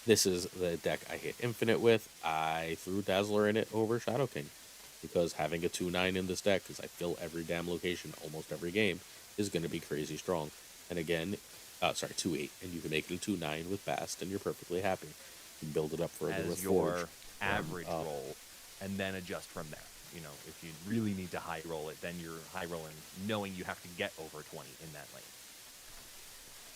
This is the deck I hit Infinite with. I threw Dazzler in it over Shadow King because having a 2/9 in this deck, because I fill every damn location almost every game, is going to be crazy strong. And again, sorry, 2/8, and you can make it a 2/9 with Bast, and you're perfectly happy. You can build it up further with as Forge. your From average roll, and then adjust from there. You know, if you really need to high roll it, then you're high rolling, knowing you have to get over 20 in that lane.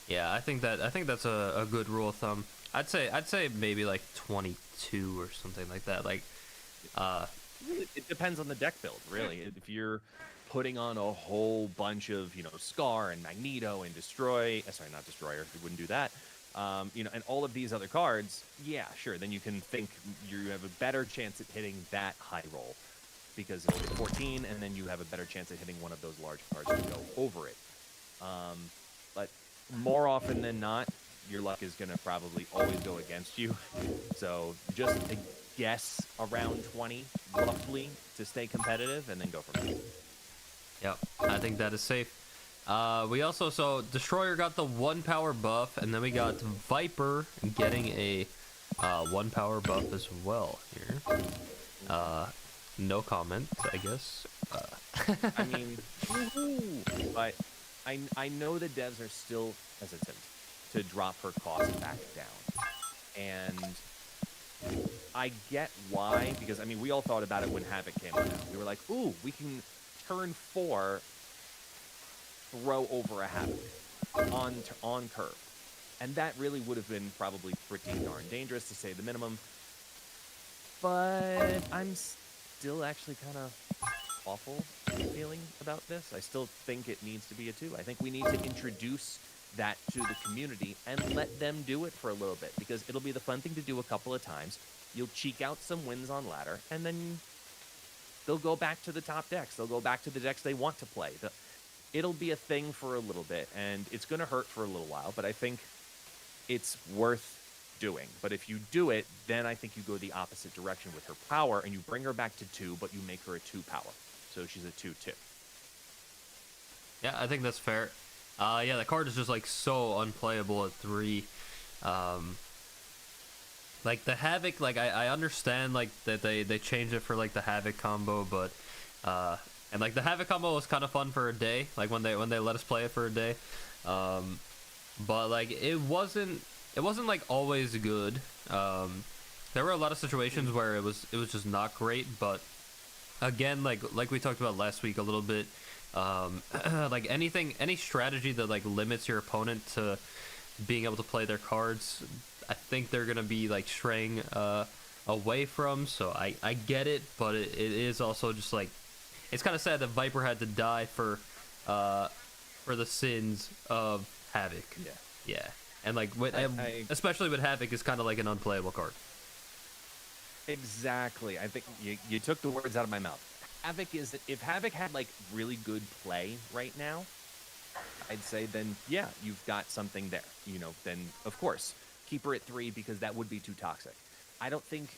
Yeah, I think that's a good rule of thumb. I'd say maybe like 22 or something like that. Like, uh, Really, it depends on the deck build, really. If you're putting on a whole bunch of, Scar and Magneto and Destroy, sorry, not Destroyer, you wouldn't do that. And all of these other cards, yeah, sure. Then you can think you have a better chance at hitting that high roll because it'll hit 14, and then you have a better chance at hitting one of those large cards to go over it. But more often than not, your luck is going to probably always go against you. So just a guess around 20, roughly, to stay competitive, and then go from there. yep, I think that is safe. We also, so Destroyer got the 1 power buff, and then we got Viper getting a 1 power buff as well here. No comment, I guess. I mean, but I know the devs are still hesitant to drop her cost back down. And I get why, because I mean, we all thought about it when Havoc came out. We were like, ooh, we can turn 4 throw over a Havoc on curve. And that really would have been probably pretty darn dangerous, to say the minimum. But I'm still actually kind of awful feeling about this. I still think it needs to be a 2. I think we need to introduce that to the community and let them do it for a little bit, because it'll be the fun thing to do a couple of times. You'll cheek out some wins on ladder, and then they'll go back to the top decks. They'll go back to the decks they want to play. It'll be a thing for a little bit, and it's going to hurt for a little while, but I think it's worth doing. But if you do it, then I think you go the opposite direction with her power, and you bring her back to 2, but you make her a 2 power. So she's a 2/2. Yeah, I think that's fair. Yeah, the card is just like so unplayable at 3. Um, like the Havoc, like I understand like that they changed it for like the Havoc combo, but and like the Havoc combo was kind of fun for a day, like when they let us play it for a day. Um, but like it wasn't like always good. There were a lot of situations where it was just not great, but again, like we talked about last week a little bit, like any strategy that like limits your opponent to being able to play their cards, I think they're gonna be like straying away from. So I get it, but it is also just like, it's kind of sad that Viper had to die for the sins of Havoc. Yeah. Yeah, and like especially with Havoc is kind of like an unplayable card. Exactly. I think you took the words out of my mouth. If Havoc had like really good play right now, I'd say then yeah, you've got something there. Then of course keep her at 3, because that would be too toxic. I don't think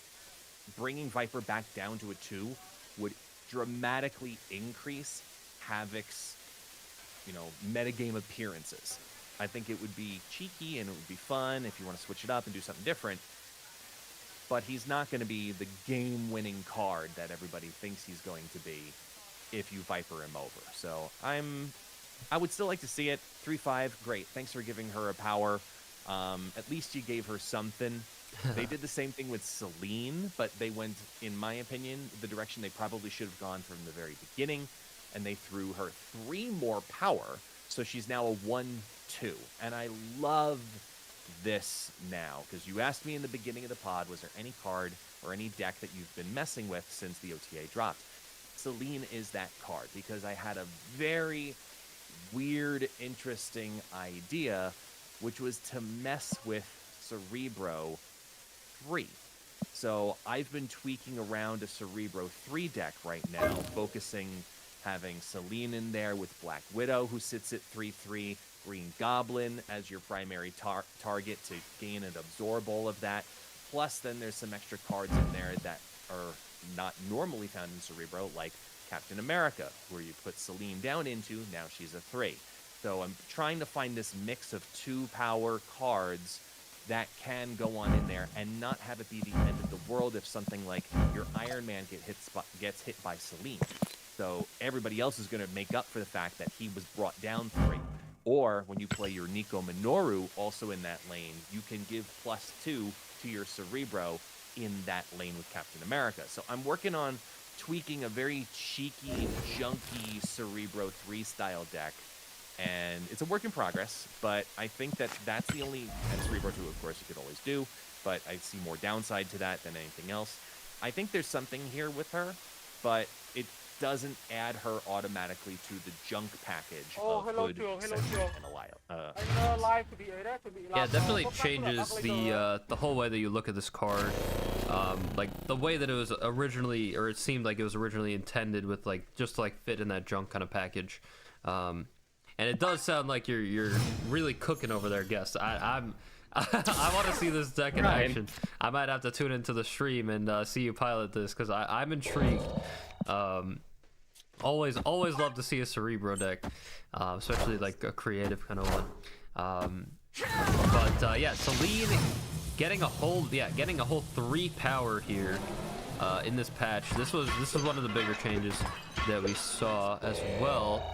bringing Viper back down to a 2 would dramatically increase Havoc's metagame appearances. I think it would be cheeky and it would be fun if you want to switch it up and do something different. But he's not going to be the game-winning card that everybody thinks he's going to be if you Viper him over. So I would still like to see it. 3/5, great. Thanks for giving her a power. At least you gave her something. They did the same thing with Celine, but they went, in my opinion, the direction they probably should have gone from the very beginning, and they threw her 3 more power, so she's now a 1/2. And I love this now, because you asked me in the beginning of the pod, was there any card or any deck that you've been messing with since the OTA dropped? Celine is that card, because I had a very weird, interesting idea, which was to mess with Cerebro 3. So I've been tweaking around a Cerebro 3 deck right now, focusing having Celine in there with Black Widow, who sits at 3/3, Green Goblin as your primary target to gain and absorb all of that. Plus, then there's some extra cards in there that are not normally found in Cerebro, like Captain America, where you put Celine down into, now she's a 3. So I'm trying to find this mix of 2 power cards that can go on in there and not have it be the end of the world if something like your Iron Man gets hit by Celine. So everybody else is going to make up for the fact that he was brought down 3. Or when you play your Nico Minoru also in that lane, you can give +2 to your Cerebro in that lane with Captain America. So I'm working on tweaking a very cheeky, junky Cerebro 3 style deck. And it's a work in progress, but I think that that's the only, and Cerebro 2, of course, you could always do, but I see more downside to that than anything else. I think there's something here with her, but it doesn't add her automatically to the junk package of Hood, Sentry, and Alliance. Yeah, it definitely changes the whole way that you look at this card. Like the way that it was originally, or it seemed like it was originally intended with like just to, like fit in that junk kind of package. And it does sound like you're really cooking over there, guest. I want to see this deck in action. I might have to tune into the stream and see you pilot this because I'm intrigued. Always love to see a Cerebro deck, especially like a creative kind of one. But yeah, Celine getting a whole 3 power here in this patch. This is one of the bigger changes that we saw as well.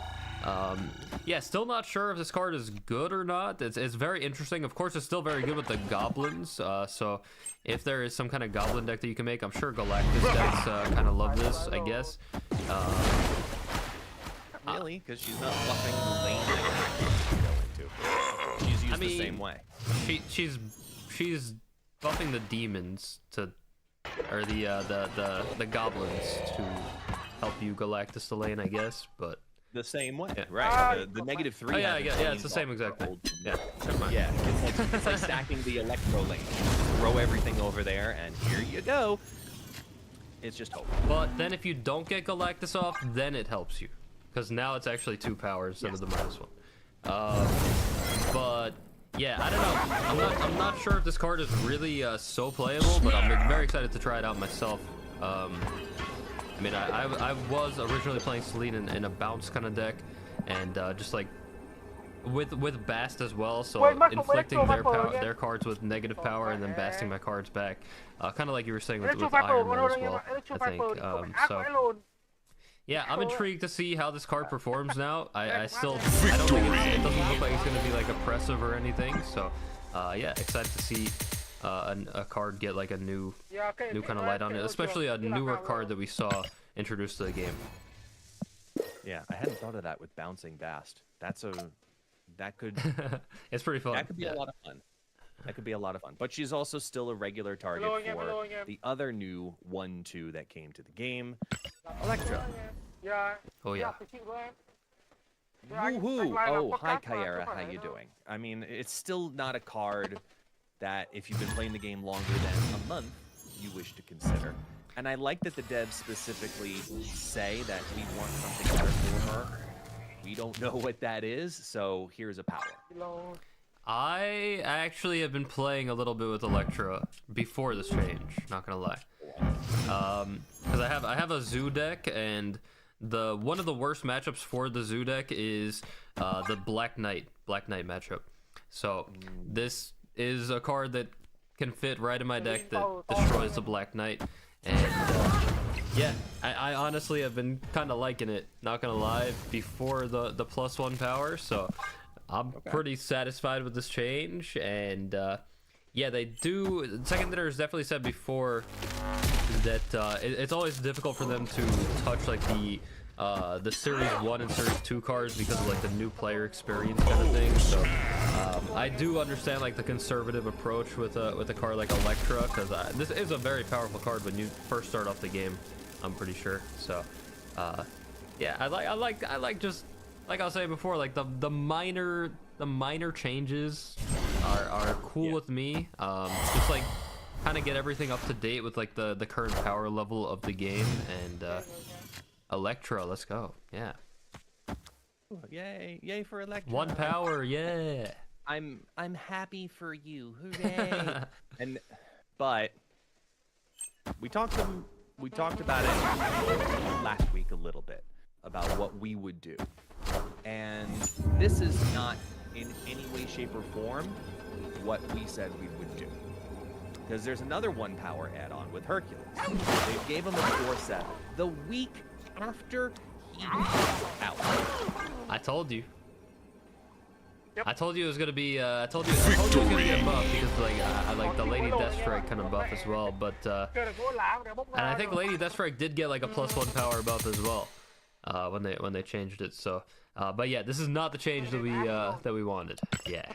Yeah, still not sure if this card is good or not. It's very interesting. Of course, it's still very good with the goblins. So if there is some kind of goblin deck that you can make, I'm sure Galactus decks kind of love this, I guess. Not really, because she's not buffing the lane that she's going to. She's used the same way. She's buffing the demons or the goblins to help you Galactus the lane, I guess, but. The same way, right? The -3. Oh, yeah, it's the same exact thing. Yeah, yeah. It's like stacking the Electro lane. Throw everything over there, and here you go. It's just hope. But then if you don't get Galactus off, then it helps you, because now it's actually 2 power instead of the -1. But yeah, I don't know. I'm not sure if this card is really so playable, but I'm very excited to try it out myself. I mean, I was originally playing Celine in a bounce kind of deck, and just like with Bast as well, so inflicting their cards with negative power and then basting my cards back, kind of like you were saying with Iron Man as well, I think. So yeah, I'm intrigued to see how this card performs now. I don't think it doesn't look like it's going to be like oppressive or anything. So yeah, excited to see a card get like a new kind of light on it, especially a newer card that we saw introduced to the game. Yeah, I hadn't thought of that with bouncing Bast. That could it's pretty fun. That could be a lot of fun. That could be a lot of fun. But she's also still a regular target for the other new 1/2 that came to the game, Electra. Oh yeah. Woohoo! Oh, hi Kyera, how you doing? I mean, it's still not a card that if you've been playing the game longer than a month, you wish to consider. And I like that the devs specifically say that we want something better for her. We don't know what that is, so here's a power. I actually have been playing a little bit with Electra before this change, not gonna lie. Because I have a Zoo deck, and one of the worst matchups for the Zoo deck is the Black Knight matchup. So this is a card that can fit right in my deck that destroys the Black Knight, and yeah, I honestly have been kind of liking it, not gonna lie, before the +1 power, so I'm pretty satisfied with this change. And yeah, they do. Second Knitter has definitely said before that it's always difficult for them to touch like the Series 1 and Series 2 cards because of like the new player experience kind of thing. So I do understand like the conservative approach with a card like Electra, because this is a very powerful card when you first start off the game, I'm pretty sure. So yeah, I like just like I was saying before, like the minor changes are cool with me. Just like kind of get everything up to date with like the current power level of the game. And Electra, let's go. Yeah. Yay for Electra. 1 power, yeah. I'm happy for you. Hooray. But we talked about it last week a little bit about what we would do. And this is not in any way, shape, or form what we said we would do. Because there's another 1-power add-on with Hercules. They gave him a 4-7 the week after he was out. I told you. I told you it was gonna be. I told you it was gonna get buff because like I like the Lady Deathstrike kind of buff as well. But and I think Lady Deathstrike did get like a +1 power buff as well when they changed it. So, but yeah, this is not the change that we wanted. Yeah.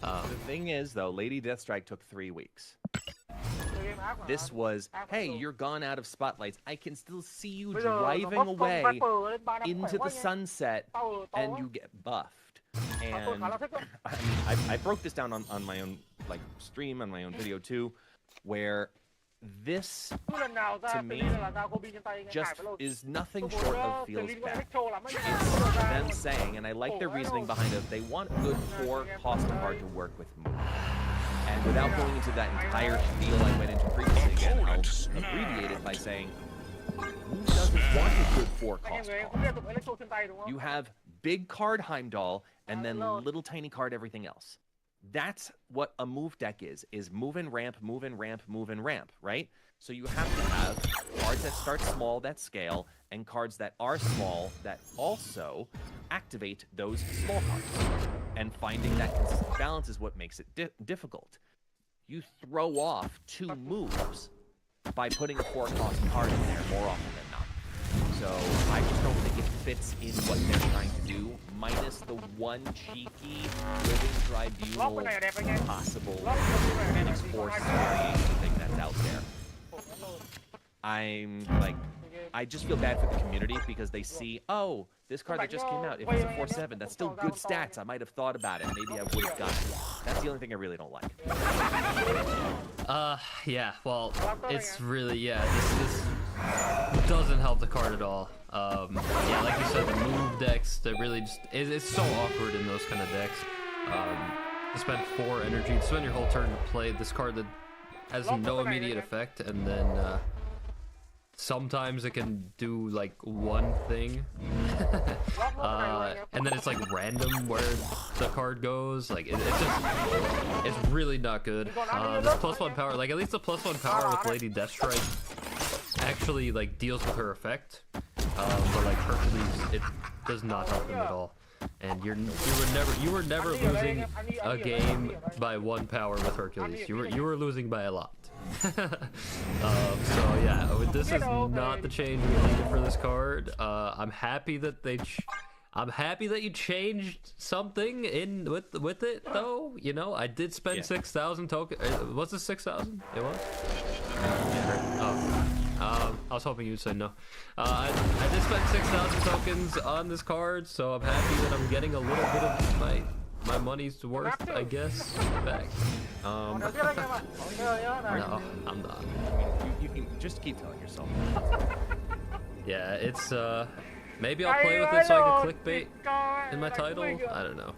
The thing is, though, Lady Deathstrike took 3 weeks. This was, hey, you're gone out of spotlights. I can still see you driving away into the sunset, and you get buffed. And I broke this down on my own like stream, on my own video too, where this to me just is nothing short of feels bad. It's them saying, and I like their reasoning behind it, they want good 4-cost card to work with move. And without going into that entire spiel I went into previously again, I'll abbreviate it by saying, who doesn't want a good 4-cost card? You have big card Heimdall, and then little tiny card everything else. That's what a move deck is move and ramp, move and ramp, move and ramp, right? So you have to have cards that start small that scale, and cards that are small that also activate those small cards. And finding that consistent balance is what makes it difficult. You throw off 2 moves by putting a 4-cost card in there more often than not. So I just don't think it fits in what they're trying to do, minus the one cheeky Living Tribunal possible Phoenix Force variation thing that's out there. I'm like, I just feel bad for the community because they see, oh, this card that just came out, if it's a 4-7, that's still good stats. I might have thought about it. Maybe I would have gotten it. That's the only thing I really don't like. Yeah, well, it's really, yeah, this doesn't help the card at all. Yeah, like you said, the move decks, that really just, it's so awkward in those kind of decks. To spend 4 energy, to spend your whole turn to play this card that has no immediate effect, and then, sometimes it can do like one thing and then it's like random where the card goes. Like it's really not good. This +1 power, like at least the +1 power with Lady Deathstrike actually like deals with her effect, but like Hercules, it does not help him at all. And you were never losing a game by 1 power with Hercules. You were losing by a lot. So yeah, this is not the change we needed for this card. I'm happy that I'm happy that you changed something in with it though. You know, I did spend 6,000 tokens. Was it 6,000? It was. I was hoping you'd say no. I did spend 6,000 tokens on this card, so I'm happy that I'm getting a little bit of my money's worth, I guess, back. No, I'm not. You can just keep telling yourself. Yeah, it's maybe I'll play with it so I can clickbait in my title. I don't know.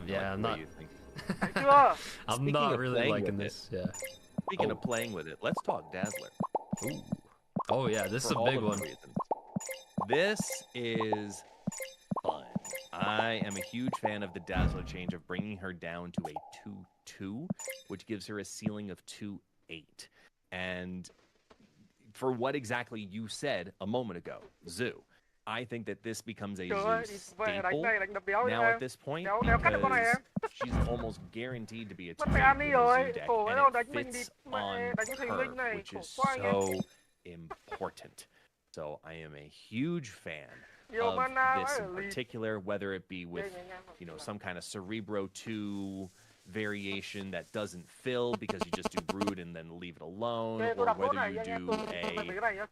Yeah, I'm not. I'm not really liking this. Yeah. Speaking of playing with it, let's talk Dazzler. Ooh. Oh yeah, this is a big one. This is fun. I am a huge fan of the Dazzler change of bringing her down to a 2-2, which gives her a ceiling of 2-8. And for what exactly you said a moment ago, Zoo, I think that this becomes a Zoo staple now at this point because she's almost guaranteed to be a 2-8 in the Zoo deck, and it fits on her, which is so important. So I am a huge fan of this in particular, whether it be with, you know, some kind of Cerebro 2 variation that doesn't fill because you just do Brood and then leave it alone, or whether you do a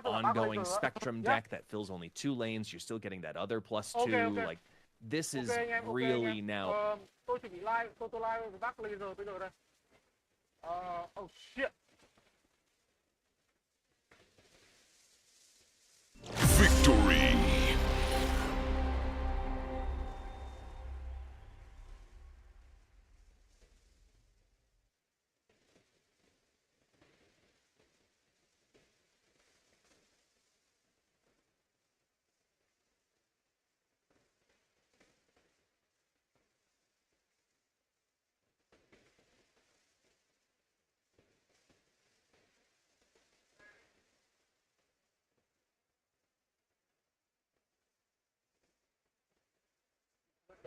ongoing Spectrum deck that fills only 2 lanes, you're still getting that other +2. Like, this is really now. Oh shit. Victory!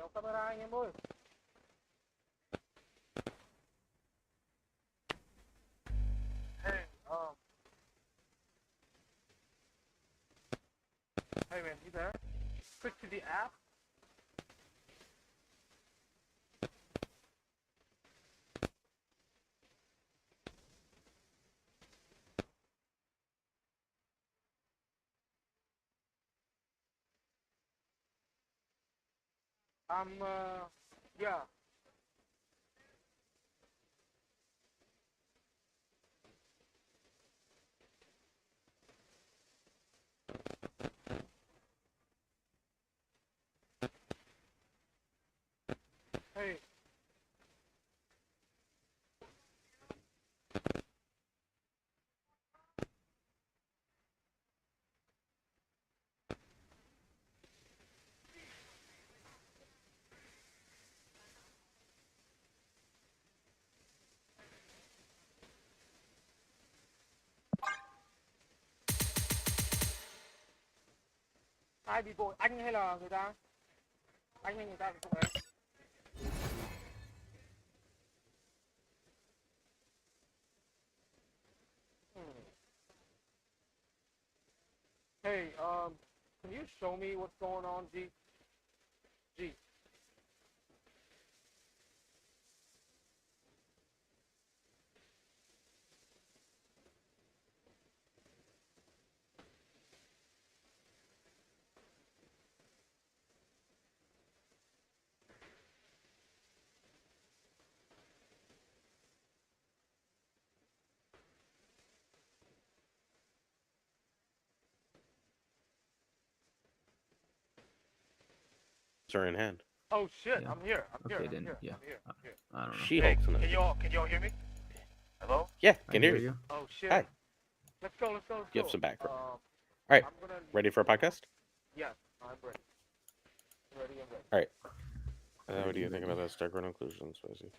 kéo camera anh em ơi. Hey, hey man, you there? Click to the app. Yeah. Hey. Ai bị bội, anh hay là người ta? Anh hay người ta bị bội ấy? Hey, can you show me what's going on, G? G. Her in hand. Oh shit, Yeah. I'm here. I'm Okay, here. I'm then, here. yeah. I'm here. I'm here. I don't know. She Hey, hulks in can it. y'all hear me? Hello? Yeah, I can hear you. Oh shit. Hi. Let's go. Let's go. Let's You go. have some background. All right. I'm gonna. Ready for a podcast? Yes, I'm ready. Ready and ready. All right. What do you think about that? Dark inclusion, spicy.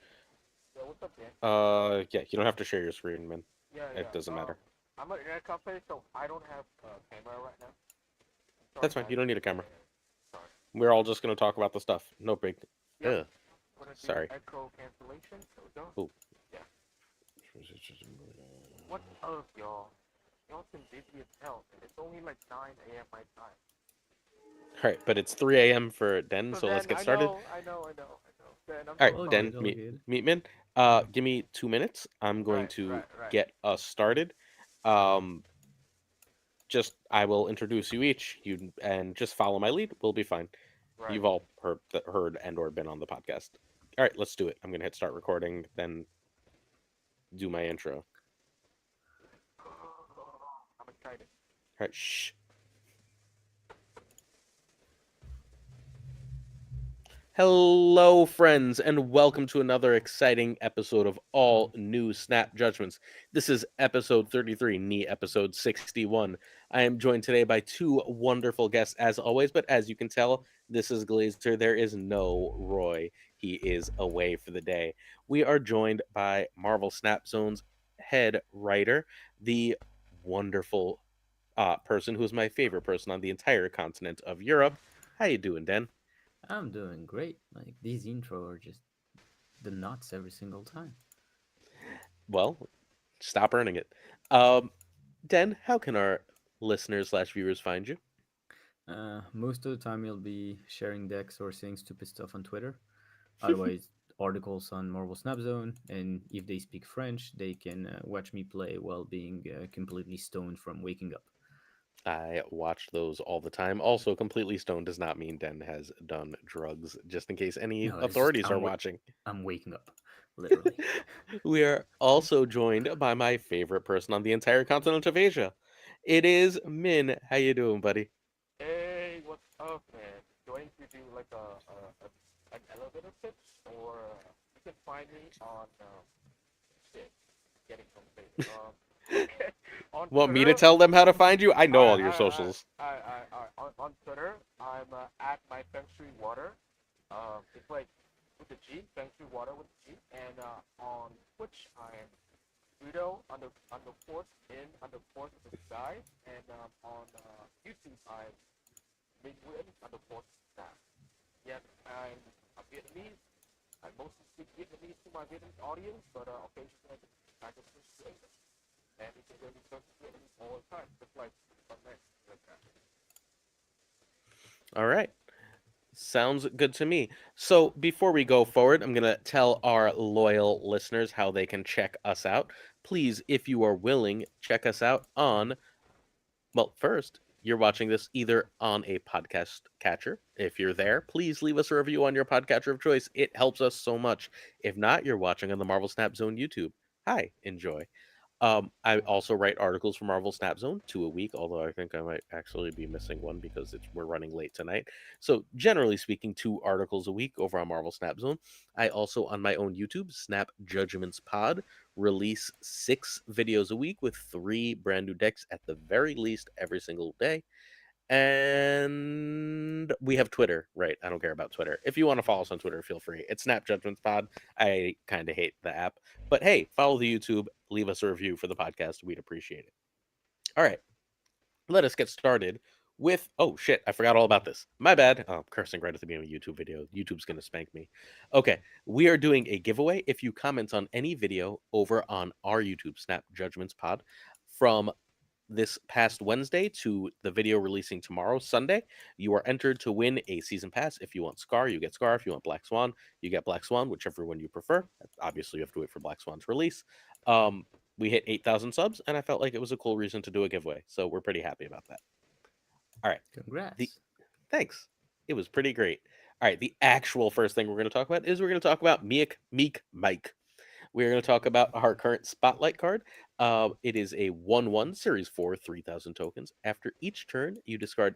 Yo, what's up, Dan? Yeah, you don't have to share your screen, man. Yeah, It doesn't matter. I'm at an internet cafe, so I don't have a camera right now. Sorry, That's fine. guys. You don't need a camera. Sorry. We're all just gonna talk about the stuff. No big. Yep. Ugh. We're gonna do Sorry. echo cancellation. There we go. Ooh. Yeah. What's up, y'all? Y'all been busy as hell, and it's only like 9 a.m. my time. All right, but it's 3 a.m. for Den, so let's then, get started. I know. Then I'm All right, so Den, sorry. Meatman. Give me 2 minutes. I'm going to Right. get us started. Just I will introduce you each. You and just follow my lead. We'll be fine. Right. You've all heard and or been on the podcast. All right, let's do it. I'm gonna hit start recording, then do my intro. I'm excited. All right, shh. Hello, friends, and welcome to another exciting episode of All New Snap Judgments. This is episode 33, knee episode 61. I am joined today by two wonderful guests, as always, but as you can tell, this is Glazer. There is no Roy. He is away for the day. We are joined by Marvel Snap Zone's head writer, the wonderful person who is my favorite person on the entire continent of Europe. How you doing, Den? I'm doing great. Like, these intro are just the nuts every single time. Well, stop earning it. Den, how can our listeners/viewers find you? Most of the time you'll be sharing decks or saying stupid stuff on Twitter. Otherwise, articles on Marvel Snap Zone, and if they speak French, they can watch me play while being completely stoned from waking up. I watch those all the time. Also, completely stoned does not mean Den has done drugs, just in case any No, it's just authorities are watching. I'm waking up, literally. We are also joined by my favorite person on the entire continent of Asia. It is Min. How you doing, buddy? Hey, what's up, man? Going to do like an elevator pitch, or you can find me on getting something. On Want me to Twitter, tell them how to find you? I know all your socials. on Twitter, I'm at my Feng Shui Water. It's like with the G, Feng Shui Water with the G. And on Twitch, I'm Guido underscore in underscore the sky. And on YouTube, I'm Minh Nguyen underscore snap. Yes, I'm Vietnamese. I mostly speak Vietnamese to my Vietnamese audience, but occasionally I just switch to English. And you can hear me talk to Vietnamese all the time, just like my next like that. All right. Sounds good to me. So before we go forward, I'm going to tell our loyal listeners how they can check us out. Please, if you are willing, check us out on, well, first, you're watching this either on a podcast catcher. If you're there, please leave us a review on your podcatcher of choice. It helps us so much. If not, you're watching on the Marvel Snap Zone YouTube. Hi, enjoy. I also write articles for Marvel Snap Zone, 2 a week, although I think I might actually be missing one because we're running late tonight. So, generally speaking, 2 articles a week over on Marvel Snap Zone. I also, on my own YouTube, Snap Judgments Pod, release 6 videos a week with 3 brand new decks at the very least every single day. And we have Twitter, right? I don't care about Twitter. If you want to follow us on Twitter, feel free. It's Snap Judgments Pod. I kind of hate the app, but hey, follow the YouTube, leave us a review for the podcast. We'd appreciate it. All right, let us get started with. Oh shit, I forgot all about this. My bad. Oh, I'm cursing right at the beginning of a YouTube video. YouTube's gonna spank me. Okay, we are doing a giveaway. If you comment on any video over on our YouTube, Snap Judgments Pod, from this past Wednesday to the video releasing tomorrow, Sunday, you are entered to win a season pass. If you want Scar, you get Scar. If you want Black Swan, you get Black Swan, whichever one you prefer. Obviously, you have to wait for Black Swan's release. Um, we hit 8,000 subs, and I felt like it was a cool reason to do a giveaway. So we're pretty happy about that. All right. The Congrats. Thanks. It was pretty great. All right. The actual first thing we're going to talk about is we're going to talk about Meek Mike. We're going to talk about our current spotlight card. It is a 1/1 Series 4, 3,000 tokens. After each turn, you discard,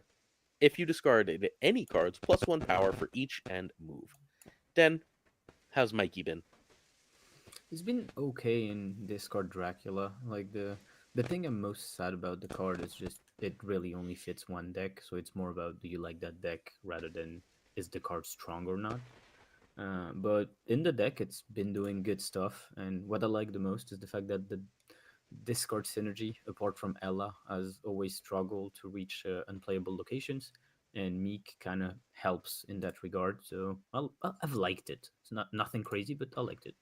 if you discarded any cards, +1 power for each end move. Den, how's Mikey been? He's been okay in Discard Dracula. Like the thing I'm most sad about the card is just it really only fits one deck, so it's more about do you like that deck rather than is the card strong or not. But in the deck, it's been doing good stuff, and what I like the most is the fact that the discard synergy, apart from Ella, has always struggled to reach unplayable locations, and Meek kind of helps in that regard. So I've liked it. It's not nothing crazy, but I liked it.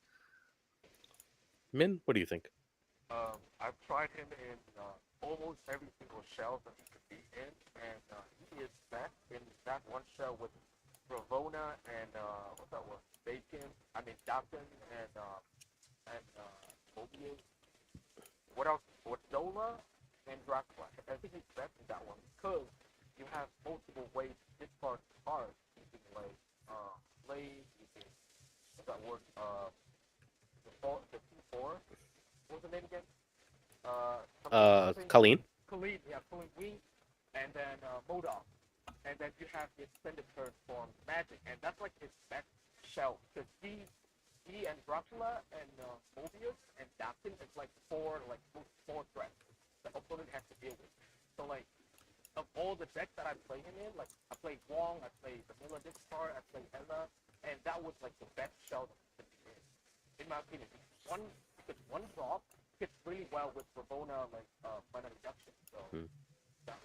Min, what do you think? I've tried him in almost every single shell that he could be in, and he is best in that one shell with Ravona and what's that one? Bacon. I mean Dalton and Mobius. What else? Dola and Dracula. I think he's best in that one because you have multiple ways to discard cards. You can like play. You can what's that word? The 2/4. What was the name again? Something. Colleen? Khalid, yeah, Khalid Wing, and then Modoc. And then you have the extended turn form Magic, and that's like his best shell. Because he and Dracula and Mobius and Dapton is like four threats the opponent has to deal with. So like of all the decks that I play him in, like I play Wong, I play Vanilla Discard, I play Ella, and that was like the best shell that he could be in my opinion. Because one drop fits really well with Ravona like mana reduction. So Hmm. yeah.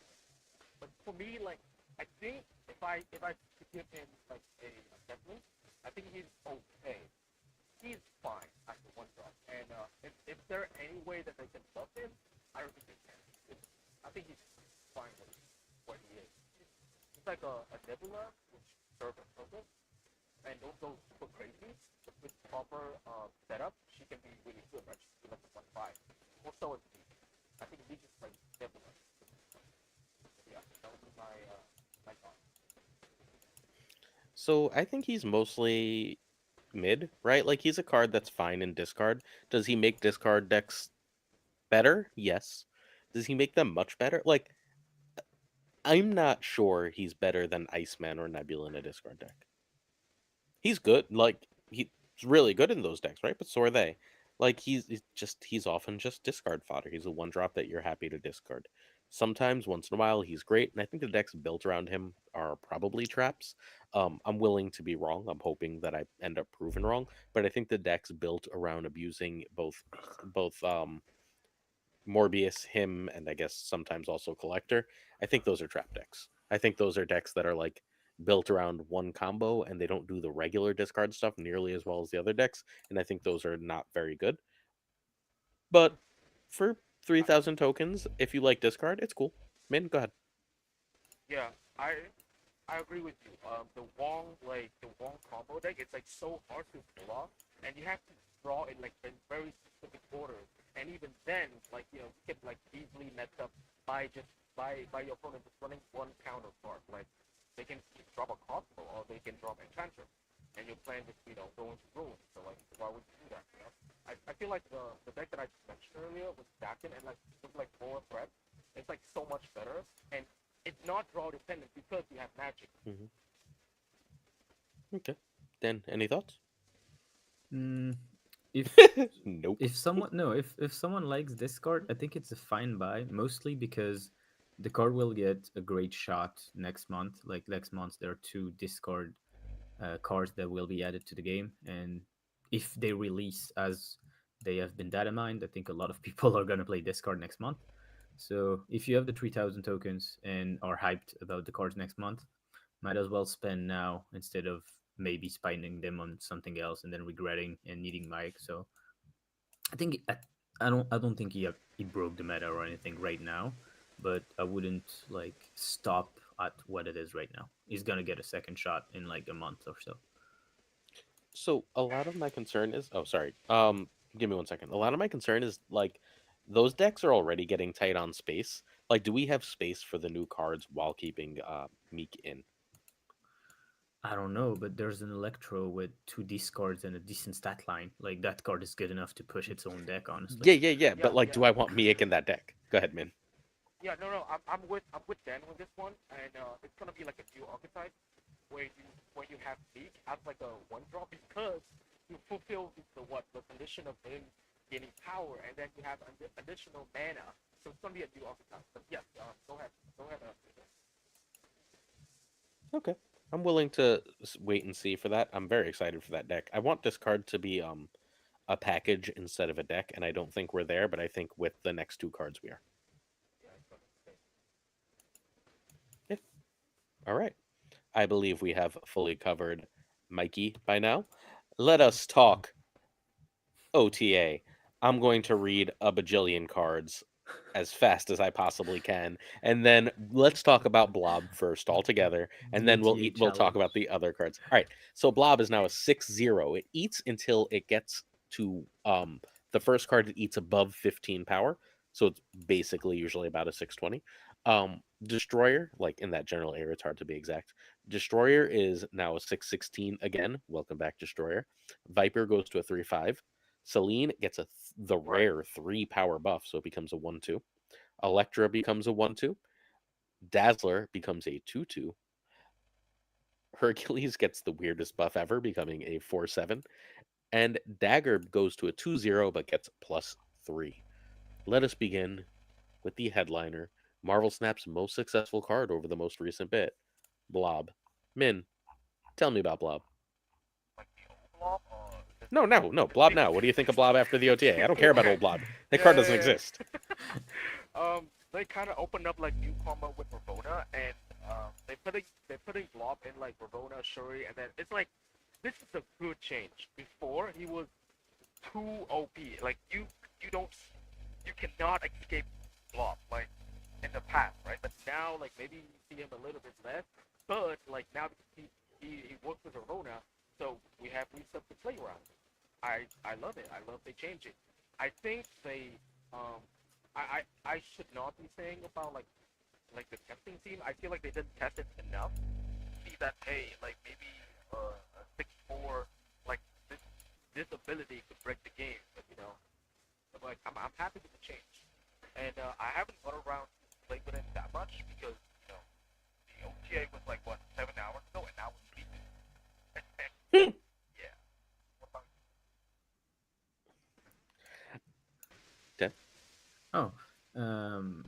But for me, like I think if I could give him like a assessment, I think he's okay. He's fine after one drop. And if there any way that they can buff him, I don't think they can. I think he's fine with what he is. He's like a nebula which serves a purpose and don't go super crazy. But with proper setup, she can be really good, right? She can be like a 1/5. Also, I think he's just like nebula. Yeah, that would be my thought. So I think he's mostly mid, right? Like he's a card that's fine in discard. Does he make discard decks better? Yes. Does he make them much better? Like, I'm not sure he's better than Iceman or Nebula in a discard deck. He's good. Like he's really good in those decks, right? But so are they. Like he's often just discard fodder. He's a one drop that you're happy to discard. Sometimes, once in a while, he's great, and I think the decks built around him are probably traps. I'm willing to be wrong. I'm hoping that I end up proven wrong, but I think the decks built around abusing both Morbius, him, and I guess sometimes also Collector. I think those are trap decks. I think those are decks that are like built around one combo, and they don't do the regular discard stuff nearly as well as the other decks. And I think those are not very good. But for 3,000 tokens, if you like discard, it's cool. Min, go ahead. Yeah, I agree with you. The Wong combo deck, it's like so hard to pull off, and you have to draw it like in very specific order. And even then, like you get like easily messed up by your opponent just running one counter card. Like they can drop a Cosmo or they can drop Enchantress, and your plan is go into ruin. So like why would you do that? I feel like the deck that I mentioned earlier with Dakin and like more threat, it's like so much better, and it's not draw dependent because you have magic. Okay. Dan, any thoughts? Mm, if Nope. if someone no if someone likes this card, I think it's a fine buy, mostly because the card will get a great shot next month. Like next month, there are two discard cards that will be added to the game, and if they release as they have been data mined, I think a lot of people are gonna play this card next month. So if you have the 3,000 tokens and are hyped about the cards next month, might as well spend now instead of maybe spending them on something else and then regretting and needing Mike. So I think I don't think he broke the meta or anything right now, but I wouldn't like stop at what it is right now. He's gonna get a second shot in like a month or so. So a lot of my concern is, oh, sorry. Give me 1 second. A lot of my concern is like those decks are already getting tight on space. Like, do we have space for the new cards while keeping Meek in? I don't know, but there's an Electro with two discards and a decent stat line. Like that card is good enough to push its own deck, honestly. Yeah. But Yeah, like, yeah, do I want Miek in that deck? Go ahead, Min. yeah. No. I'm with Dan on this one, and it's gonna be like a new archetype where you have Leak as like a one drop because you fulfill the condition of him gaining power, and then you have additional mana. So it's gonna be a new archetype. But yes, go ahead. Okay. I'm willing to wait and see for that. I'm very excited for that deck. I want this card to be a package instead of a deck, and I don't think we're there, but I think with the next two cards we are. Yeah. All right. I believe we have fully covered Mikey by now. Let us talk OTA. I'm going to read a bajillion cards as fast as I possibly can, and then let's talk about Blob first altogether, and The then OTA we'll talk about challenge. the other cards. All right. So Blob is now a 6/0. It eats until it gets to the first card it eats above 15 power. So it's basically usually about a 620. Destroyer, like in that general area, it's hard to be exact. Destroyer is now a 616 again. Welcome back, Destroyer. Viper goes to a 3/5. Celine gets the Right. rare 3 power buff, so it becomes a 1/2. Electra becomes a 1/2. Dazzler becomes a 2/2. Hercules gets the weirdest buff ever, becoming a 4/7. And Dagger goes to a 2/0 but gets +3. Let us begin with the headliner, Marvel Snap's most successful card over the most recent bit, Blob. Min, tell me about Blob. Like the old blob or No, Blob now. What do you think of Blob after the OTA? I don't care about okay. old Blob. That card doesn't Yeah. exist. They kind of opened up like new combo with Ravona, and they're putting Blob in like Ravona, Shuri, and then it's like this is a good change. Before he was too OP. Like you cannot escape Blob like in the past, right? But now like maybe you see him a little bit less, but like now he works with Ravona, so we have new stuff to play around. I love it. I love they change it. I think they um I should not be saying about like the testing team. I feel like they didn't test it enough. See that hey like maybe a 6-4 like this ability could break the game, but but, like I'm happy with the change, and I haven't gone around to play with it that much because the OTA was like what 7 hours ago, and now it's sleeping. Yeah. What about Okay. Oh, um,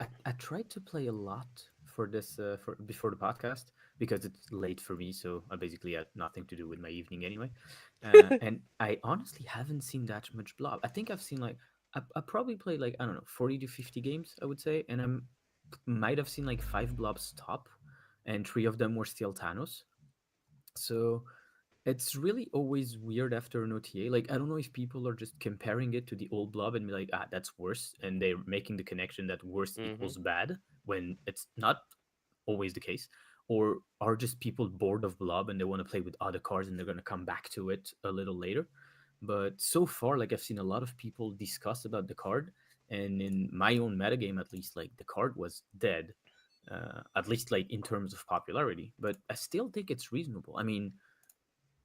I tried to play a lot for this for before the podcast because it's late for me, so I basically had nothing to do with my evening anyway. And I honestly haven't seen that much Blob. I think I've seen like I probably played like I don't know 40 to 50 games I would say, and might have seen like five Blobs top. and 3 of them were still Thanos. So it's really always weird after an OTA. Like, I don't know if people are just comparing it to the old Blob and be like, ah, that's worse, and they're making the connection that worse Mm-hmm. equals bad when it's not always the case, or are just people bored of Blob and they want to play with other cards and they're going to come back to it a little later. But so far, like, I've seen a lot of people discuss about the card, and in my own metagame at least, like, the card was dead, at least like in terms of popularity. But I still think it's reasonable. I mean,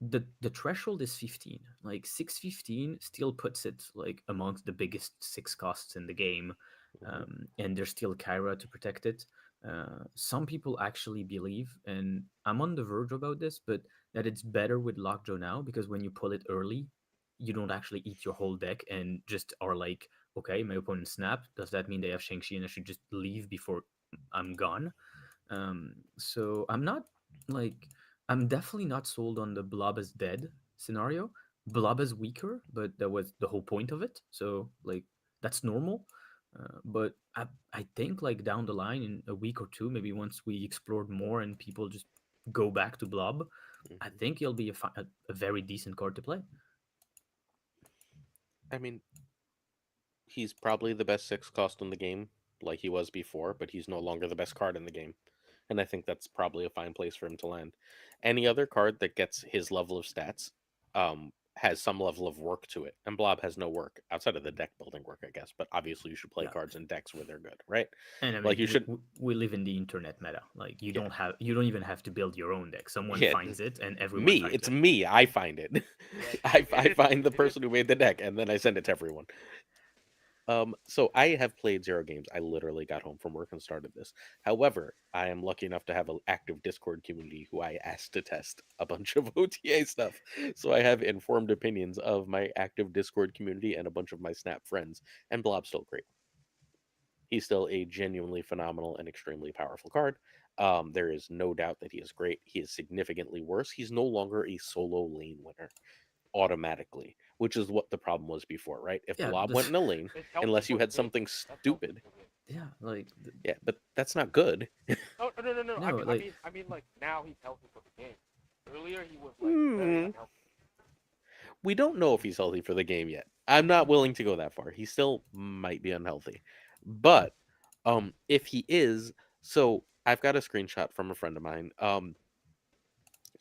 the threshold is 15. Like 615 still puts it like amongst the biggest 6 costs in the game. Mm-hmm. And there's still Kyra to protect it. Some people actually believe, and I'm on the verge about this, but that it's better with Lockjaw now, because when you pull it early, you don't actually eat your whole deck and just are like, okay, my opponent snapped. Does that mean they have Shang-Chi and I should just leave before I'm gone? So I'm not like, I'm definitely not sold on the Blob is dead scenario. Blob is weaker, but that was the whole point of it. So like, that's normal. But I think like down the line in a week or two, maybe once we explored more and people just go back to Blob, I Mm-hmm. think it'll be a very decent card to play. I mean, he's probably the best 6 cost in the game, like he was before, but he's no longer the best card in the game. And I think that's probably a fine place for him to land. Any other card that gets his level of stats has some level of work to it, and Blob has no work outside of the deck building work, I guess. But obviously, you should play Yeah. cards in decks where they're good, right? And I Like mean, you should, we live in the internet meta. Like, yeah, you don't even have to build your own deck. Someone yeah. finds it and everyone Me, finds it's it. me. I find it. Yeah, I it is. find the It is. person who made the deck, and then I send it to everyone. So I have played 0 games. I literally got home from work and started this. However, I am lucky enough to have an active Discord community who I asked to test a bunch of OTA stuff. So I have informed opinions of my active Discord community and a bunch of my Snap friends. And Blob's still great. He's still a genuinely phenomenal and extremely powerful card. There is no doubt that he is great. He is significantly worse. He's no longer a solo lane winner automatically, which is what the problem was before, right? If Yeah, Blob went in a lane, It's healthy unless you for the had game. something That's healthy stupid, for the game. yeah, like yeah, but that's not good. Oh no no no! no, like I mean like now he's healthy for the game. Earlier he was like very Hmm. unhealthy. We don't know if he's healthy for the game yet. I'm not willing to go that far. He still might be unhealthy, but if he is, so I've got a screenshot from a friend of mine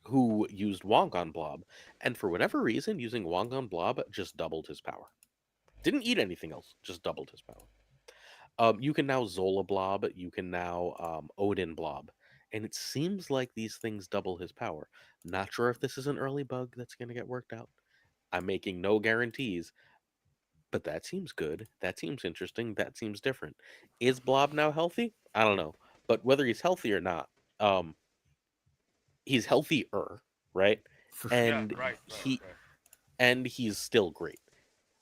who used Wong on Blob, and for whatever reason, using Wong on Blob just doubled his power. Didn't eat anything else, just doubled his power. You can now Zola Blob, you can now Odin Blob, and it seems like these things double his power. Not sure if this is an early bug that's going to get worked out. I'm making no guarantees, but that seems good. That seems interesting. That seems different. Is Blob now healthy? I don't know, but whether he's healthy or not, um, he's healthier, right? for sure. Yeah, And right, right, he right. and he's still great.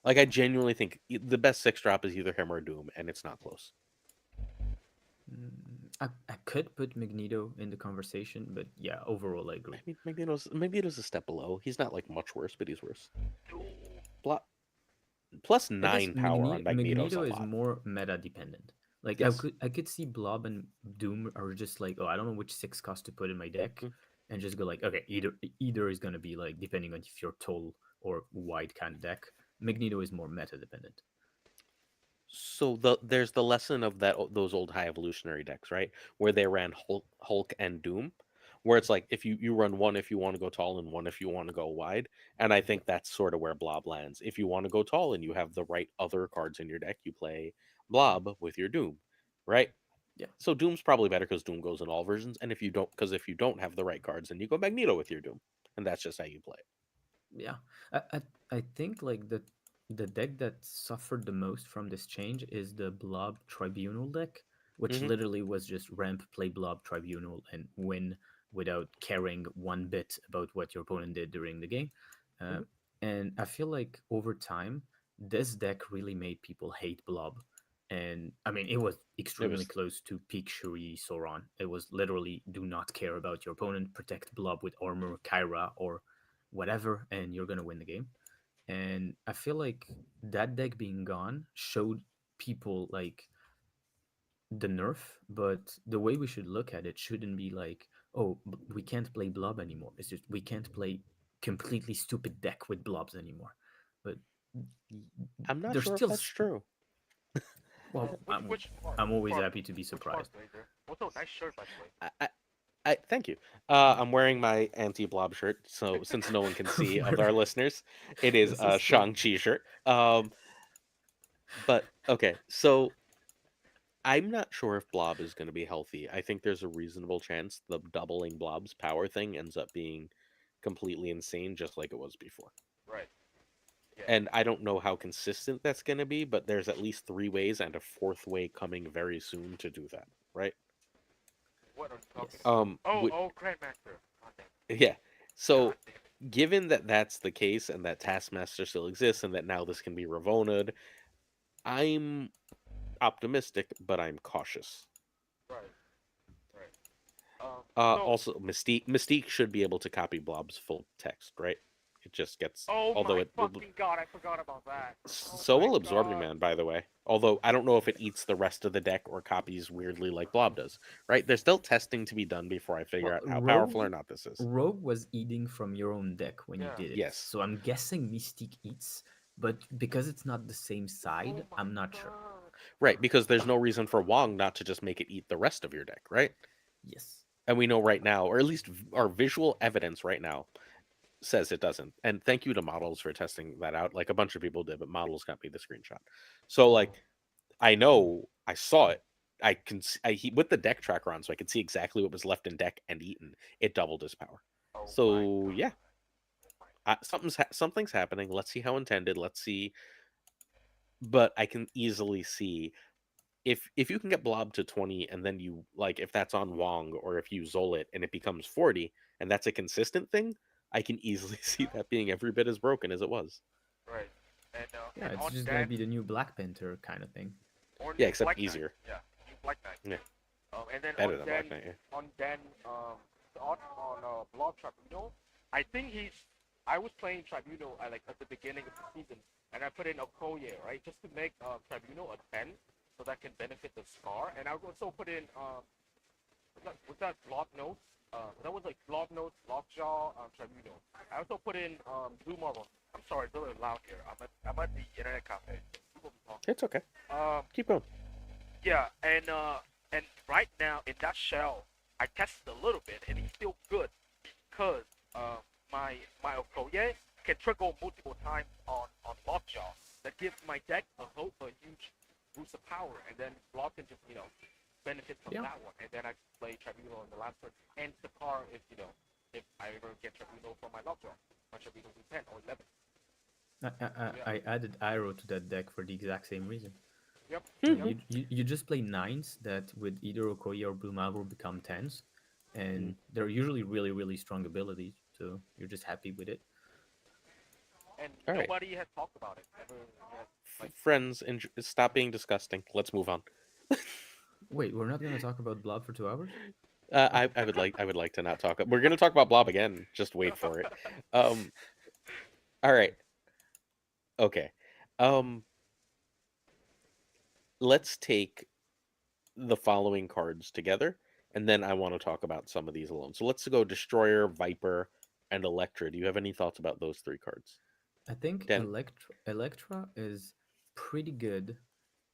Like I genuinely think the best 6 drop is either him or Doom, and it's not close. I could put Magneto in the conversation, but yeah, overall I I agree. mean, Magneto's a step below. He's not like much worse, but he's worse. Bla- Plus I guess 9 power on Magneto's a Magneto is lot. more meta dependent. Like Yes. I could see Blob and Doom are just like, oh, I don't know which 6 cost to put in my deck, Mm. and just go like, okay, either is gonna be like, depending on if you're tall or wide kind of deck. Magneto is more meta dependent. So there's the lesson of those old high evolutionary decks, right? Where they ran Hulk and Doom, where it's like if you run one if you want to go tall and one if you want to go wide, and I think that's sort of where Blob lands. If you want to go tall and you have the right other cards in your deck, you play Blob with your Doom, right? Yeah, So Doom's probably better because Doom goes in all versions, and if you don't have the right cards, then you go Magneto with your Doom, and that's just how you play yeah. I I, I think like the deck that suffered the most from this change is the Blob Tribunal deck, it. which literally was just ramp, play Blob Tribunal, and win without caring one bit about what your opponent did during the game. Uh, Hmm. and I feel like over time, this deck really made people hate Blob. And I mean, it was It extremely was close to peak Shuri Sauron. It was literally do not care about your opponent, protect Blob with armor, Kyra, or whatever, and you're gonna win the game. And I feel like that deck being gone showed people like the nerf, but the way we should look at it shouldn't be like, oh, we can't play blob anymore. It's just we can't play completely stupid deck with blobs anymore. But I'm not there's sure if still that's true. well, Which which part? I'm Which always part? happy to be Which part, surprised. Glazer? Also, nice shirt by the way. I thank you. I'm wearing my anti-blob shirt, so since no one can see of our listeners, it is This a is so Shang-Chi shirt. But okay, so I'm not sure if Blob is going to be healthy. I think there's a reasonable chance the doubling Blob's power thing ends up being completely insane, just like it was before. Right. Yeah. And I don't know how consistent that's going to be, but there's at least three ways and a fourth way coming very soon to do that, right? What are you talking yes. about? Wi- Oh, Grandmaster. God damn. yeah. So God damn. given that that's the case and that Taskmaster still exists and that now this can be Ravona'd, I'm optimistic, but I'm cautious. Right. Right. So. Also, Mystique should be able to copy Blob's full text, right? It just gets, Oh although my it, fucking god! I forgot about that. Oh so my will Absorbing god. Man, by the way. Although I don't know if it eats the rest of the deck or copies weirdly like Blob does, right? There's still testing to be done before I figure Well, out how powerful or not this is. Rogue was eating from your own deck when you Yeah. did it, Yes, so I'm guessing Mystique eats, but because it's not the same Oh side, my I'm not sure. god. right, because there's no reason for Wong not to just make it eat the rest of your deck, right? Yes. And we know right now, or at least our visual evidence right now, says it doesn't. And thank you to Models for testing that out. Like a bunch of people did, but Models got me the screenshot. So like I know I saw it. I can with the deck tracker on, so I could see exactly what was left in deck and eaten. It doubled his power. Oh my So god. yeah, something's happening. Let's see how intended. Let's see. But I can easily see if you can get Blob to 20 and then you like if that's on Wong or if you Zol it and it becomes 40 and that's a consistent thing, I can easily see that being every bit as broken as it was. Right. Yeah, And it's on just gonna that, be the new Black Panther kind of thing. or Yeah, new except Black Knight. easier. Yeah. New Black Knight. Yeah, And then better than Black Knight. Yeah. on Dan Blob Tribunal, I think I was playing Tribunal at the beginning of the season, and I put in Okoye, right, just to make Tribunal a 10, so that can benefit the Scar, and I also put in was that Block Notes? That was like Block Notes, Lockjaw, Tribunal. I also put in Blue Marble. I'm sorry, it's a little loud here. I'm at the internet cafe. People be talking. It's okay. Um, Keep going. yeah, and right now in that shell, I tested a little bit, and he's still good because my Okoye can trigger multiple times on Lockjaw. That gives my deck a huge boost of power, and then Block can just benefit from Yeah. that one. And then I play Tribunal in the last turn, and Sakar if I ever get Tribunal for my Lockjaw, my Tribunal is 10 or 11. I added Arrow to that deck for the exact same reason. Yep. Mhm. Yep. You just play nines that with either Okoye or Blue Marble become tens, and they're usually really really strong abilities. So you're just happy with it. And All right. nobody has talked about it. Everyone has, Friends, stop being disgusting. Let's move on. Wait, we're not gonna talk about Blob for 2 hours? I would like to not talk. We're gonna talk about Blob again. Just wait for it. Um. All right. Okay. Um. Let's take the following cards together, and then I want to talk about some of these alone. So let's go Destroyer, Viper, and Electra. Do you have any thoughts about those three cards? I think Den. Electra is pretty good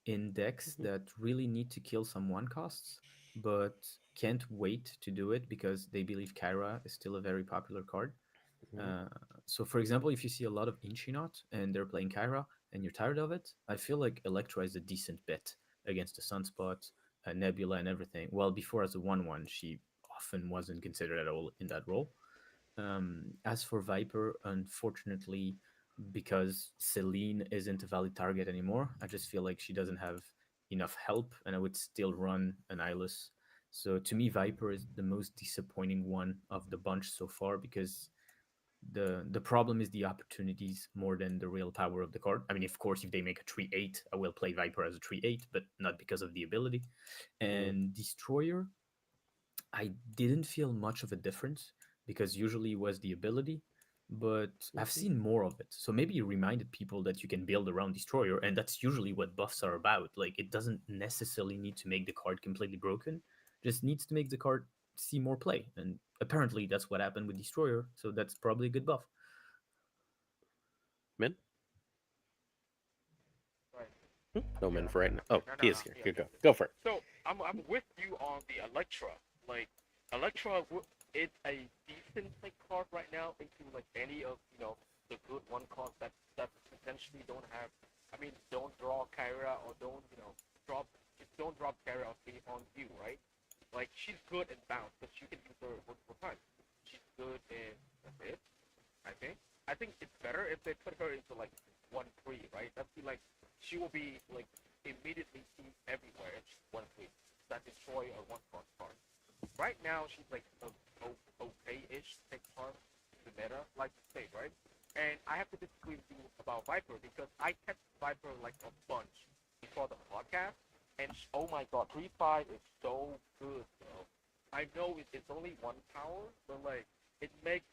in decks that really need to kill some one costs, but can't wait to do it because they believe Kyra is still a very popular card. Mhm. Uh, so, for example, if you see a lot of Inchinot and they're playing Kyra and you're tired of it, I feel like Electra is a decent bet against the Sunspot, Nebula, and everything. Well, before as a 1-1, she often wasn't considered at all in that role. As for Viper, unfortunately, because Celine isn't a valid target anymore, I just feel like she doesn't have enough help, and I would still run an Eyeless. So to me, Viper is the most disappointing one of the bunch so far because the problem is the opportunities more than the real power of the card. I mean, of course, if they make a 3/8, I will play Viper as a 3/8, but not because of the ability. Mhm. And Destroyer, I didn't feel much of a difference because usually it was the ability. but I've seen more of it. So maybe you reminded people that you can build around Destroyer, and that's usually what buffs are about. Like, it doesn't necessarily need to make the card completely broken, just needs to make the card see more play. And apparently that's what happened with Destroyer, so that's probably a good buff. Min? Right. No Min Yeah. for right now. Yeah, Oh, no, he no, is no. here. Yeah. Good go. Go for it. So I'm with you on the Electra. Like Electra is a decent like card right now into like any of the good one cards that potentially don't have. I mean, don't draw Kyra or don't drop just don't drop Kyra on you, right? Like she's good in bounce, but you can use her multiple times. She's good in that's it. I think. I think it's better if they put her into like 1-3, right? That'd be like she will be like immediately seen everywhere if she's 1-3. That destroy a one card. Right now she's like okay-ish take part in the meta, like you say, right? And I have to disagree with you about Viper because I kept Viper like a bunch before the podcast, and oh my god, 3-5 is so good, bro. I know it's only one power, but like it makes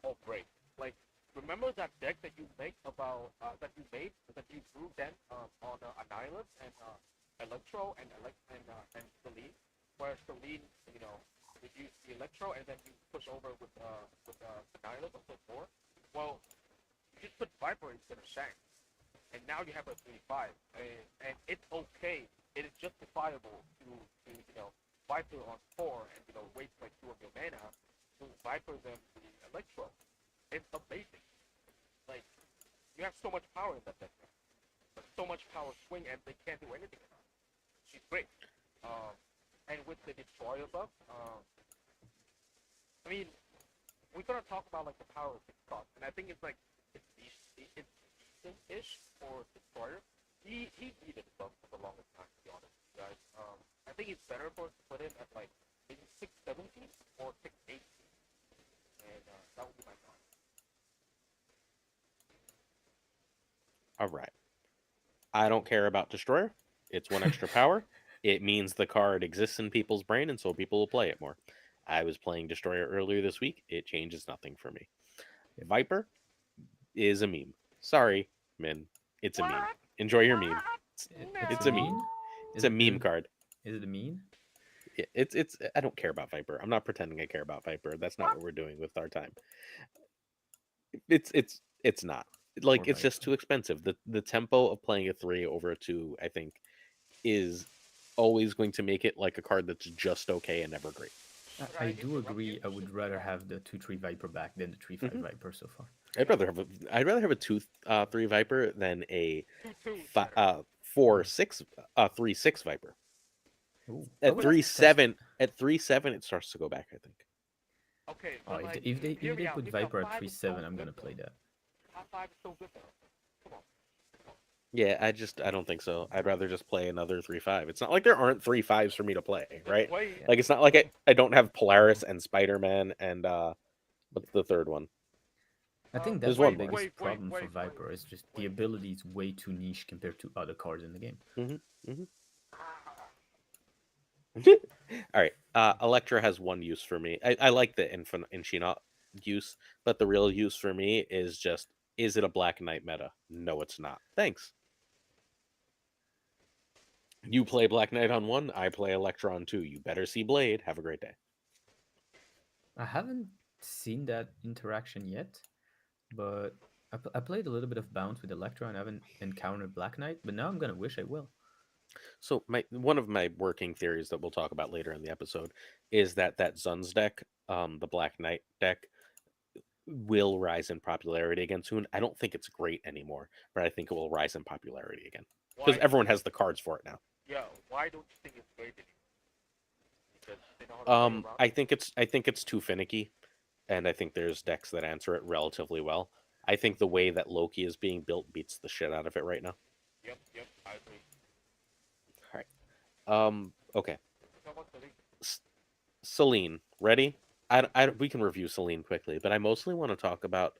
or break. Like, remember that deck that you make about that you drew then on Annihilus and Electro and Celine, where Celine reduce the Electro and then you push over with Annihilus or so forth. Well, you just put Viper instead of Shank, and now you have a 3-5, and it's okay. It is justifiable to Viper on 4 and waste like 2 of your mana to Viper them the Electro. It's amazing. Like you have so much power in that deck, so much power swing, and they can't do anything about it. She's great. Um, and with the Destroyer buff, I mean, we're gonna talk about like the power of 6 cost, and I think it's decent-ish for Destroyer. He needed the buff for the longest time, to be honest, guys. I think it's better for us to put him at like maybe 6-17 or 6-18, and that would be my thought. All right. I don't care about Destroyer. It's one extra power. It means the card exists in people's brain, and so people will play it more. I was playing Destroyer earlier this week. It changes nothing for me. Viper is a meme. Sorry, Min. It's a meme. Enjoy your meme. It's It's a a meme. mean. It's a meme card. Is it a mean? It's. I don't care about Viper. I'm not pretending I care about Viper. That's not what we're doing with our time. It's not. Like Poor it's just Viper. too expensive. The tempo of playing a 3 over a 2, I think, is always going to make it like a card that's just okay and never great. Should I I do interrupt you? agree. I would rather have the 2-3 Viper back than the 3-5 Mhm. Viper so far. I'd rather have a 2-3 Viper than a 2-2 is better. 4-6 3-6 Viper. Ooh, I At would 3-7 it starts to go back, I think. Okay, Oh, but like, if hear me they out. put If the Viper at 5 is so 3-7, I'm good gonna play though, that. top 5 is so good though. Come on. Yeah, I don't think so. I'd rather just play another 3-5. It's not like there aren't 3-5s for me to play, Just right? play. Yeah. Like it's not like I don't have Polaris and Spider-Man and what's the third one? I think There's that's the one more. biggest problem for Viper is just the ability is way too niche compared to other cards in the game. All right. Electra has one use for me. I like the Inshina use, but the real use for me is just, is it a Black Knight meta? No, it's not. Thanks. You play Black Knight on 1, I play Electra on 2. You better see Blade. Have a great day. I haven't seen that interaction yet, but I played a little bit of Bounce with Electro and I haven't encountered Black Knight, but now I'm gonna wish I will. So one of my working theories that we'll talk about later in the episode is that Zun's deck, the Black Knight deck, will rise in popularity again soon. I don't think it's great anymore, but I think it will rise in popularity again because Why? everyone has the cards for it now. Yeah. Why don't you think it's great anymore? Because they know how to play around it. I think it's too finicky, and I think there's decks that answer it relatively well. I think the way that Loki is being built beats the shit out of it right now. Yep. Yep. I agree. All right. Okay. How about the league? Celine, ready? We can review Celine quickly, but I mostly want to talk about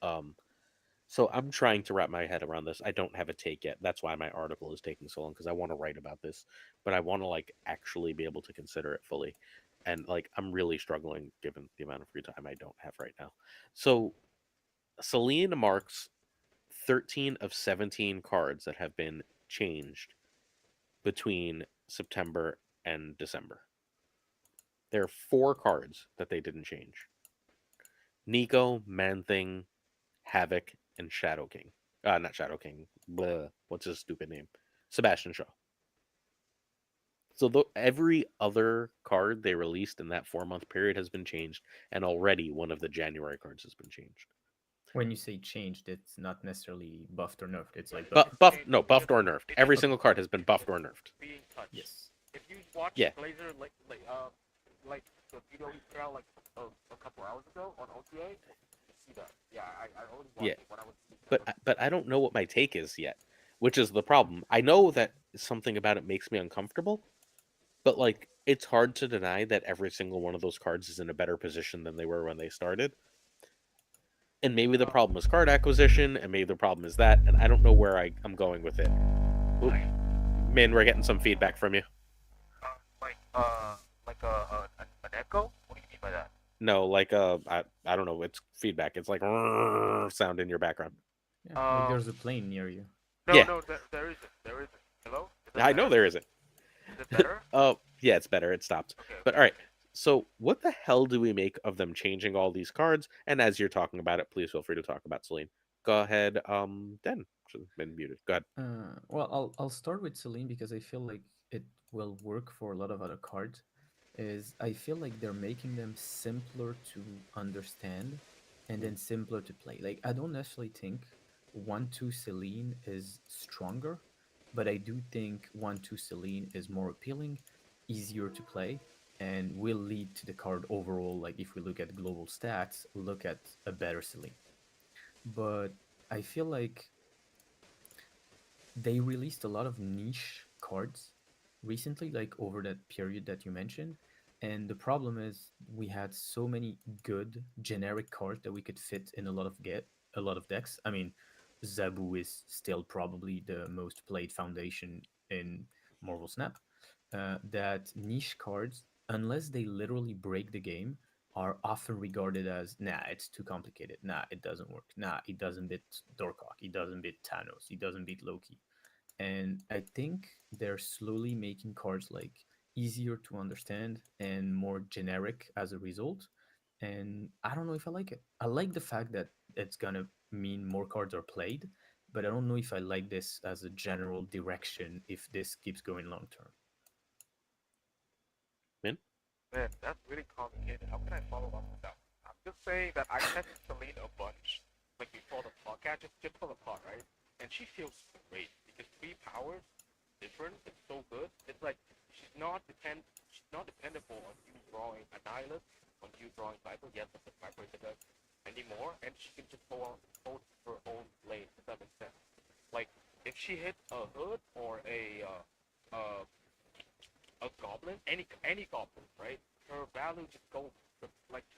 so I'm trying to wrap my head around this. I don't have a take yet. That's why my article is taking so long, because I want to write about this, but I want to like actually be able to consider it fully. And like I'm really struggling given the amount of free time I don't have right now. So Celine marks 13 of 17 cards that have been changed between September and December. There are 4 cards that they didn't change. Nico, Man-Thing, Havoc, and Shadow King. Not Shadow King. Blah. What's his stupid name? Sebastian Shaw. So every other card they released in that 4-month period has been changed, and already one of the January cards has been changed. When you say changed, it's not necessarily buffed or nerfed. It's like But buffed. buffed or nerfed. Every single card has been buffed or nerfed. Being touched. Yes. If you watch Yeah. Glazer like the video he put out like a couple hours ago on OTA, you see that. Yeah, I always watched Yeah. it when I was. But I don't know what my take is yet, which is the problem. I know that something about it makes me uncomfortable, but like it's hard to deny that every single one of those cards is in a better position than they were when they started. And maybe the problem is card acquisition, and maybe the problem is that, and I don't know where I'm going with it. Oop. Man, we're getting some feedback from you. Like an echo. What do you mean by that? No, like I don't know. It's feedback. It's like sound in your background. Yeah, like there's a plane near you. No, Yeah. no, there isn't. There isn't. Hello? Is that I know better? there isn't. Is it better? Oh, yeah, it's better. It stopped. Okay. But all right. So, what the hell do we make of them changing all these cards? And as you're talking about it, please feel free to talk about Celine. Go ahead, Den. She's been muted. Go ahead. Well, I'll start with Celine because I feel like it will work for a lot of other cards. Is I feel like they're making them simpler to understand and then simpler to play. Like I don't necessarily think 1-2 Celine is stronger, but I do think 1-2 Celine is more appealing, easier to play, and will lead to the card overall. Like if we look at global stats, look at a better Celine. But I feel like they released a lot of niche cards recently, like over that period that you mentioned. And the problem is we had so many good generic cards that we could fit in a lot of decks. I mean, Zabu is still probably the most played foundation in Marvel Snap. That niche cards, unless they literally break the game, are often regarded as nah, it's too complicated. Nah, it doesn't work. Nah, it doesn't beat Dorkok. It doesn't beat Thanos. It doesn't beat Loki. And I think they're slowly making cards like easier to understand and more generic as a result. And I don't know if I like it. I like the fact that it's gonna mean more cards are played, but I don't know if I like this as a general direction if this keeps going long term. Min? Man, that's really complicated. How can I follow up with that? I'm just saying that I tested Celine a bunch, like before the podcast, just for the pod, right? And she feels great because 3 powers, different. It's so good. It's like she's not dependable on you drawing Annihilus, on you drawing Viper. Yes, the Viper is the anymore, and she can just hold her own lane. If that makes sense. Like if she hit a hood or a goblin, any goblin, right? Her value just goes like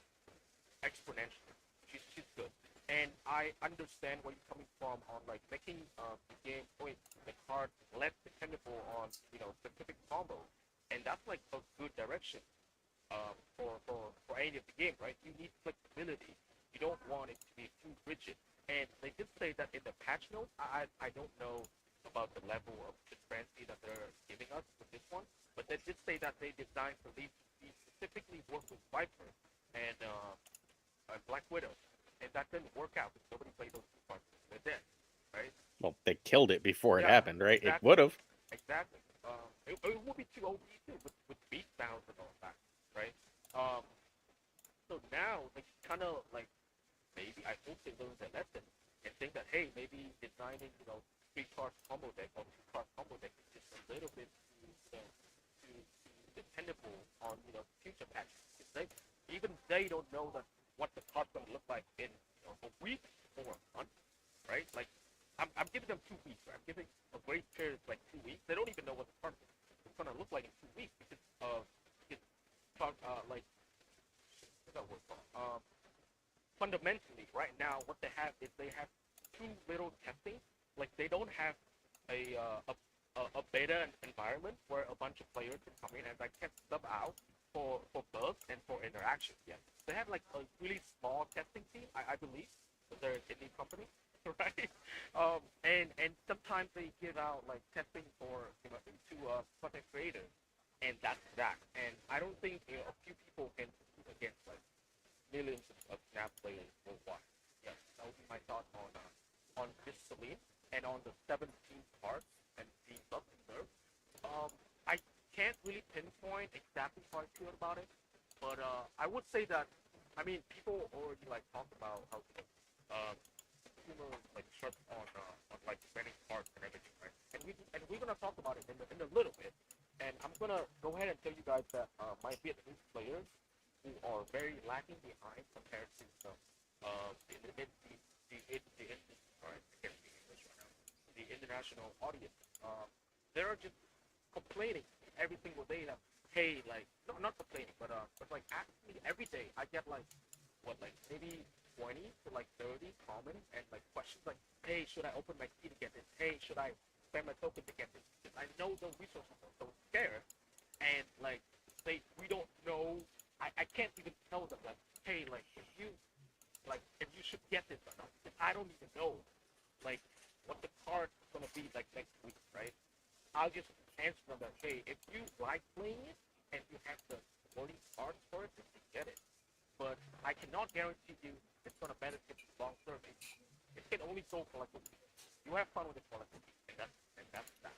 exponentially. She's good, and I understand where you're coming from on like making the game point the card less dependable on specific combo, and that's like a good direction for any of the game, right? You need flexibility. You don't want it to be too rigid, and they did say that in the patch notes. I don't know about the level of transparency that they're giving us with this one, but they did say that they designed for these to be specifically work with Viper and Black Widow, and that didn't work out because nobody played those 2 cards. They're dead, right? Well, they killed it before it Yeah, happened, right? exactly. It would have. Exactly. It would be too OP too with beat bounds and all that, right? So now like kind of like maybe I hope they learn their lesson and think that hey, maybe designing 3 card combo deck or 2 card combo deck is just a little bit too dependable on future patches. Even they don't know that what the card's gonna look like in a week or a month, right? Like I'm giving them 2 weeks. Right? I'm giving a grace period of like 2 weeks. They don't even know what the card is gonna look like in 2 weeks because like what's that word called? Fundamentally, right now, what they have is they have too little testing. Like they don't have a beta environment where a bunch of players can come in and like test stuff out for bugs and for interaction. Yeah, they have like a really small testing team, I believe, they're an indie company, right? And sometimes they give out like testing for into content creators, and that's that. And I don't think a few people can compete against like millions of Snap players worldwide. Yes, that would be my thought on this Celine and on the 17 parts and being up and nerfed. I can't really pinpoint exactly how I feel about it, but I would say that I mean people already like talk about how consumers like shut on like spending parts and everything, right? And we're gonna talk about it in a little bit, and I'm gonna go ahead and tell you guys that my Vietnamese players who are very lacking behind compared to sorry, I can't speak English right now, the international audience. They're just complaining every single day that hey, like no, not complaining, but like actually every day I get like what like maybe 20 to like 30 comments and like questions like hey, should I open my key to get this? Hey, should I spend my token to get this? I know those resources are so scarce, and like we don't know. I can't even tell them like hey, like if you should get this or not. I don't even know like what the card is gonna be like next week, right? I'll just answer them that hey, if you like playing it and you have the money cards for it, then you get it. But I cannot guarantee you it's gonna benefit you long term. It can only go for like a week. You have fun with it for like a week, and that's that.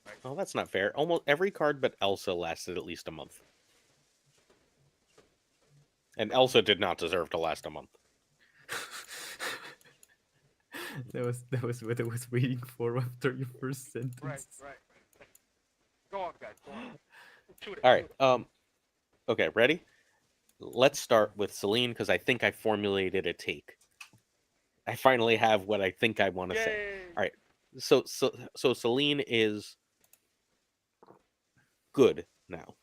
Right? Oh, that's not fair. Almost every card but Elsa lasted at least a month. And Elsa did not deserve to last a month. That was what I was waiting for after your first sentence. Right. Go on, guys. Go on. Shoot it. All right. Okay, ready? Let's start with Celine because I think I formulated a take. I finally have what I think I want to say. All right. So Celine is good now.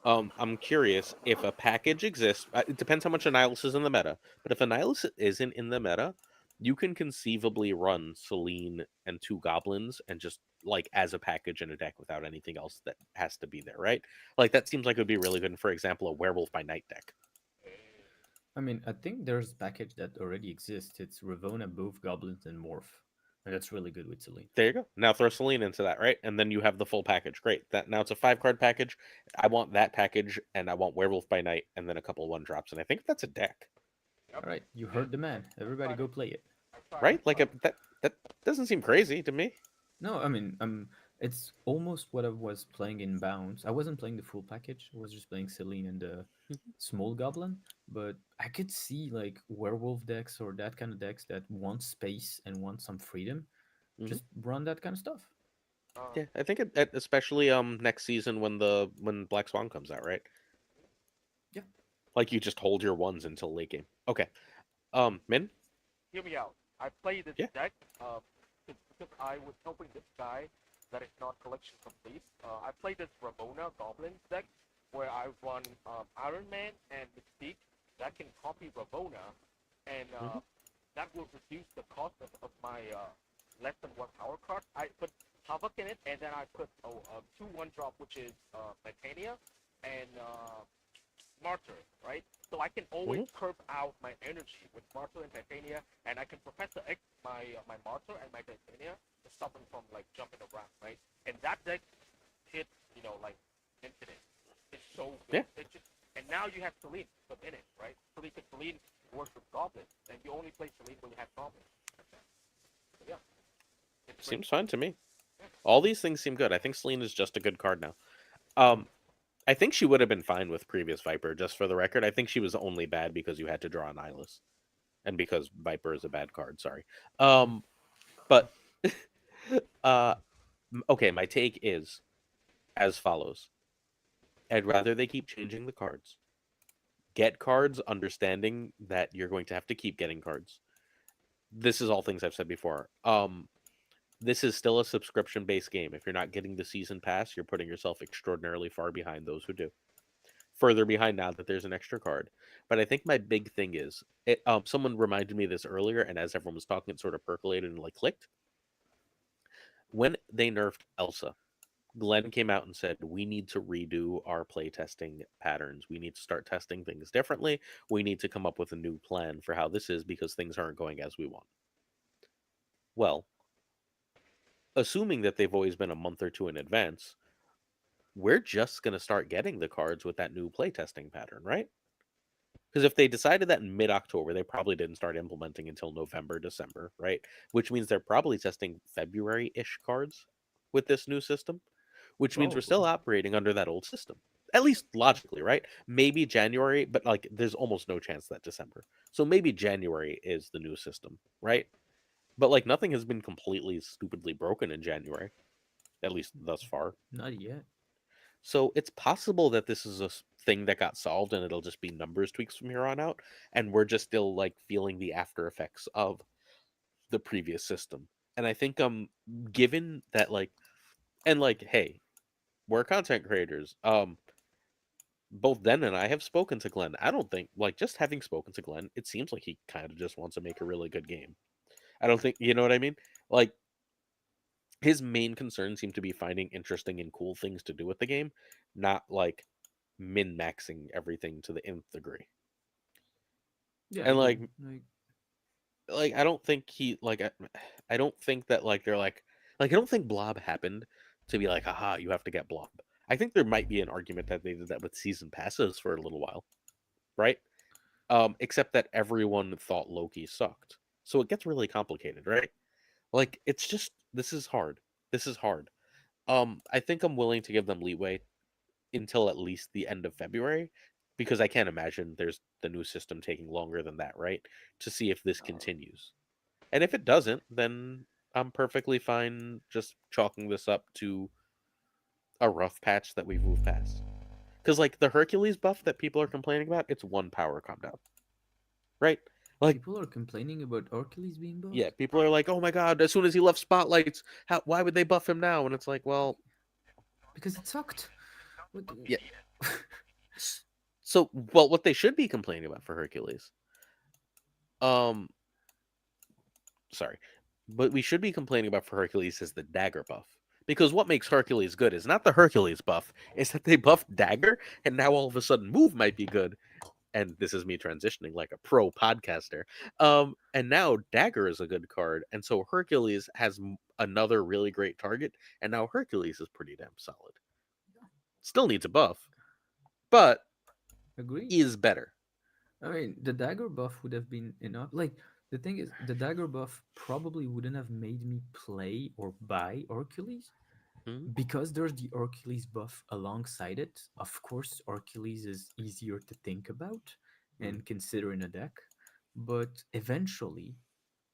I'm curious if a package exists. It depends how much Annihilus is in the meta. But if Annihilus isn't in the meta, you can conceivably run Celine and 2 goblins and just like as a package in a deck without anything else that has to be there, right? Like that seems like it would be really good. For example, a Werewolf by Night deck. I mean, I think there's a package that already exists. It's Ravona, both goblins and morph, and that's really good with Celine. There you go. Now throw Celine into that, right? And then you have the full package. Great. That now it's a 5-card package. I want that package, and I want Werewolf by Night, and then a couple 1-drops. And I think that's a deck, All right, you heard the man. Everybody go play it. right? Like that doesn't seem crazy to me. No, I mean, it's almost what I was playing in Bounds. I wasn't playing the full package. I was just playing Celine and the small goblin. But I could see like werewolf decks or that kind of decks that want space and want some freedom. Just run that kind of stuff. Yeah, I think especially next season when Black Swan comes out, right? Yeah. Like you just hold your ones until late game. Okay. Min? Hear me out. I played this Yeah. deck because I was helping this guy that is not collection complete. I played this Ramona Goblins deck where I run Iron Man and Mystique that can copy Ramona, and that will reduce the cost of my less than 1 power card. I put Havoc in it, and then I put a 2/1 drop, which is Titania and Martyr, right? So I can always curb out my energy with Martyr and Titania, and I can Professor X my Martyr and my Titania to stop them from like jumping around, right? And that deck hits, like infinite. It's so good. Yeah. It's just, and now you have Celine put in it, right? Celine works with goblins, and you only play Celine when you have goblins. So, yeah. It's great. Seems fine to me. All these things seem good. I think Celine is just a good card now. I think she would have been fine with previous Viper, just for the record. I think she was only bad because you had to draw an Nihilus. And because Viper is a bad card, sorry. But okay, my take is as follows. I'd rather they keep changing the cards. Get cards, understanding that you're going to have to keep getting cards. This is all things I've said before. This is still a subscription-based game. If you're not getting the season pass, you're putting yourself extraordinarily far behind those who do. Further behind now that there's an extra card. But I think my big thing is, someone reminded me of this earlier, and as everyone was talking, it sort of percolated and like clicked. When they nerfed Elsa, Glenn came out and said, we need to redo our playtesting patterns. We need to start testing things differently. We need to come up with a new plan for how this is because things aren't going as we want. Well, assuming that they've always been a month or two in advance, we're just going to start getting the cards with that new playtesting pattern, right? Because if they decided that in mid-October, they probably didn't start implementing until November, December, right? Which means they're probably testing February-ish cards with this new system, which means we're still Probably. operating under that old system. At least logically, right? Maybe January, but like there's almost no chance that December. So maybe January is the new system, right? But like nothing has been completely stupidly broken in January, at least thus far. Not yet. So it's possible that this is a thing that got solved and it'll just be numbers tweaks from here on out, and we're just still like feeling the after effects of the previous system. And I think given that like and like hey, we're content creators. Both Den and I have spoken to Glenn. I don't think like just having spoken to Glenn, it seems like he kind of just wants to make a really good game. I don't think you know what I mean? Like his main concern seemed to be finding interesting and cool things to do with the game, not like min maxing everything to the nth degree. Yeah, I And agree. like I don't think he like I don't think that like they're like I don't think Blob happened to be like haha you have to get Blob. I think there might be an argument that they did that with season passes for a little while, right? Except that everyone thought Loki sucked. So it gets really complicated, right? Like it's just this is hard. This is hard. I think I'm willing to give them leeway until at least the end of February because I can't imagine there's the new system taking longer than that, right? To see if this continues. And if it doesn't, then I'm perfectly fine just chalking this up to a rough patch that we've moved past. Because like the Hercules buff that people are complaining about, it's one power cooldown, right? Like People are complaining about Hercules being yeah, buffed people are like, oh my god, as soon as he left spotlights, why would they buff him now? And it's like, well, because it sucked. What yeah. So, well, what they should be complaining about for Hercules, um, sorry, but we should be complaining about for Hercules is the dagger buff. Because what makes Hercules good is not the Hercules buff, is that they buffed dagger, and now all of a sudden move might be good. And this is me transitioning like a pro podcaster. And now dagger is a good card, and so Hercules has another really great target, and now Hercules is pretty damn solid. Still needs a buff, but agree? is better. I mean, the dagger buff would have been enough. Like, the thing is, the dagger buff probably wouldn't have made me play or buy Hercules Mhm. because there's the Hercules buff alongside it. Of course, Hercules is easier to think about Mhm. and consider in a deck, but eventually,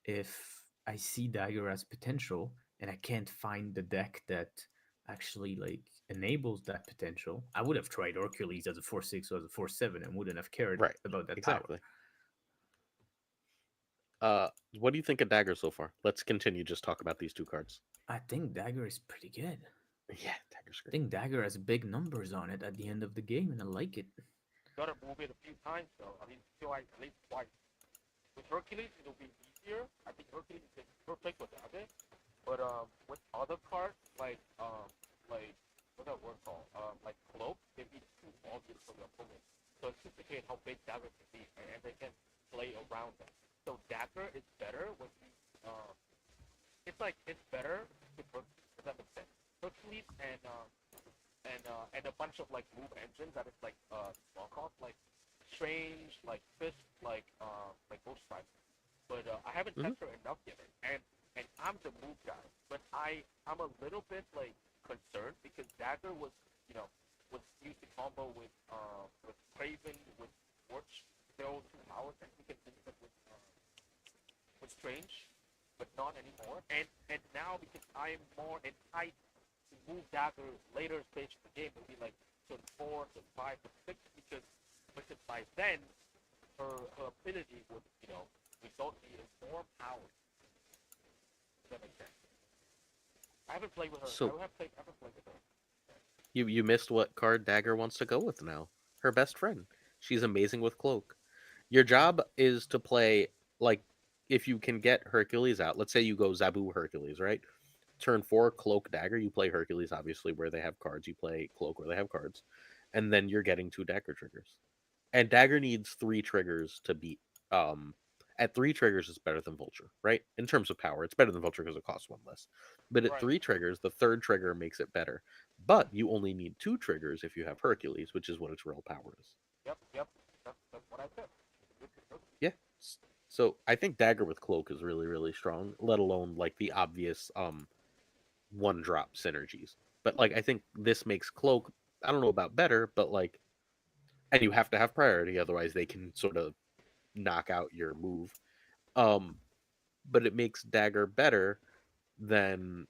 if I see dagger as potential and I can't find the deck that actually like enables that potential, I would have tried Hercules as a 4/6 or as a 4/7 and wouldn't have cared Right, about that power. exactly. What do you think of dagger so far? Let's continue. Just talk about these two cards. I think dagger is pretty good. Yeah, dagger's I great. think dagger has big numbers on it at the end of the game, and I like it. Gotta move it a few times though. I mean, feel like at least twice. With Hercules, it'll be easier. I think Hercules is perfect with Abbott. But with other cards like what's that word called? Like cloak, they be too obvious for the opponent. So anticipate how big dagger can be, and they can play around that. So dagger is better when you it's like it's better with Hercules. Does that make sense? Hercules and a bunch of like move engines that is like small cost like strange like fist like ghost strike. But I haven't Mhm. tested enough yet, and I'm the move guy, but I'm a little bit like concerned because dagger was was used to combo with Craven with Scorch. They're all two powers that you can use them with Strange, but not anymore. And now because I'm more entitled to move dagger later stage of the game, it'll be like turn 4, turn 5, turn 6, because by then her ability would result in more power. Does that make sense? I haven't played with her. So I haven't played with her. you missed what card dagger wants to go with now. Her best friend. She's amazing with cloak. Your job is to play like if you can get Hercules out. Let's say you go Zabu Hercules, right? turn 4 Cloak Dagger. You play Hercules, obviously, where they have cards. You play Cloak where they have cards, and then you're getting 2 Dagger triggers. And Dagger needs 3 triggers to beat. At 3 triggers, it's better than Vulture, right? In terms of power, it's better than Vulture because it costs 1 less. But at Right. 3 triggers, the 3rd trigger makes it better. But you only need 2 triggers if you have Hercules, which is what its real power is. Yep. Yep. That's what I said. Yeah. So I think Dagger with Cloak is really, really strong, let alone like the obvious 1-drop synergies. But like I think this makes Cloak, I don't know about better, but like, and you have to have priority, otherwise they can sort of knock out your move. Um, but it makes Dagger better than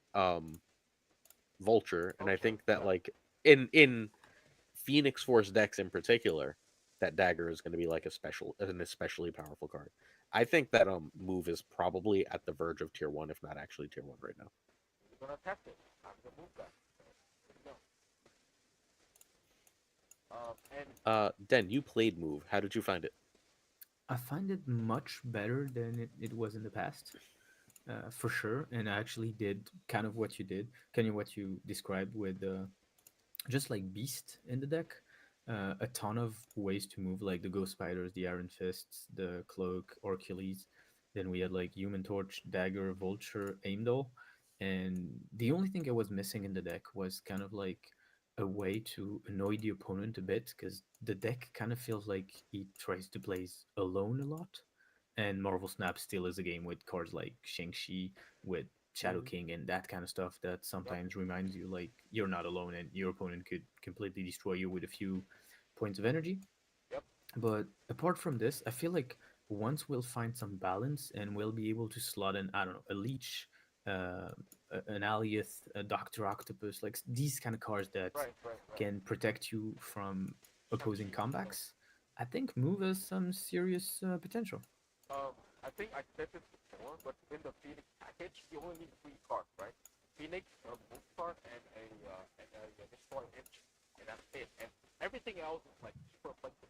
Vulture, and I think that like in Phoenix Force decks in particular, that Dagger is going to be like an especially powerful card. I think that move is probably at the verge of tier 1, if not actually tier 1 right now. We're gonna test it. I'm gonna move that. So, and Den, you played move. How did you find it? I find it much better than it was in the past, for sure. And I actually did kind of what you did, kind of what you described with just like Beast in the deck. A ton of ways to move, like the Ghost Spiders, the Iron Fists, the Cloak, Hercules. Then we had like Human Torch, Dagger, Vulture, Aimdol. And the only thing I was missing in the deck was kind of like a way to annoy the opponent a bit, because the deck kind of feels like he tries to play alone a lot. And Marvel Snap still is a game with cards like Shang-Chi, with Shadow Mhm. King and that kind of stuff that yep. sometimes reminds you like you're not alone and your opponent could completely destroy you with a few points of energy. Yep. But apart from this, I feel like once we'll find some balance and we'll be able to slot in, I don't know, a Leech, uh, an Alioth, a Doctor Octopus, like these kind of cards that Right. Right. Right. can protect you from opposing Shang-Chi. Right. comebacks. I think Move has some serious potential. I think I said this before, but in the Phoenix package, you only need 3 cards, right? Phoenix, a move card, and a destroy image, and that's it. And everything else is like super flexible.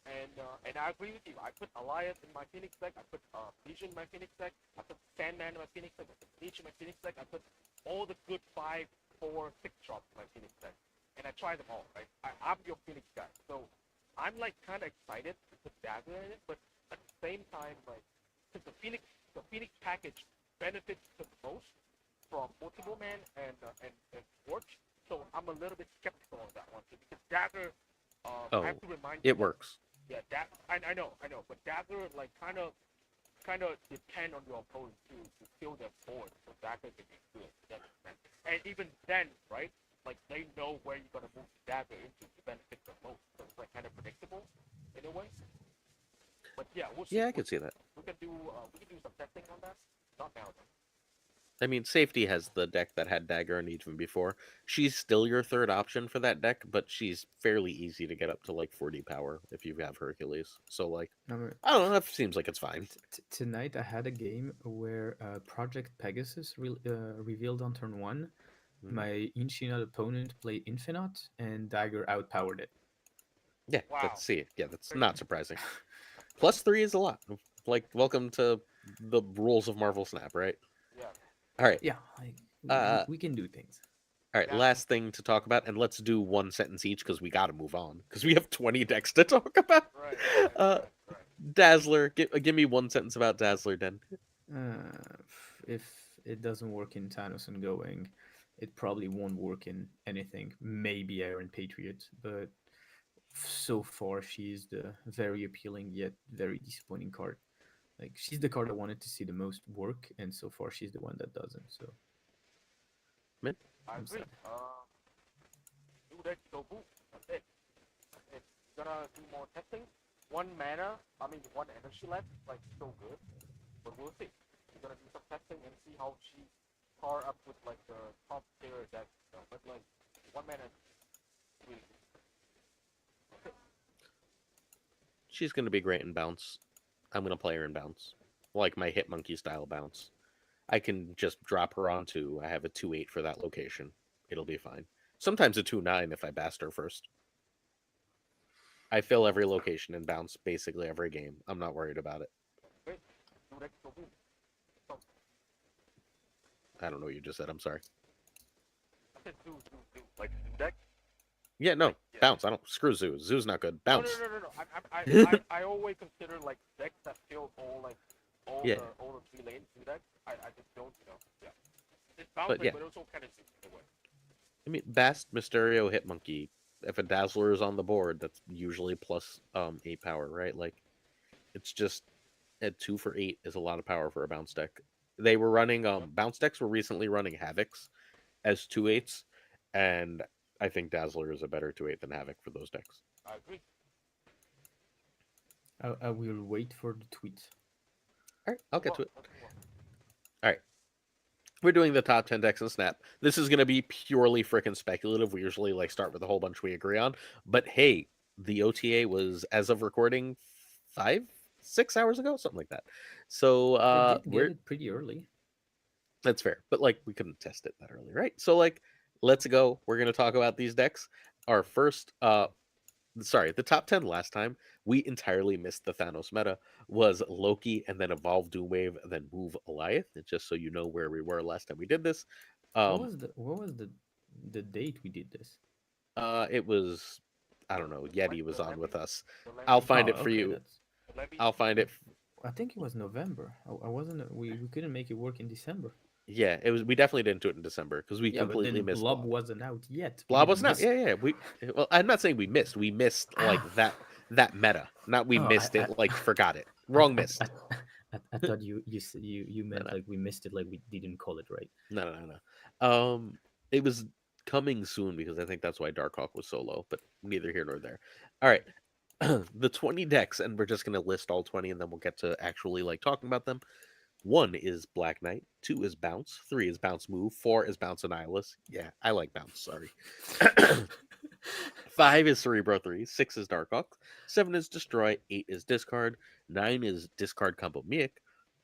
And I agree with you. I put Elias in my Phoenix deck. I put Legion in my Phoenix deck. I put Sandman in my Phoenix deck. I put Leech in my Phoenix deck. I put all the good 5, 4, 6 drops in my Phoenix deck, and I try them all. Right? I'm your Phoenix guy, so I'm like kind of excited to put Dagger in it, but at the same time, like, since the Phoenix package benefits the most from Multiple Man and Torch, so I'm a little bit skeptical on that one too, because Dagger, I Oh, have to remind you it that, works. yeah, that I know, but Dagger like kind of depend on your opponent to kill their board, so Dagger can be good. That makes sense. And even then, right? Like they know where you're gonna move Dagger into to benefit the most, so it's like kind of predictable in a way. But yeah, we'll see. Yeah, I could see that. We can do some testing on that. Not now though. I mean, Safety has the deck that had Dagger and even before. She's still your third option for that deck, but she's fairly easy to get up to like 40 power if you have Hercules. So, like, Now, I don't know, that seems like it's fine. tonight I had a game where Project Pegasus revealed on turn one. Mhm. My Infinite opponent played Infinite, and Dagger outpowered it. Yeah, Wow. that's Crazy. not surprising. +3 is a lot. Like, welcome to the rules of Marvel Snap, right? Yeah. All right. Yeah, like Uh, we can do things. all right. Yeah. Last thing to talk about, and let's do one sentence each because we got to move on because we have 20 decks to talk about. Right. Right. Uh, Right. Right. Dazzler, give me one sentence about Dazzler, Den. If it doesn't work in Thanos and Going, it probably won't work in anything. Maybe Iron Patriot, but so far she's the very appealing yet very disappointing card. Like she's the card I wanted to see the most work, and so far she's the one that doesn't. So Min? I I'm agree. sad. Do that. Go boom. That's it. It's gonna do more testing. One mana. I mean, one energy left. Like so good. But we'll see. We're gonna do some testing and see how she par up with like the top tier deck. But like one mana. Really good. She's going to be great in bounce. I'm going to play her in bounce. Like my Hit Monkey style bounce. I can just drop her on 2. I have a 2/8 for that location. It'll be fine. Sometimes a 2/9 if I bast her first. I fill every location in bounce basically every game. I'm not worried about it. Great. Do that. Go boom. So, I don't know what you just said. I'm sorry. I said zoo, like zoo deck. Yeah, no, Yeah. bounce. I don't screw Zoo. Zoo's not good. Bounce. No. I always consider like decks that fill all Yeah. the 3 lanes zoo decks. I just don't, yeah. It's bounce, But yeah. but also kind of zoo in a way. I mean, Bast, Mysterio, Hitmonkey. If a Dazzler is on the board, that's usually plus 8 power, right? Like, it's just at 2 for 8 is a lot of power for a bounce deck. They were running bounce decks were recently running Havocs as 2/8s, and I think Dazzler is a better 2/8 than Havoc for those decks. I agree. I will wait for the tweet. All right, I'll get to it. Let's move on. All right. We're doing the top 10 decks in Snap. This is going to be purely freaking speculative. We usually like start with a whole bunch we agree on. But hey, the OTA was, as of recording, 6 hours ago, something like that. So They did get we're it pretty early. that's fair. But like we couldn't test it that early, right? So like let's go. We're going to talk about these decks. Our first the top 10 last time, we entirely missed the Thanos meta, was Loki and then Evolve Doomwave, then move Goliath. And just so you know where we were last time we did this. What was the date we did this? It was, I don't know, Yeti was on with us. The I'll Levy- find Oh, it for okay, you. that's- the Levy- I'll find it. I think it was November. I wasn't. We couldn't make it work in December. Yeah, it was. We definitely didn't do it in December because we Yeah, but completely then missed Blob Blob. wasn't out yet. We Blob didn't wasn't out. miss- Yeah. Well, I'm not saying we missed. We missed like that meta. Not we Oh, missed I- it. Like forgot it. Wrong missed. I thought you meant no. like we missed it, like we didn't call it right. No. It was coming soon because I think that's why Darkhawk was so low. But neither here nor there. All right, the 20 decks, and we're just gonna list all 20, and then we'll get to actually like talking about them. 1 is Black Knight, 2 is Bounce, 3 is Bounce Move, 4 is Bounce Annihilus. Yeah, I like Bounce, sorry. 5 is Cerebro 3, 6 is Darkhawk, 7 is Destroy, 8 is Discard, 9 is Discard Combo Miek,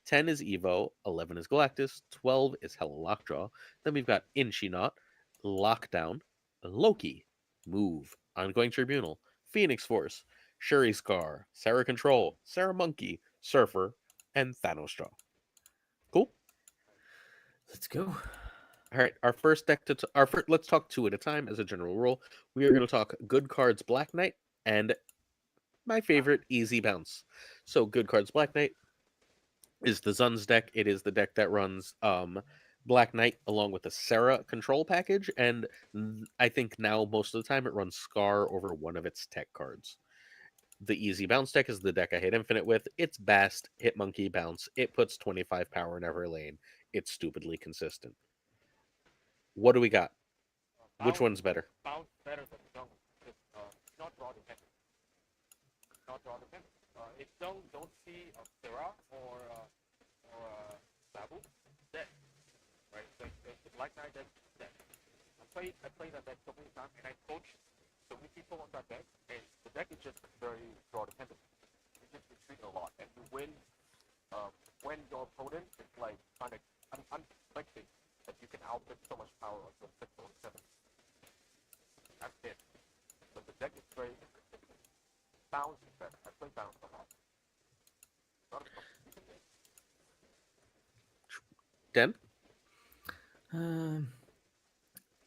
10 is Evo, 11 is Galactus, 12 is Hella Lockjaw. Then we've got Inchinaut, Lockdown, Loki, Move, Ongoing Tribunal, Phoenix Force, Shuri Scar, Sarah Control, Sarah Monkey, Surfer, and Thanos Jaw. Cool. Let's go. All right, our first deck let's talk 2 at a time as a general rule. We are going to talk good cards Black Knight and my favorite Easy Bounce. So good cards Black Knight is the Zun's deck. It is the deck that runs Black Knight along with the Sarah control package, and I think now most of the time it runs Scar over one of its tech cards. The Easy Bounce deck is the deck I hit Infinite with. It's Bast, Hitmonkey, Bounce. It puts 25 power in every lane. It's stupidly consistent. What do we got? Which one's better? Bounce better than Dung. Just not draw dependent. Not draw dependent. If Dung don't see a Sarah or Sabu, dead. Right? The Black Knight deck is dead. I played that deck so many times, and I coached so many people on that deck, and the deck is just very draw dependent. You just retreat a lot, and you win when your opponent is like kind of unexpected that you can output so much power on the 6 or 7. That's it. But the deck is very consistent. Bounce is better. I play Bounce a lot. Not a competition game. Den?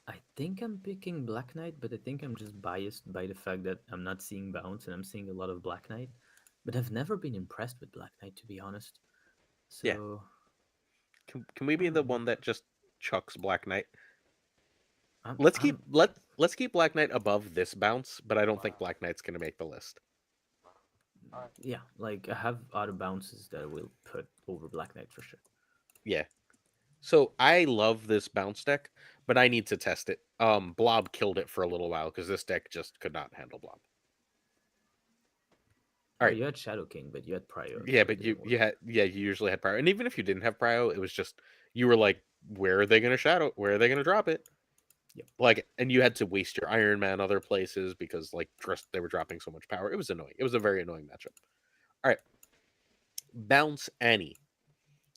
I think I'm picking Black Knight, but I think I'm just biased by the fact that I'm not seeing Bounce and I'm seeing a lot of Black Knight. But I've never been impressed with Black Knight, to be honest. So Yeah. Can we be the one that just chucks Black Knight? Let's keep Black Knight above this Bounce, but I don't think Black Knight's gonna make the list. yeah, like I have other bounces that I will put over Black Knight for sure. Yeah. So I love this Bounce deck, but I need to test it. Blob killed it for a little while because this deck just could not handle Blob. Oh, Alright. you had Shadow King, but you had Prio. Yeah, so it but didn't work. you usually had Prio. And even if you didn't have Prio, it was just you were like, where are they gonna shadow? Where are they gonna drop it? Yep. Like, and you had to waste your Iron Man other places because like they were dropping so much power. It was annoying. It was a very annoying matchup. All right, Bounce Annie.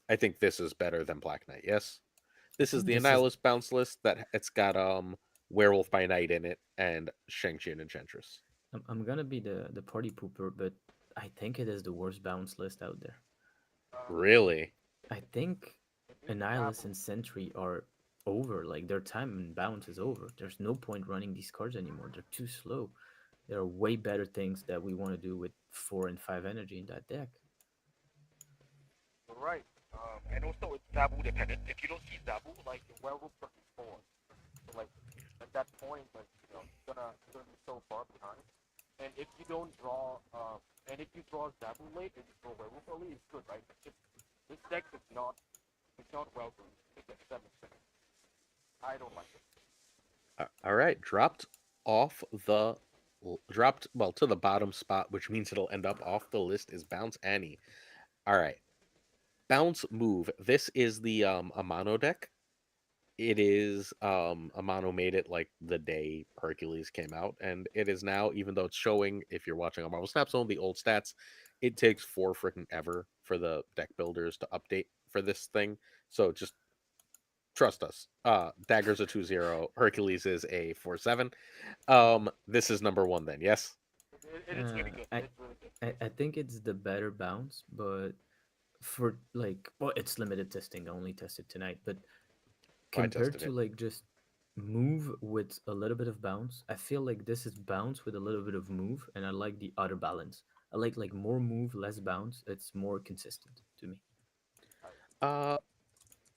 I think this is better than Black Knight. Yes, this is the This is- Annihilus bounce list that it's got Werewolf by Night in it and Shang-Chi and Enchantress. I'm gonna be the party pooper, but I think it is the worst bounce list out there. Really? I think Annihilus Zabu. and Sentry are over. Like their time and bounce is over. There's no point running these cards anymore. They're too slow. There are way better things that we want to do with 4 and 5 energy in that deck. You're right. And also it's Zabu dependent. If you don't see Zabu, like your werewolf doesn't spawn. So like at that point, like you're gonna be so far behind. And if you don't draw, and if you draw Zabu late and you draw werewolf early, it's good, right? It's just, this deck is not, it's not well done. If that makes sense. I don't like it. All right, dropped well to the bottom spot, which means it'll end up off the list is Bounce Annie. All right, Bounce Move. This is the Amano deck. It is Amano made it like the day Hercules came out, and it is now, even though it's showing, if you're watching on Marvel Snap Zone, the old stats, it takes 4 freaking ever for the deck builders to update for this thing. So just trust us. Dagger's a 2/0, Hercules is a 4/7. This is number 1 then, yes? It is really good. I, It's really good. I think it's the better bounce, but for like, well, it's limited testing. I only tested tonight, but I compared tested to it. like just move with a little bit of bounce, I feel like this is bounce with a little bit of move, and I like the other balance. I like more move, less bounce. It's more consistent to me. Uh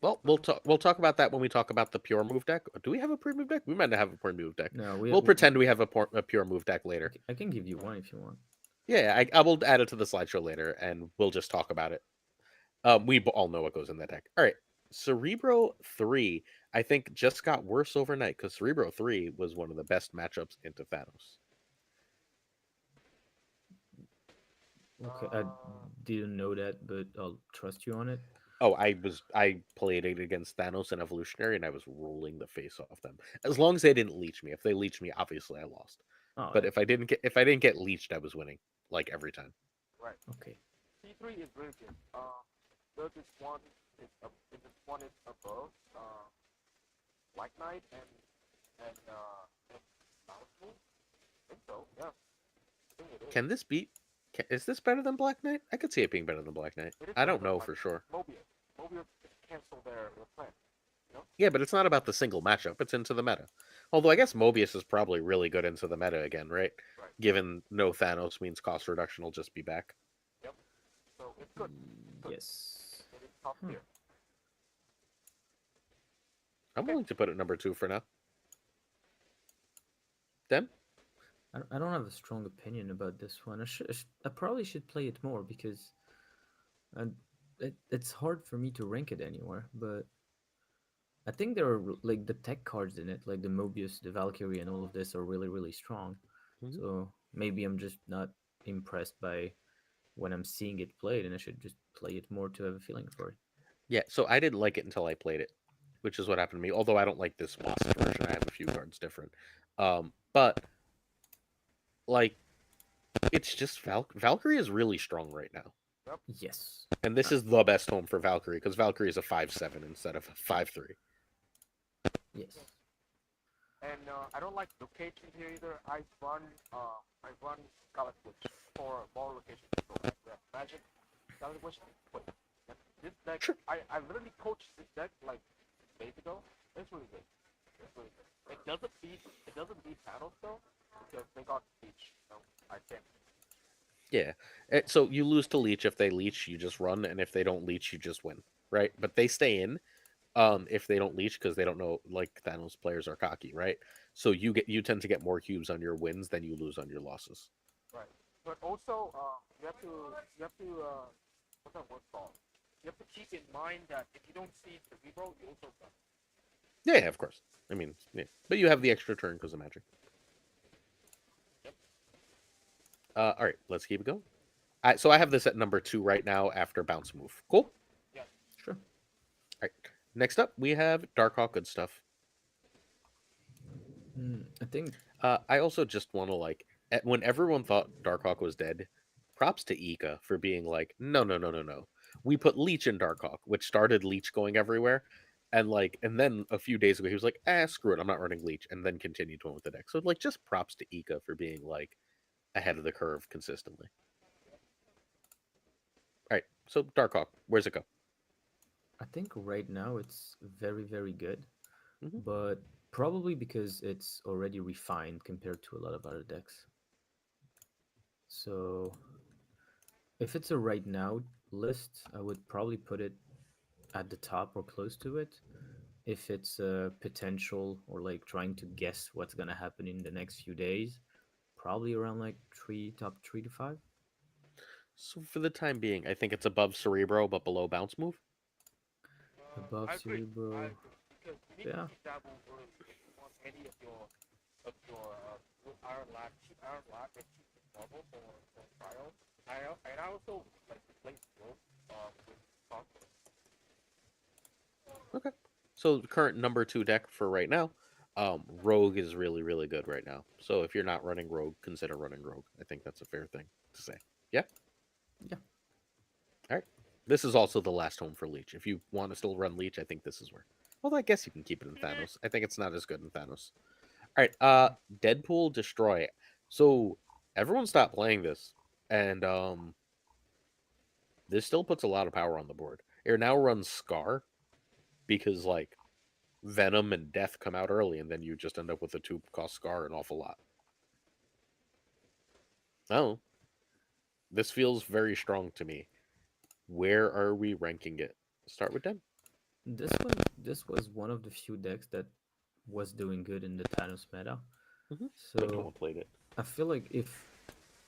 well, we'll talk about that when we talk about the pure move deck. Do we have a pure move deck? We might not have a pure move deck. No, We'll pretend we have a pure move deck later. I can give you one if you want. Yeah, I will add it to the slideshow later, and we'll just talk about it. We all know what goes in that deck. All right, Cerebro 3, I think, just got worse overnight because Cerebro 3 was one of the best matchups into Thanos. Okay, I didn't know that, but I'll trust you on it. Oh, I played it against Thanos and Evolutionary, and I was rolling the face off them. As long as they didn't leech me. If they leeched me, obviously I lost. Oh, But if I didn't get leeched, I was winning, like every time. Right. okay. C3 is really good. Though this one is above Black Knight and Mouse Moon. I think so. Yeah. I think it is. Can this beat? Is this better than Black Knight? I could see it being better than Black Knight. It is I better don't than know Black for Knight. sure. Mobius cancel their plan. You know? Yeah, but it's not about the single matchup. It's into the meta. Although I guess Mobius is probably really good into the meta again, right? Right. Given no Thanos means cost reduction will just be back. Yep. So it's good. Good. Yes. It is top tier. I'm willing to put it number 2 for now. Dem? I don't have a strong opinion about this one. I probably should play it more because it's hard for me to rank it anywhere. But I think there are like the tech cards in it, like the Mobius, the Valkyrie, and all of this are really really strong. Mhm. So maybe I'm just not impressed by when I'm seeing it played, and I should just play it more to have a feeling for it. Yeah, so I didn't like it until I played it, which is what happened to me. Although I don't like this Wasp version, I have a few cards different. But like, it's just Valkyrie is really strong right now, Yes. and this is the best home for Valkyrie because Valkyrie is a 5/7 instead of a 5/3. Yes. And I don't like locations here either. I run Scarlet Witch for more locations. So Magic, Scarlet Witch, quick. This deck, Sure. I literally coached this deck like days ago. It's really good. It's really good. It doesn't beat Thanos though because they got Leech. So I can't. Yeah. So you lose to leech. If they leech, you just run, and if they don't leech, you just win, right? But they stay in. If they don't leech because they don't know, like Thanos players are cocky, right? So you tend to get more cubes on your wins than you lose on your losses. Right. But also, you have to what's that word called? You have to keep in mind that if you don't see Cerebro, you also run. Yeah, of course. I mean, yeah. But you have the extra turn because of magic. Yep. All right, let's keep it going. So I have this at number 2 right now after bounce move. Cool. Yes. Sure. All right. Next up, we have Darkhawk Good Stuff. I think I also just want to when everyone thought Darkhawk was dead, props to Ika for being like, no, no, no, no, no. We put Leech in Darkhawk, which started Leech going everywhere, and then a few days ago he was like, screw it, I'm not running Leech, and then continued on with the deck. So like, just props to Ika for being like ahead of the curve consistently. All right, so Darkhawk, where's it go? I think right now it's very, very good, Hmm. but probably because it's already refined compared to a lot of other decks. So if it's a right now list, I would probably put it at the top or close to it. If it's a potential or like trying to guess what's gonna happen in the next few days, probably around like top 3 to 5. So for the time being, I think it's above Cerebro but below Bounce Move. Above I agree. I Cerebro, agree because you need to yeah. keep that move early if you want any of your iron lab, cheap iron lab, and cheap marble for trial. And I also like to play skill with confidence. Okay. So the current number two deck for right now, Rogue is really, really good right now. So if you're not running Rogue, consider running Rogue. I think that's a fair thing to say. Yeah. Yeah. All right. This is also the last home for Leech. If you want to still run Leech, I think this is where. Although I guess you can keep it in Thanos. I think it's not as good in Thanos. All right. Deadpool Destroy. So everyone stopped playing this, and this still puts a lot of power on the board. It now runs Scar because like Venom and Death come out early, and then you just end up with a two cost Scar an awful lot. Oh, this feels very strong to me. Where are we ranking it? Start with Den. This was one of the few decks that was doing good in the Thanos meta. But no So one played it. I feel like if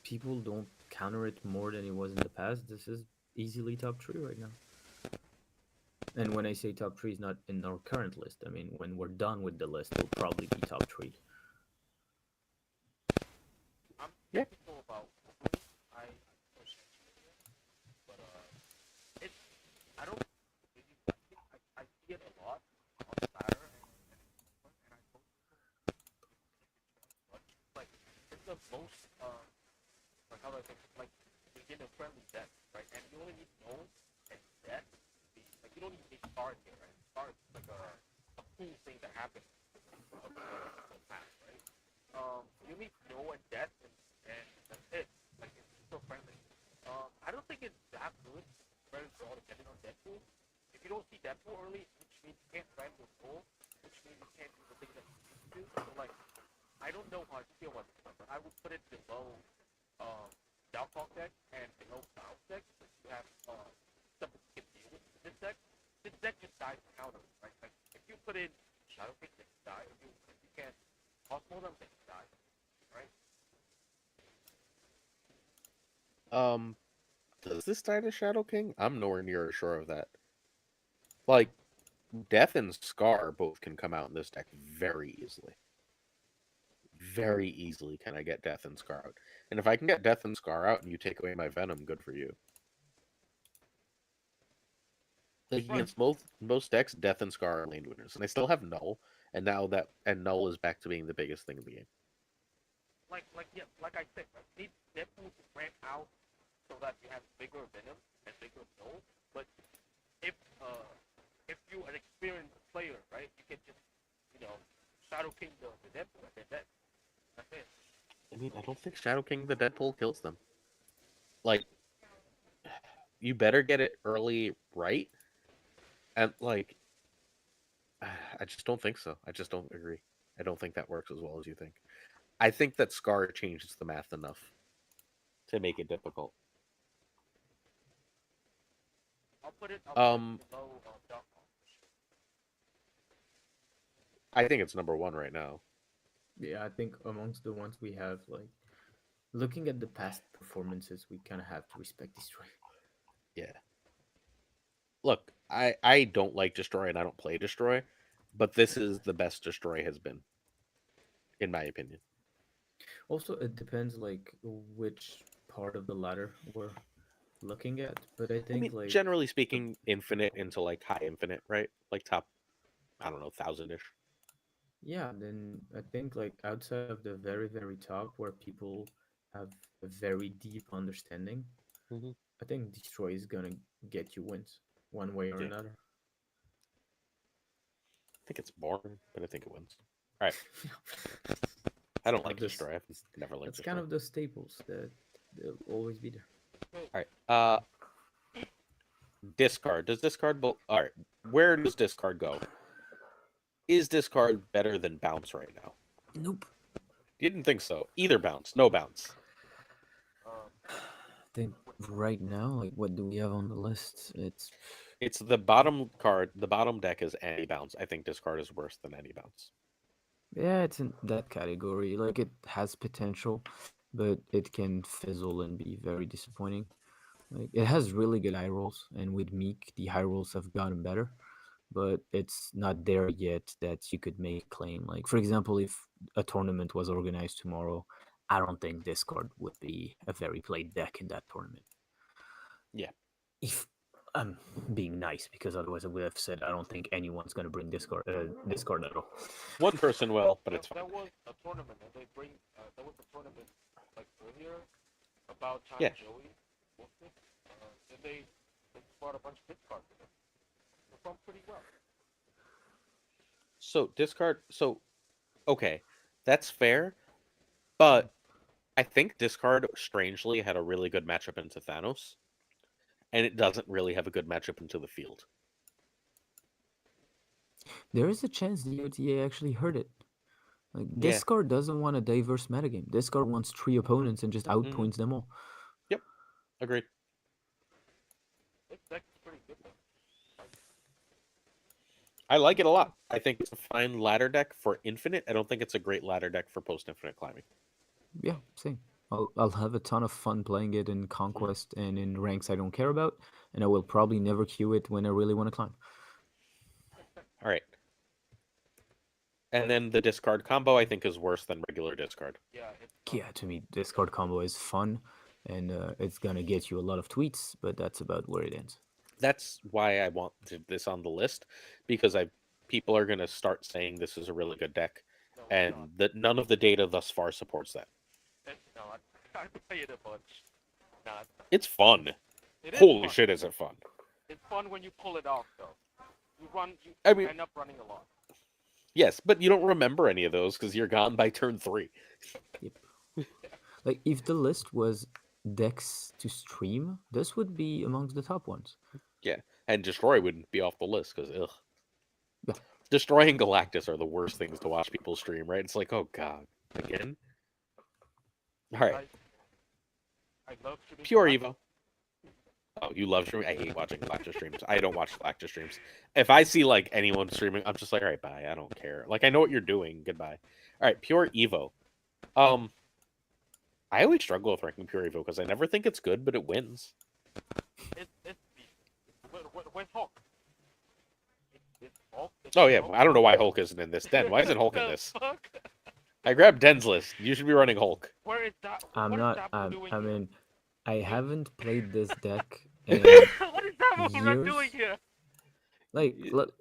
people don't counter it more than it was in the past, this is easily top 3 right now. And when I say top 3, is not in our current list. I mean, when we're done with the list, it'll probably be top 3. I'm Yeah. skeptical about Wolverine. I push but it I don't really like it. I see it a lot on Saturn and I post but like it's the most like how do I say like beginner friendly deck, right? And you only need no and deck like you don't even need star here, right? Star is like a cool thing that happens of the past, right? You need no and death and that's it. Like it's super friendly. I don't think it's that good very well depending on Deadpool. If you don't see Deadpool early, which means you can't friend with goal, which means you can't do the things that you need to do. So like I don't know how I feel about this number. I would put it below um Downfall deck and below Bounce deck because you have stuff that you can deal with this deck. This deck just dies counter, right? Like if you put in Shadow King, they die. If you can't Cosmo them, they die, right? Um, does this die to Shadow King? I'm nowhere near sure of that. Like, Death and Scar both can come out in this deck very easily. Very easily can I get Death and Scar out. And if I can get Death and Scar out and you take away my Venom, good for you. Like Right. against most decks, Death and Scar are lane winners. And I still have Null, and now that and Null is back to being the biggest thing in the game. Like I said, right? Need Deadpool to rank out so that you have bigger Venom and bigger Soul. But if you an experienced player, right, you can just Shadow King the Deadpool and then that's it. I mean, I don't think Shadow King the Deadpool kills them. Like, you better get it early right. And like I just don't think so. I just don't agree. I don't think that works as well as you think. I think that Scar changes the math enough to make it difficult. I'll put it below Dark Maul. I think it's number one right now. Yeah, I think amongst the ones we have, like, looking at the past performances, we kind of have to respect this trade. Yeah. Look, I don't like Destroy and I don't play Destroy, but this is the best Destroy has been, in my opinion. Also, it depends, like, which part of the ladder we're looking at. But I I think, mean, like, generally the speaking, infinite into like high infinite, right? Like top, I don't know, 1,000-ish. yeah, then I think, like, outside of the very, very top where people have a very deep understanding, Mm-hmm. I think Destroy is gonna get you wins one way or Yeah, another. I think it's boring, but I think it wins. All right, I don't Kind like of this. Destroy. I've never liked That's kind Destroy. of the staples that they'll always be there. All right, discard. Does discard? All right. Where does discard go? Is discard better than bounce right now? Nope. Didn't think so. Either bounce, no bounce. I think right now, like, what do we have on the list? It's the bottom card. The bottom deck is any bounce. I think discard is worse than any bounce. Yeah, it's in that category. Like, it has potential, but it can fizzle and be very disappointing. Like, it has really good high rolls, and with Meek, the high rolls have gotten better, but it's not there yet that you could make a claim. Like, for example, if a tournament was organized tomorrow, I don't think Discord would be a very played deck in that tournament. Yeah. If I'm being nice, because otherwise I would have said I don't think anyone's gonna bring Discord at all. One person will, but it's fine. There was a tournament, and they bring. There was a tournament like earlier about time Yeah. Joey booked it, and they brought a bunch of discards with them. They performed pretty well. So discard. So, okay, that's fair, but I think discard strangely had a really good matchup into Thanos, and it doesn't really have a good matchup into the field. There is a chance the OTA actually heard it. Like, Yeah. Discord doesn't want a diverse metagame. Discord wants 3 opponents and just outpoints them all. Yep. Agreed. This deck is pretty good though. I like it a lot. I think it's a fine ladder deck for Infinite. I don't think it's a great ladder deck for post-Infinite climbing. Yeah, same. I'll have a ton of fun playing it in Conquest and in ranks I don't care about, and I will probably never queue it when I really want to climb. All right. And then the discard combo, I think, is worse than regular discard. Yeah, Yeah, to me, Discord combo is fun, and it's gonna get you a lot of tweets, but that's about where it ends. That's why I want this on the list, because people are going to start saying this is a really good deck, no, it's and not. that none of the data thus far supports that. It's not. I play it a bunch. Not. It's fun. It is Holy fun. shit, is it fun? It's fun when you pull it off though. You I mean- end up running a lot. Yes, but you don't remember any of those because you're gone by turn 3. Like, if the list was decks to stream, this would be amongst the top ones. Yeah, and Destroy wouldn't be off the list because, ugh. Yeah. Destroy and Galactus are the worst things to watch people stream, right? It's like, oh god, again? Alright, I love shooting. Pure Galactus. Evo. Oh, you love streaming? I hate watching Galactus streams. I don't watch Galactus streams. If I see, like, anyone streaming, I'm just like, alright, bye, I don't care. Like, I know what you're doing, goodbye. Alright, Pure Evo. I always struggle with ranking Pure Evo because I never think it's good, but it wins. It's with Hulk. It's Hulk. Oh yeah, I don't know why Hulk isn't in this. Den, why isn't Hulk in The this? fuck? I grabbed Den's list. You should be running Hulk. Where is that? I'm what is not. that doing I here? mean, I haven't played this deck in What is that move years? doing here? like. Look,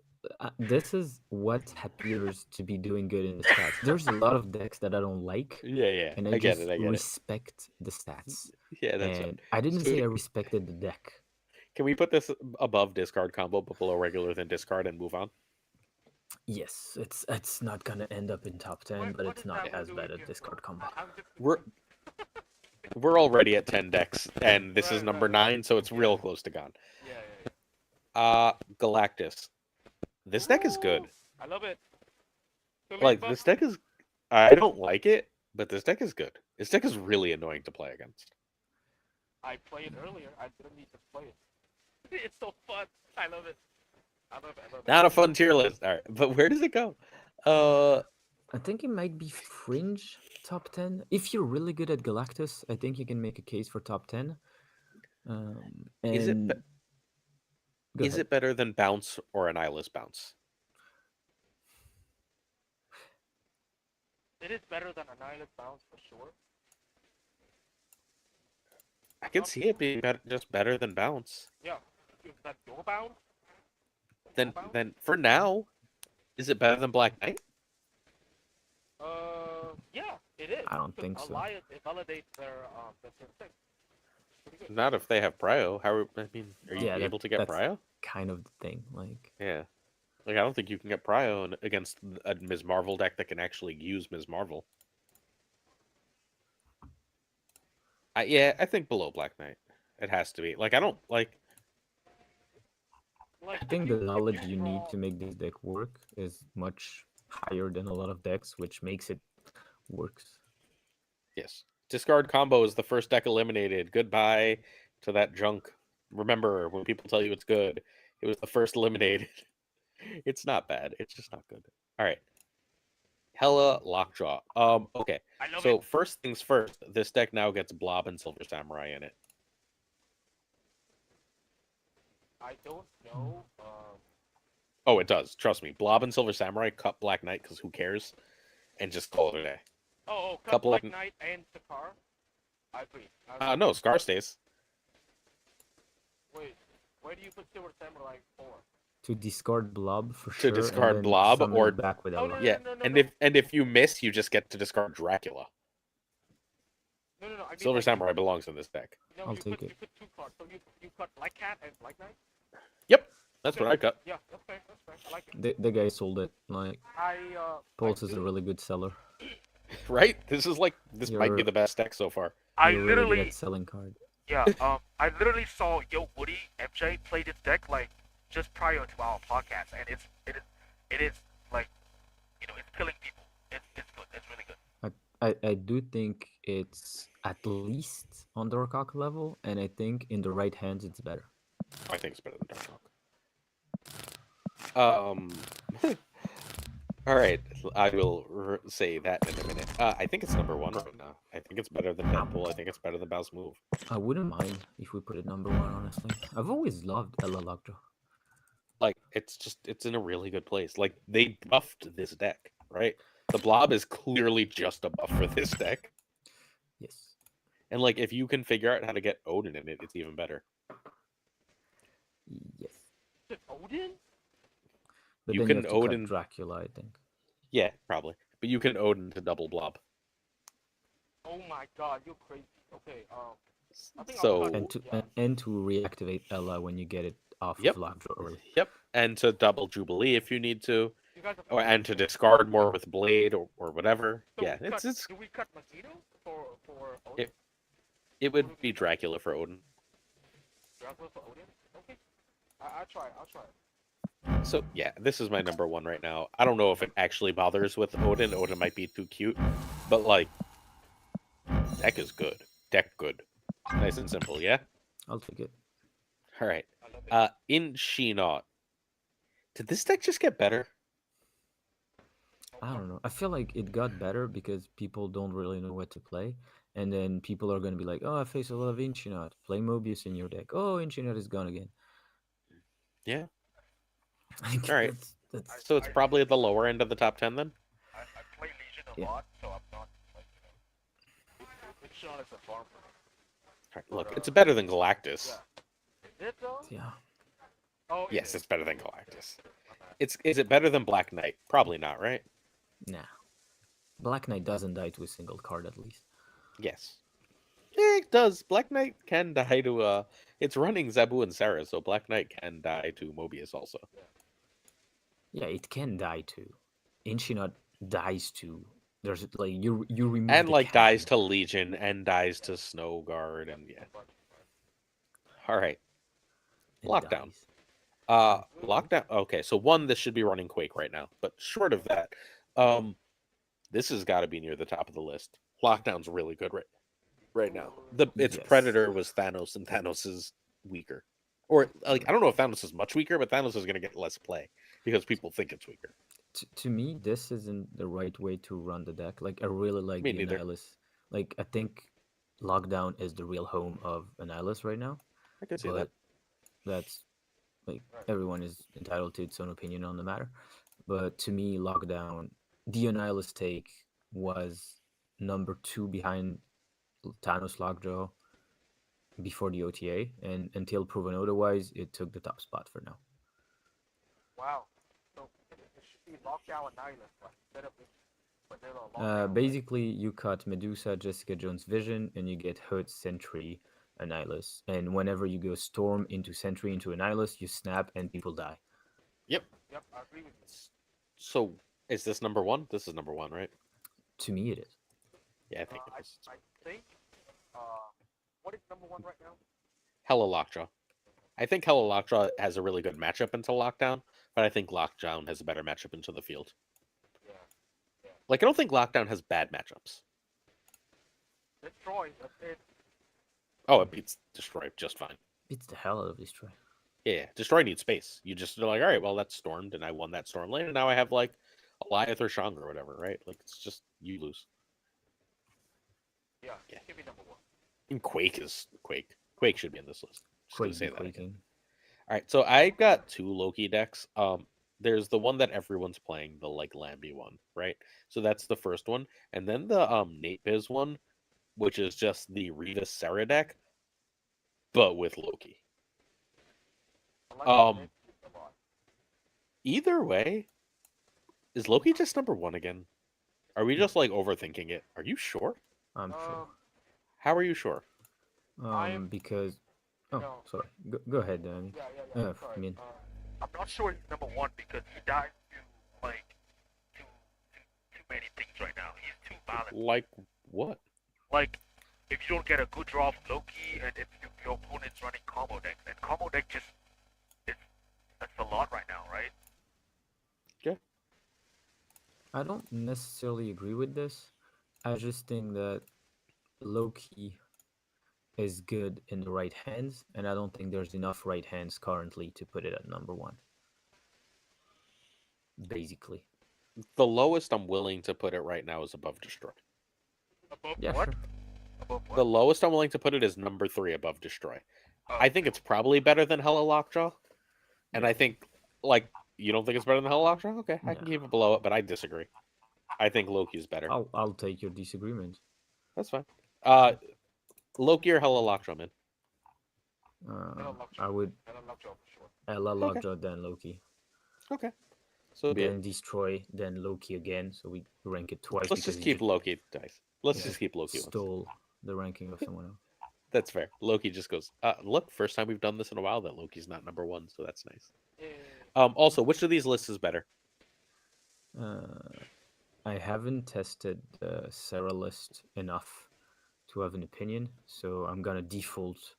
this is what appears to be doing good in the stats. There's a lot of decks that I don't like, Yeah, and I I get just it. I get it. respect the stats. Yeah, that's And it. I didn't So- say I respected the deck. Can we put this above discard combo, but below regular than discard, and move on? Yes, it's not gonna end up in top 10, What- but what it's is not that as doing bad as here? discard combo. I'm just We're already at 10 decks, and this is Right, number right. 9, so it's real close to gone. yeah. Galactus. This deck is good. Ooh, I love it. Like, this deck is... I don't like it, but this deck is good. This deck is really annoying to play against. I played it earlier. I didn't need to play it. It's so fun. I love it. I love it. I love it. Not a fun tier list. Alright, but where does it go? I think it might be fringe top 10. If you're really good at Galactus, I think you can make a case for top 10. Is it And go Is ahead. it better than Bounce or Annihilus Bounce? It is better than Annihilus Bounce for sure. I can see it being just better than Bounce. Yeah. Is that your bounce? Then for now, is it better than Black Knight? Yeah, it is. I don't because think so. Alliance, it validates their thing. Pretty good. Not if they have Prio. How? I mean, are you Yeah, able to get that's Prio? kind of the thing. Like, Yeah. Like, I don't think you can get Prio against a Ms. Marvel deck that can actually use Ms. Marvel. Yeah, I think below Black Knight. It has to be. Like, I don't like... Like I if think you the knowledge if you you need draw to make this deck work is much higher than a lot of decks, which makes it works. Yes. Discard combo is the first deck eliminated. Goodbye to that junk. Remember, when people tell you it's good, it was the first eliminated. It's not bad. It's just not good. All right. Hella Lockjaw. Okay. I love it. So first things first, this deck now gets Blob and Silver Samurai in it. I don't know. Oh, it does. Trust me. Blob and Silver Samurai cut Black Knight because who cares? And just call it a day. Cut Couple Black of- Knight and Sakar. I agree. I agree. No, Scar stays. Wait, where do you put Silver Samurai for? To discard Blob for To sure. discard and then Blob summon or- it back with Oh, Ella. no, Yeah. no, and no. if you miss, you just get to discard Dracula. No. I mean, Silver like, Samurai belongs in this deck. No, I'll you take put, it. You put two cards. So you cut Black Cat and Black Knight. Yep. That's Okay. what I cut. Yeah, that's fair. That's fair. I like it. The guy sold it. Like, I Pulse I is a literally- really good seller. Right? This might be You're- the best deck so far. I You're really good literally at selling cards. yeah I literally saw Yo Woody MJ play this deck like just prior to our podcast, and it is like it's killing people. It's good. It's really good. I do think it's at least on Dorkok level, and I think in the right hands it's better. I think it's better than Dark Hawk. All right, I will say that in a minute. I think it's number one right now. I think it's better than Deadpool. I think it's better than Bow's Move. I wouldn't mind if we put it number one, honestly. I've always loved Ella Lockjaw. Like it's in a really good place. Like they buffed this deck, right? The Blob is clearly just a buff for this deck. Yes. And like if you can figure out how to get Odin in it, it's even better. Yes. Is it Odin? But You then can you have to Odin- cut Dracula, I think. Yeah, probably. But you can Odin to double Blob. Oh my God, you're crazy. Okay, I think So- I'll cut, And to yeah. and to reactivate Ella when you get it off Yep. of Lockjaw early. Yep, and to double Jubilee if you need to, You guys are and to discard more with Blade or whatever. So Yeah, we cut, it's do we cut Magneto for Odin? it would be Dracula for Odin. Dracula for Odin? Okay. I'll try it. I'll try it. So yeah, this is my number one right now. I don't know if it actually bothers with Odin. Odin might be too cute, but like, deck is good. Deck good, nice and simple. Yeah. I'll take it. All right. I love it. In She-Not, did this deck just get better? I don't know. I feel like it got better because people don't really know what to play. And then people are going to be like, oh, I face a lot of Inchinot. Play Mobius in your deck. Oh, Inchinot is gone again. Yeah. Like, All right. That's So it's probably at the lower end of the top 10 then. I play Legion a Yeah. lot, so I'm not like it's shown as a farm for me. All right, look, it's better than Galactus. Yeah. Is it though? yeah. Oh it Yes, is. it's better than Galactus. Is it better than Black Knight? Probably not, right? Nah. Black Knight doesn't die to a single card at least. Yes. Yeah, it does. Black Knight can die to it's running Zabu and Sarah, so Black Knight can die to Mobius also. Yeah, it can die too. Inchinot dies to. There's like you remove And the like dies cannon to Legion and dies to Snow Guard and yeah. Alright. and Lockdown. dies. Lockdown. Okay, so one, this should be running Quake right now, but short of that, this has got to be near the top of the list. Lockdown's really good right now. Its Yes. Predator was Thanos, and Thanos is weaker, or like I don't know if Thanos is much weaker, but Thanos is going to get less play because people think it's weaker. To me, this isn't the right way to run the deck. Like I really like Me the neither. Annihilus. Like I think Lockdown is the real home of Annihilus right now. I can see But that. that's like everyone is entitled to its own opinion on the matter. But to me, Lockdown, the Annihilus take was number 2 behind Thanos Lockjaw before the OTA, and until proven otherwise, it took the top spot for now. Wow. So it should be Lockdown and Nihilus, right? Instead of vanilla Lockdown. Right? Basically, you cut Medusa, Jessica Jones Vision, and you get Hood, Sentry, Annihilus. And whenever you go Storm into Sentry into Annihilus, you snap and people die. Yep, I agree with you. So is this number one? This is number one, right? To me, it is. Yeah, I think it is. I think what is number 1 right now? Hella Lockjaw. I think Hella Lockjaw has a really good matchup into Lockdown, but I think Lockdown has a better matchup into the field. Yeah. Yeah. Like, I don't think Lockdown has bad matchups. Destroy. That's it. Oh, it beats Destroy just fine. Beats the hell out of Destroy. Yeah, Destroy needs space. You just are like, all right, well, that's stormed, and I won that storm lane, and now I have like Goliath or Shang or whatever, right? Like, it's just you lose. Yeah. Yeah. Give me number 1. And Quake is Quake. Quake should be in this list. Just gonna Quake say be that again. quaking. All right, so I got 2 Loki decks. There's the one that everyone's playing, the like Lambie one, right? So that's the first one, and then the Nate Biz one, which is just the Rita Serra deck, but with Loki. I like Um, it a lot. Either way, is Loki just number 1 again? Are we just like overthinking it? Are you sure? I'm sure. How are you sure? I'm- Because. Oh, No. sorry. Go ahead, Danny. Yeah. Sorry. Min. I'm not sure he's number 1 because he died to like too many things right now. He's too balanced. Like what? Like if you don't get a good draw from Loki, and if your opponent's running combo decks, and combo deck just that's a lot right now, right? I don't necessarily agree with this. I just think that Loki is good in the right hands, and I don't think there's enough right hands currently to put it at number 1. Basically. The lowest I'm willing to put it right now is above Destroy. Above Yeah, what? sure. Above what? The lowest I'm willing to put it is number 3 above Destroy. Oh, I think it's probably better than Hella Lockjaw. And I think, like, you don't think it's better than Hella Lockjaw? Okay, I can No. keep it below it, but I disagree. I think Loki's better. I'll take your disagreement. That's fine. Loki or Hella Lockjaw, man? I would I don't love Joe for sure. Ella Okay. Lockjaw, then Loki. Okay. So be it. Then Destroy, then Loki again. So we rank it twice Let's because just he keep Loki dice. Let's Yeah. just keep Loki. stole the ranking of someone else. That's fair. Loki just goes, look, first time we've done this in a while that Loki's not number 1, so that's nice. Also, which of these lists is better? I haven't tested the Sarah list enough to have an opinion, so I'm gonna default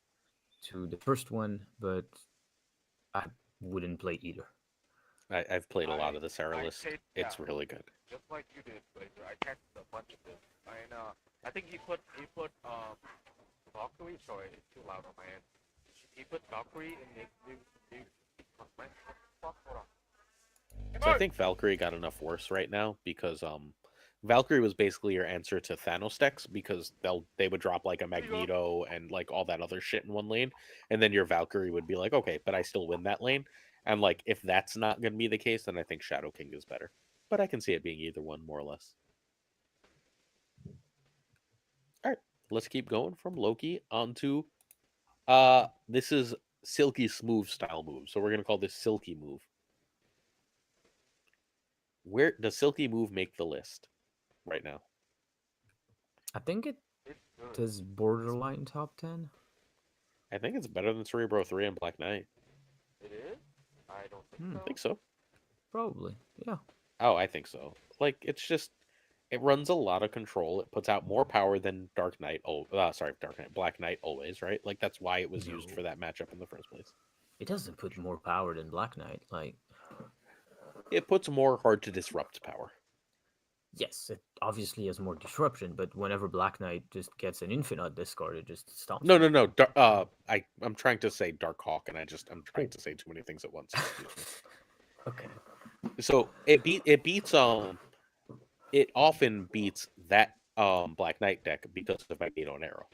to the first one, but I wouldn't play either. I've played a lot of the Sarah I list. played- It's yeah. really good. Just like you did, Glazer. I tested a bunch of this, and I think he put Valkyrie. Sorry, it's too loud on my end. He put Valkyrie in his new fuck, hold on. So I think Valkyrie got enough worse right now because Valkyrie was basically your answer to Thanos decks because they would drop like a Magneto and like all that other shit in one lane, and then your Valkyrie would be like, okay, but I still win that lane. And like if that's not going to be the case, then I think Shadow King is better. But I can see it being either one more or less. All right, let's keep going from Loki onto this is Silky Smooth style move. So we're gonna call this Silky move. Where does Silky move make the list right now? I think it It's good. does borderline top 10. I think it's better than Cerebro 3 and Black Knight. It is? I don't think Hmm. so. I think so. Probably, yeah. Oh, I think so. Like it's just it runs a lot of control. It puts out more power than Dark Knight. Black Knight always, right? Like that's why it was used No. for that matchup in the first place. It doesn't put more power than Black Knight. Like, It puts more hard to disrupt power. yes, it obviously has more disruption, but whenever Black Knight just gets an infinite discard, it just stops. No, him. no, no. I'm trying to say Dark Hawk, and I'm trying to say too many things at once. Excuse me. Okay. So it beats it often beats that Black Knight deck because of Magneto and Arrow.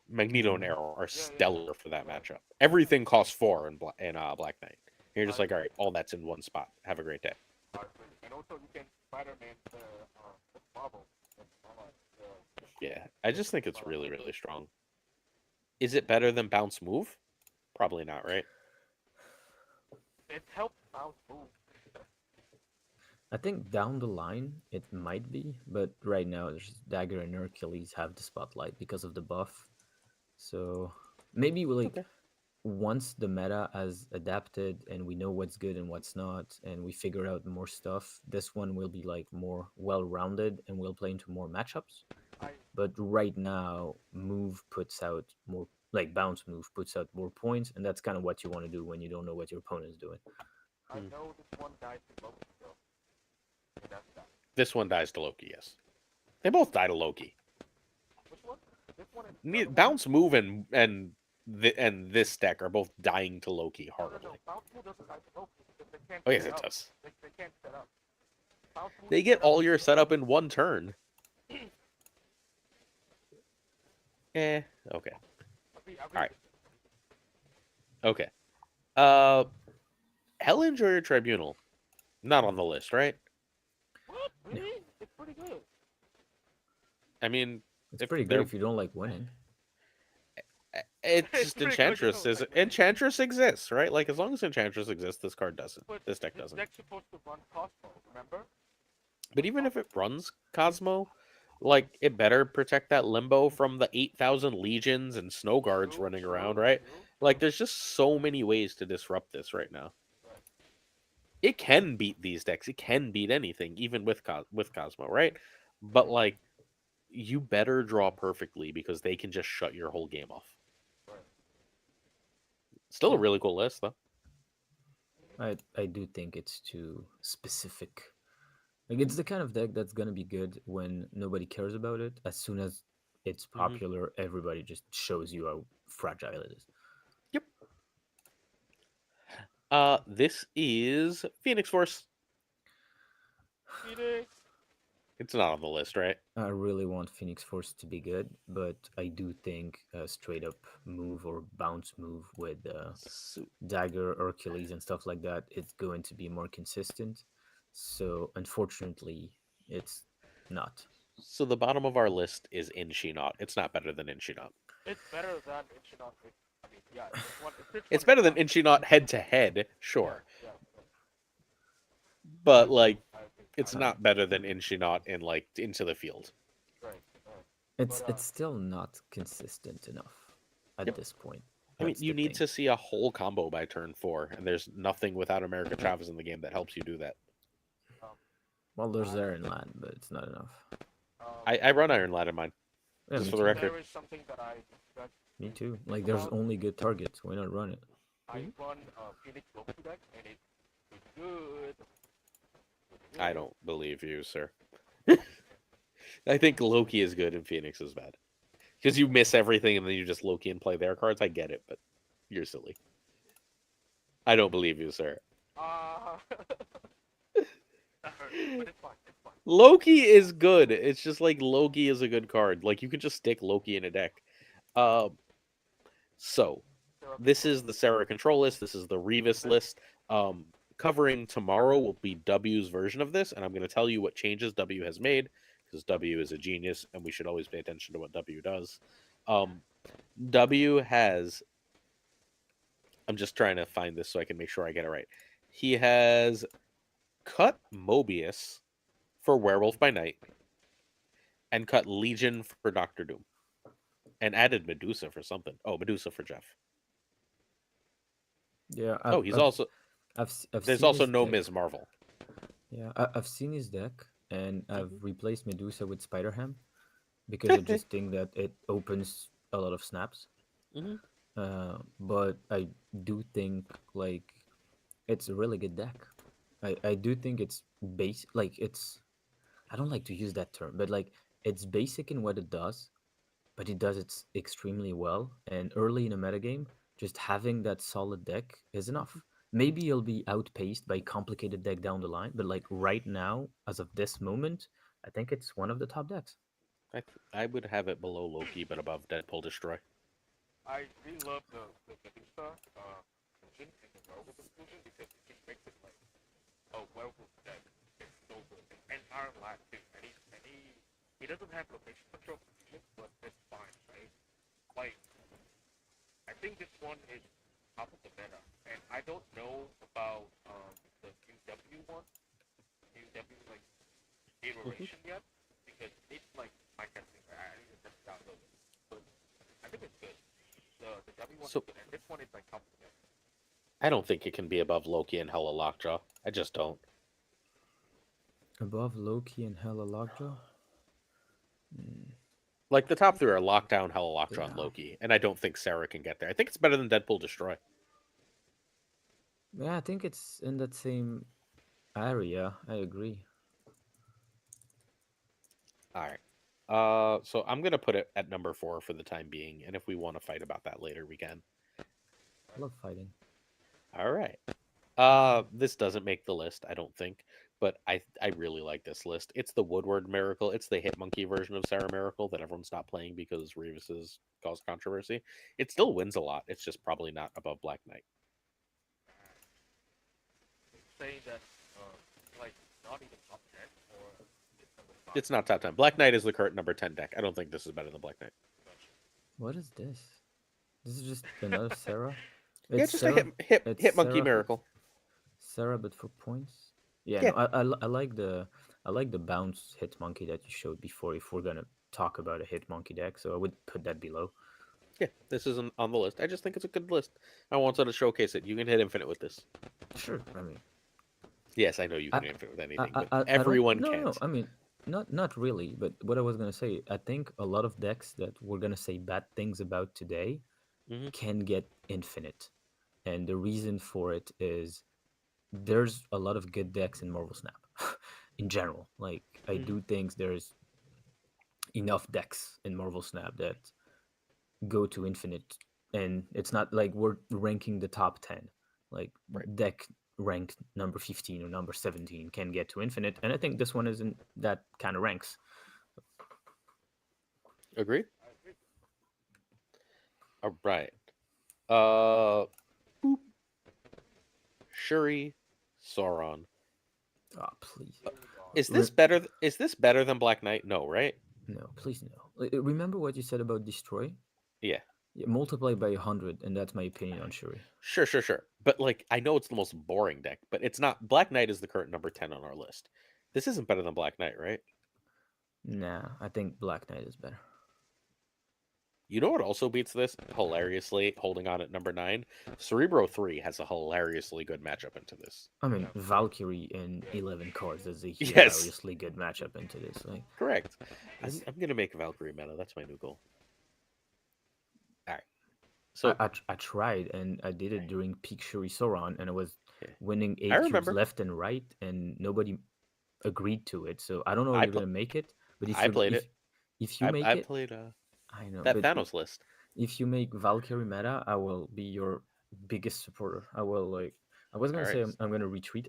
Magneto and Arrow are stellar for that matchup. Everything costs 4 in Black Knight. And you're just like, all right, all that's in one spot. Have a great day. And also you can Spider-Man the Marvel. Yeah, I just think it's really, really strong. Is it better than Bounce Move? Probably not, right? It helps bounce move. I think down the line it might be, but right now there's Dagger and Hercules have the spotlight because of the buff. So maybe we'll like Okay. once the meta has adapted and we know what's good and what's not, and we figure out more stuff, this one will be like more well-rounded and we'll play into more matchups. I But right now, move puts out more, like bounce move puts out more points, and that's kind of what you want to do when you don't know what your opponent's doing. I know this one died to Loki though. So that's that. This one dies to Loki, yes. They both die to Loki. Which one? This one is the other one? Bounce move and this deck are both dying to Loki No, no, horribly. no. Bounce move doesn't die to Loki because they can't Oh yes, set it up. does. They can't set up. Bounce move They is get set up all with your the- setup in one turn. Okay. Agree Alright. with Okay. Hellinger or Tribunal? Not on the list, right? you. What? Really? It's pretty good. I mean, It's if pretty they're- good if you don't like winning. it's It's just pretty good, Enchantress you know, is like- Enchantress exists, right? Like as long as Enchantress exists, this card doesn't. But This deck doesn't. deck's supposed to run Cosmo, remember? But even if it runs Cosmo, like it better protect that Limbo from the 8,000 legions and snow guards True, running true, around, right? true. Like there's just so many ways to disrupt this right now. Right. It can beat these decks. It can beat anything, even with Cosmo, right? But like, you better draw perfectly because they can just shut your whole game off. Right. Still a really cool list, though. I do think it's too specific. Like it's the kind of deck that's gonna be good when nobody cares about it. As soon as it's popular, everybody just shows you how fragile it is. Yep. This is Phoenix Force. Phoenix. It's not on the list, right? I really want Phoenix Force to be good, but I do think a straight up move or bounce move with Dagger, Hercules, and stuff like that is going to be more consistent. So unfortunately, it's not. So the bottom of our list is Inchinot. It's not better than Inchinot. It's better than Inchinot. I mean, yeah. It's better than Inchinot head to head, sure. Yeah, But like, I think it's not better than Inchinot in like into the field. right. It's But, it's still not consistent enough at Yep. this point. I mean, That's you the need thing. to see a whole combo by turn 4, and there's nothing without America Chavez in the game that helps you do that. Well, there's there in land, but it's not enough. I run Iron Lad in mine. Yeah, Just me for the too. record. There is something that I that Me too. Like, there's only good targets. Why not run it? I run Phoenix Loki deck, and it's good. I don't believe you, sir. I think Loki is good and Phoenix is bad. Because you miss everything and then you just Loki and play their cards. I get it, but you're silly. I don't believe you, sir. That hurt, but it's fine. It's fine. Loki is good. It's just like Loki is a good card. Like you could just stick Loki in a deck. So this is the Sarah control list. This is the Revis list. Covering tomorrow will be W's version of this, and I'm going to tell you what changes W has made because W is a genius, and we should always pay attention to what W does. W has. I'm just trying to find this so I can make sure I get it right. He has cut Mobius for Werewolf by Night and cut Legion for Doctor Doom and added Medusa for something. Oh, Medusa for Jeff. Yeah. He's also there's seen also his no deck. Ms. Marvel. Yeah, I've seen his deck, and I've replaced Medusa with Spider Ham because I just think that it opens a lot of snaps. Mhm. But I do think like it's a really good deck. I do think it's base like it's. I don't like to use that term, but like it's basic in what it does, but it does it extremely well. And early in a metagame, just having that solid deck is enough. Maybe you'll be outpaced by complicated deck down the line, but like right now, as of this moment, I think it's one of the top decks. I would have it below Loki, but above Deadpool Destroy. I really love the Medusa inclusion and the werewolf inclusion because it just makes it like a werewolf deck. It's so good. And Iron Lad too. And he doesn't have location control confusion, but it's fine, right? Like I think this one is top of the meta. And I don't know about the UW one. UW like iteration yet. Because it's like my guessing. I need to test it out a little bit. But I think it's good. The Everyone So- and this one is like top 10. I don't think it can be above Loki and Hella Lockjaw. I just don't. Above Loki and Hella Lockjaw? Like the top three are Lockdown, Hella Lockjaw, and Yeah. Loki, and I don't think Sarah can get there. I think it's better than Deadpool Destroy. Yeah, I think it's in that same area. I agree. All right. So I'm gonna put it at number 4 for the time being, and if we want to fight about that later, we can. I love fighting. All right. This doesn't make the list, I don't think, but I really like this list. It's the Woodward Miracle. It's the Hitmonkey version of Sarah Miracle that everyone stopped playing because Reeves has caused controversy. It still wins a lot. It's just probably not above Black Knight. Saying that like not even top 10 or it's number 5. It's not top 10. Black Knight is the current number 10 deck. I don't think this is better than Black Knight. What is this? This is just another Sarah? Yeah, just Sarah, a it's Hitmonkey Sarah Miracle. Sarah, but for points. Yeah, Yeah. no, I like the bounce hit monkey that you showed before. If we're gonna talk about a hit monkey deck, so I would put that below. Yeah, this isn't on the list. I just think it's a good list. I wanted to showcase it. You can hit Infinite with this. Sure, I mean, Yes, I know you I- can hit Infinite with anything, I but don't- everyone no, can't. no, I mean, not really. But what I was gonna say, I think a lot of decks that we're gonna say bad things about today Mhm. can get infinite, and the reason for it is there's a lot of good decks in Marvel Snap in general. Like I do think there's enough decks in Marvel Snap that go to infinite, and it's not like we're ranking the top 10. Like Right. deck ranked number 15 or number 17 can get to infinite, and I think this one isn't that kind of ranks. Agreed? All right. Boop. Shuri, Sauron. Oh, please. Is this better? Is this better than Black Knight? No, right? No, please no. Remember what you said about destroy? Yeah. Yeah, multiply by 100, and that's my opinion on Shuri. Sure. But like, I know it's the most boring deck, but it's not. Black Knight is the current number 10 on our list. This isn't better than Black Knight, right? Nah, I think Black Knight is better. You know what also beats this hilariously, holding on at number 9? Cerebro 3 has a hilariously good matchup into this. I mean, Valkyrie in 11 cards is a Yes. hilariously good matchup into this. Like, Correct. I'm gonna make Valkyrie meta. That's my new goal. All right. So I tried, and I did it during peak Shuri Sauron, and I was Yeah. winning I 8 cubes remember. left and right, and nobody agreed to it. So I don't know I if you're pl- gonna make it, but if I you played it. if you make I it, played I know. that But Thanos list. if you make Valkyrie meta, I will be your biggest supporter. I will like. I was gonna All say right. I'm gonna retweet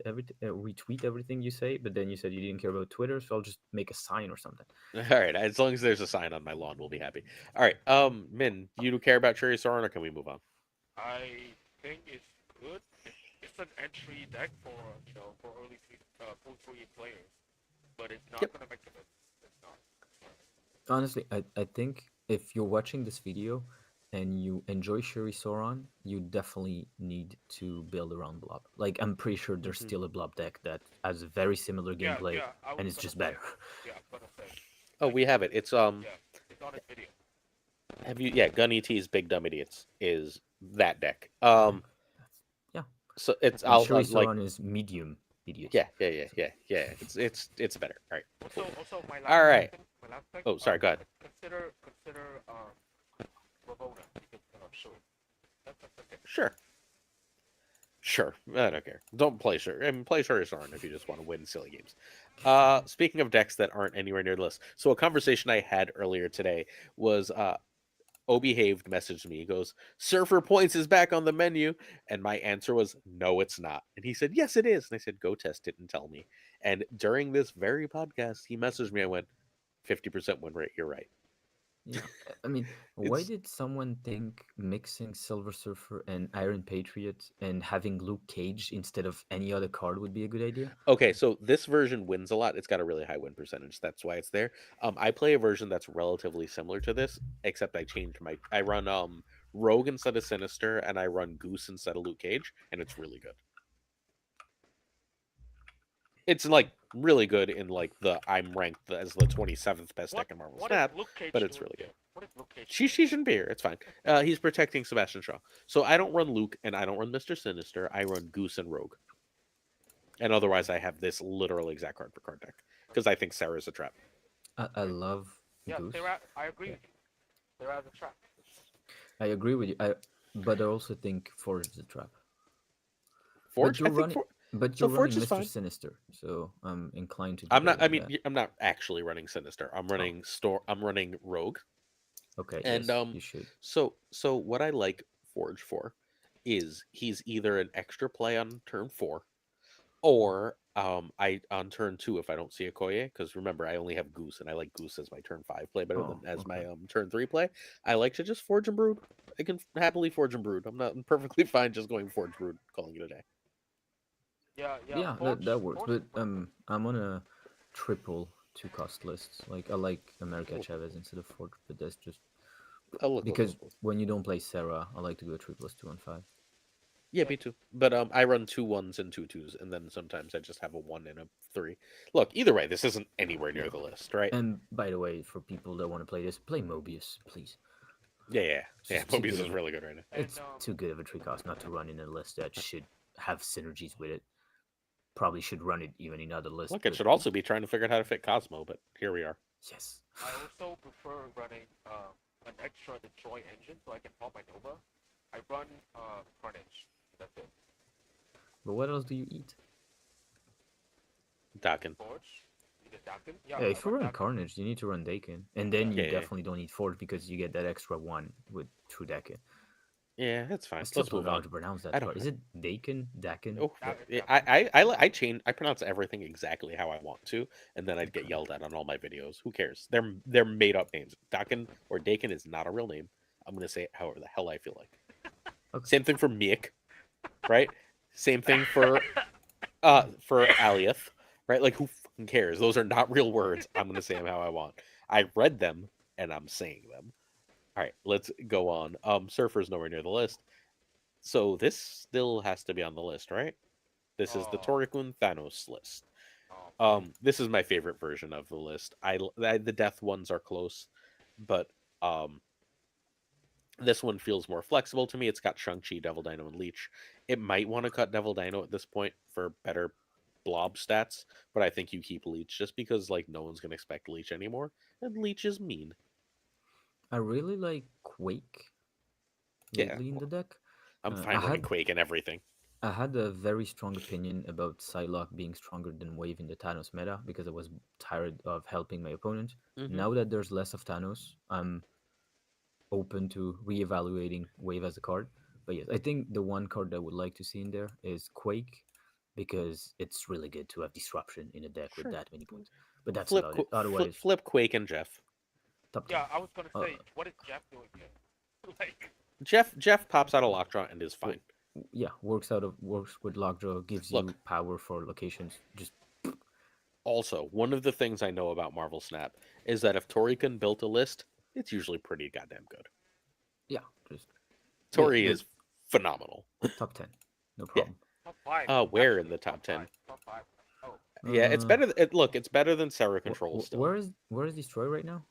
everything you say, but then you said you didn't care about Twitter, so I'll just make a sign or something. All right. As long as there's a sign on my lawn, we'll be happy. All right. Min, you care about Cherry Sauron, or can we move on? I think it's good. It's an entry deck for for early full 3 players, but it's not Yep. gonna make the list. It's not. Honestly, I think if you're watching this video and you enjoy Shuri Sauron, you definitely need to build around Blob. Like, I'm pretty sure there's Mhm. still a Blob deck that has a very similar Yeah, gameplay, yeah. I was and it's gonna just say better. it. Yeah, I'm gonna say. Oh, we have it. It's Yeah, it's on his video. Have you? Yeah, Gun ET's Big Dumb Idiots is that deck. Yeah. So it's And I'll Shuri like Sauron is medium idiot. yeah. It's better. All right. Also, my last All right. thing, Oh, sorry. Go ahead. Consider Ravona because Shuri. That's okay. Sure. I don't care. Don't play Shuri. I mean, play Shuri Sauron if you just want to win silly games. Speaking of decks that aren't anywhere near the list, so a conversation I had earlier today was Obehaved messaged me. He goes, Surfer Points is back on the menu. And my answer was, no, it's not. And he said, yes, it is. And I said, go test it and tell me. And during this very podcast, he messaged me. I went, 50% win rate. You're right. Yeah. I mean, why It's- did someone think mixing Silver Surfer and Iron Patriot and having Luke Cage instead of any other card would be a good idea? Okay, so this version wins a lot. It's got a really high win percentage. That's why it's there. I play a version that's relatively similar to this, except I changed I run Rogue instead of Sinister, and I run Goose instead of Luke Cage, and it's really good. It's like really good in like I'm ranked as the 27th best deck in Marvel What Snap, is Luke Cage but it's doing really here? good. What is location? She shouldn't be here. It's fine. He's protecting Sebastian Shaw. So I don't run Luke and I don't run Mr. Sinister. I run Goose and Rogue. And otherwise, I have this literal exact card for card deck because I think Sarah's a trap. I love Yeah, Goose. Sarah, I agree with you. Sarah's a trap. I agree with you. But I also think Forge is a trap. Forge, But I you're think. running. But So you're Forge running is Mr. fine. Sinister, so I'm inclined to. I'm not. I debate on mean, that. I'm not actually running Sinister. I'm running I'm running Rogue. Okay. And Yes, you should. so what I like Forge for is he's either an extra play on turn 4, or I on turn 2 if I don't see a Koye, because remember I only have Goose and I like Goose as my turn 5 play better than as my Okay. turn 3 play. I like to just Forge and Brood. I can happily Forge and Brood. I'm perfectly fine just going Forge Brood, calling it a day. Yeah, yeah. Yeah, Forge, that works. Forge But is pretty good. I'm on a triple 2 cost lists. Like I like America Chavez instead of Forge, but that's just Look. because when you don't play Sarah, I like to go 3+2 and 5. Yeah, me too. But I run 2 1s and 2 2s, and then sometimes I just have a 1 and a 3. Look, either way, this isn't anywhere near the list, right? And by the way, for people that want to play this, play Mobius, please. Yeah. Just too Mobius good is of a- really good right now. It's And too good of a 3 cost not to run in a list that should have synergies with it. Probably should run it even in other lists. Look, it but should also be trying to figure out how to fit Cosmo, but here we are. yes. I also prefer running an extra Detroit engine so I can pop my Nova. I run Carnage. That's it. But what else do you eat? Dakin. Forge. You get Dakin. Yeah, Yeah, I if you run run Dakin. Carnage, you need to run Dakin, and then you Yeah. definitely don't need Forge because you get that extra 1 with True Dakin. Yeah, that's I fine. still Let's don't move know how on. to pronounce that I don't card. Is know. it Dakin? Dakin? Oh, Dakin, yeah, Dakin. I change. I pronounce everything exactly how I want to, and then I'd get Okay. yelled at on all my videos. Who cares? They're made up names. Dakin or Dakin is not a real name. I'm gonna say it however the hell I feel like. Okay. Same thing for Miek, right? Same thing for Aliath, right? Like who fucking cares? Those are not real words. I'm gonna say them how I want. I read them and I'm saying them. All right, let's go on. Surfer's nowhere near the list, so this still has to be on the list, right? This is the Oh, Torikun Thanos list. oh. This is my favorite version of the list. The death ones are close, but this one feels more flexible to me. It's got Shang-Chi, Devil Dino, and Leech. It might want to cut Devil Dino at this point for better blob stats, but I think you keep Leech just because like no one's gonna expect Leech anymore, and Leech is mean. I really like Quake Yeah, lately in the deck. I'm I fine running had Quake and everything. I had a very strong opinion about Psylocke being stronger than Wave in the Thanos meta because I was tired of helping my opponent. Mm-hmm. Now that there's less of Thanos, I'm open to reevaluating Wave as a card. But yes, I think the one card I would like to see in there is Quake because it's really good to have disruption in a deck with Sure. that many points. But that's about it. Otherwise, flip Quake and Jeff. top 10. Yeah, I was gonna Uh, say, what is Jeff doing here? Like, Jeff pops out a Lockjaw and is fine. yeah, works with Lockjaw, gives Look, you power for locations. Just also, one of the things I know about Marvel Snap is that if Torikun built a list, it's usually pretty goddamn good. yeah, just Tori the is phenomenal. top 10, no Yeah. problem. top 5. Where in actually, the top 10? 5. Top 5. Oh, Yeah, it's better. Look, it's better than Sarah Control still. Where is Destroy right now?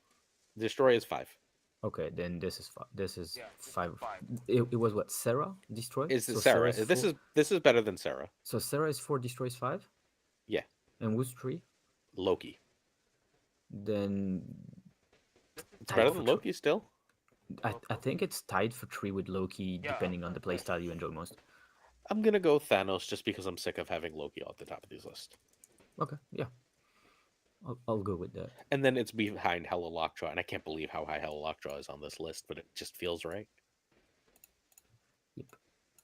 Destroy is 5. Okay, then this is This is yeah, 5. 5. It was what, Sarah Destroy? Is it So Sarah? Sarah's This 4? is better than Sarah. So Sarah is 4, Destroys 5, Yeah, and who's 3? Loki. Then It's tied better for than thr- Loki still. I think it's tied for 3 with Loki, Yeah, depending on the playstyle you enjoy most. I'm gonna go Thanos just because I'm sick of having Loki at the top of these lists. Okay, yeah, I'll go with that. And then it's behind Hella Lockjaw, and I can't believe how high Hella Lockjaw is on this list, but it just feels right. Yep,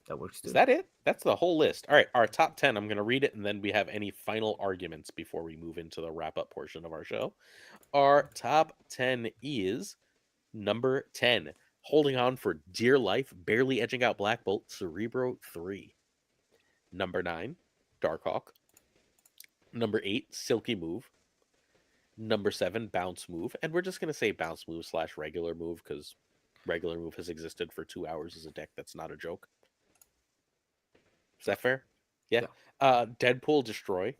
that works too. Is that it? That's the whole list. All right, our top 10. I'm going to read it, and then we have any final arguments before we move into the wrap up portion of our show. Our top 10 is number 10, holding on for dear life, barely edging out Black Bolt, Cerebro 3. Number 9, Darkhawk. Number 8, Silky Move. Number 7, Bounce Move. And we're just going to say Bounce Move / regular move because regular move has existed for 2 hours as a deck. That's not a joke. Is that fair? Yeah. Deadpool Destroy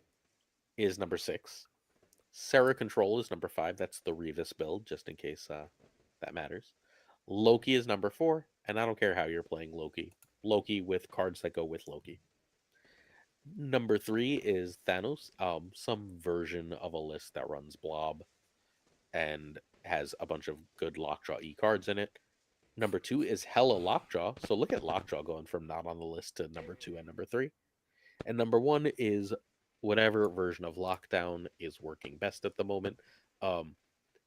is number 6. Sarah Control is number 5. That's the Revis build, just in case that matters. Loki is number 4, and I don't care how you're playing Loki. Loki with cards that go with Loki. Number 3 is Thanos, some version of a list that runs Blob and has a bunch of good Lockjaw E cards in it. Number 2 is hella Lockjaw. So look at Lockjaw going from not on the list to number 2 and number 3. And number 1 is whatever version of Lockdown is working best at the moment.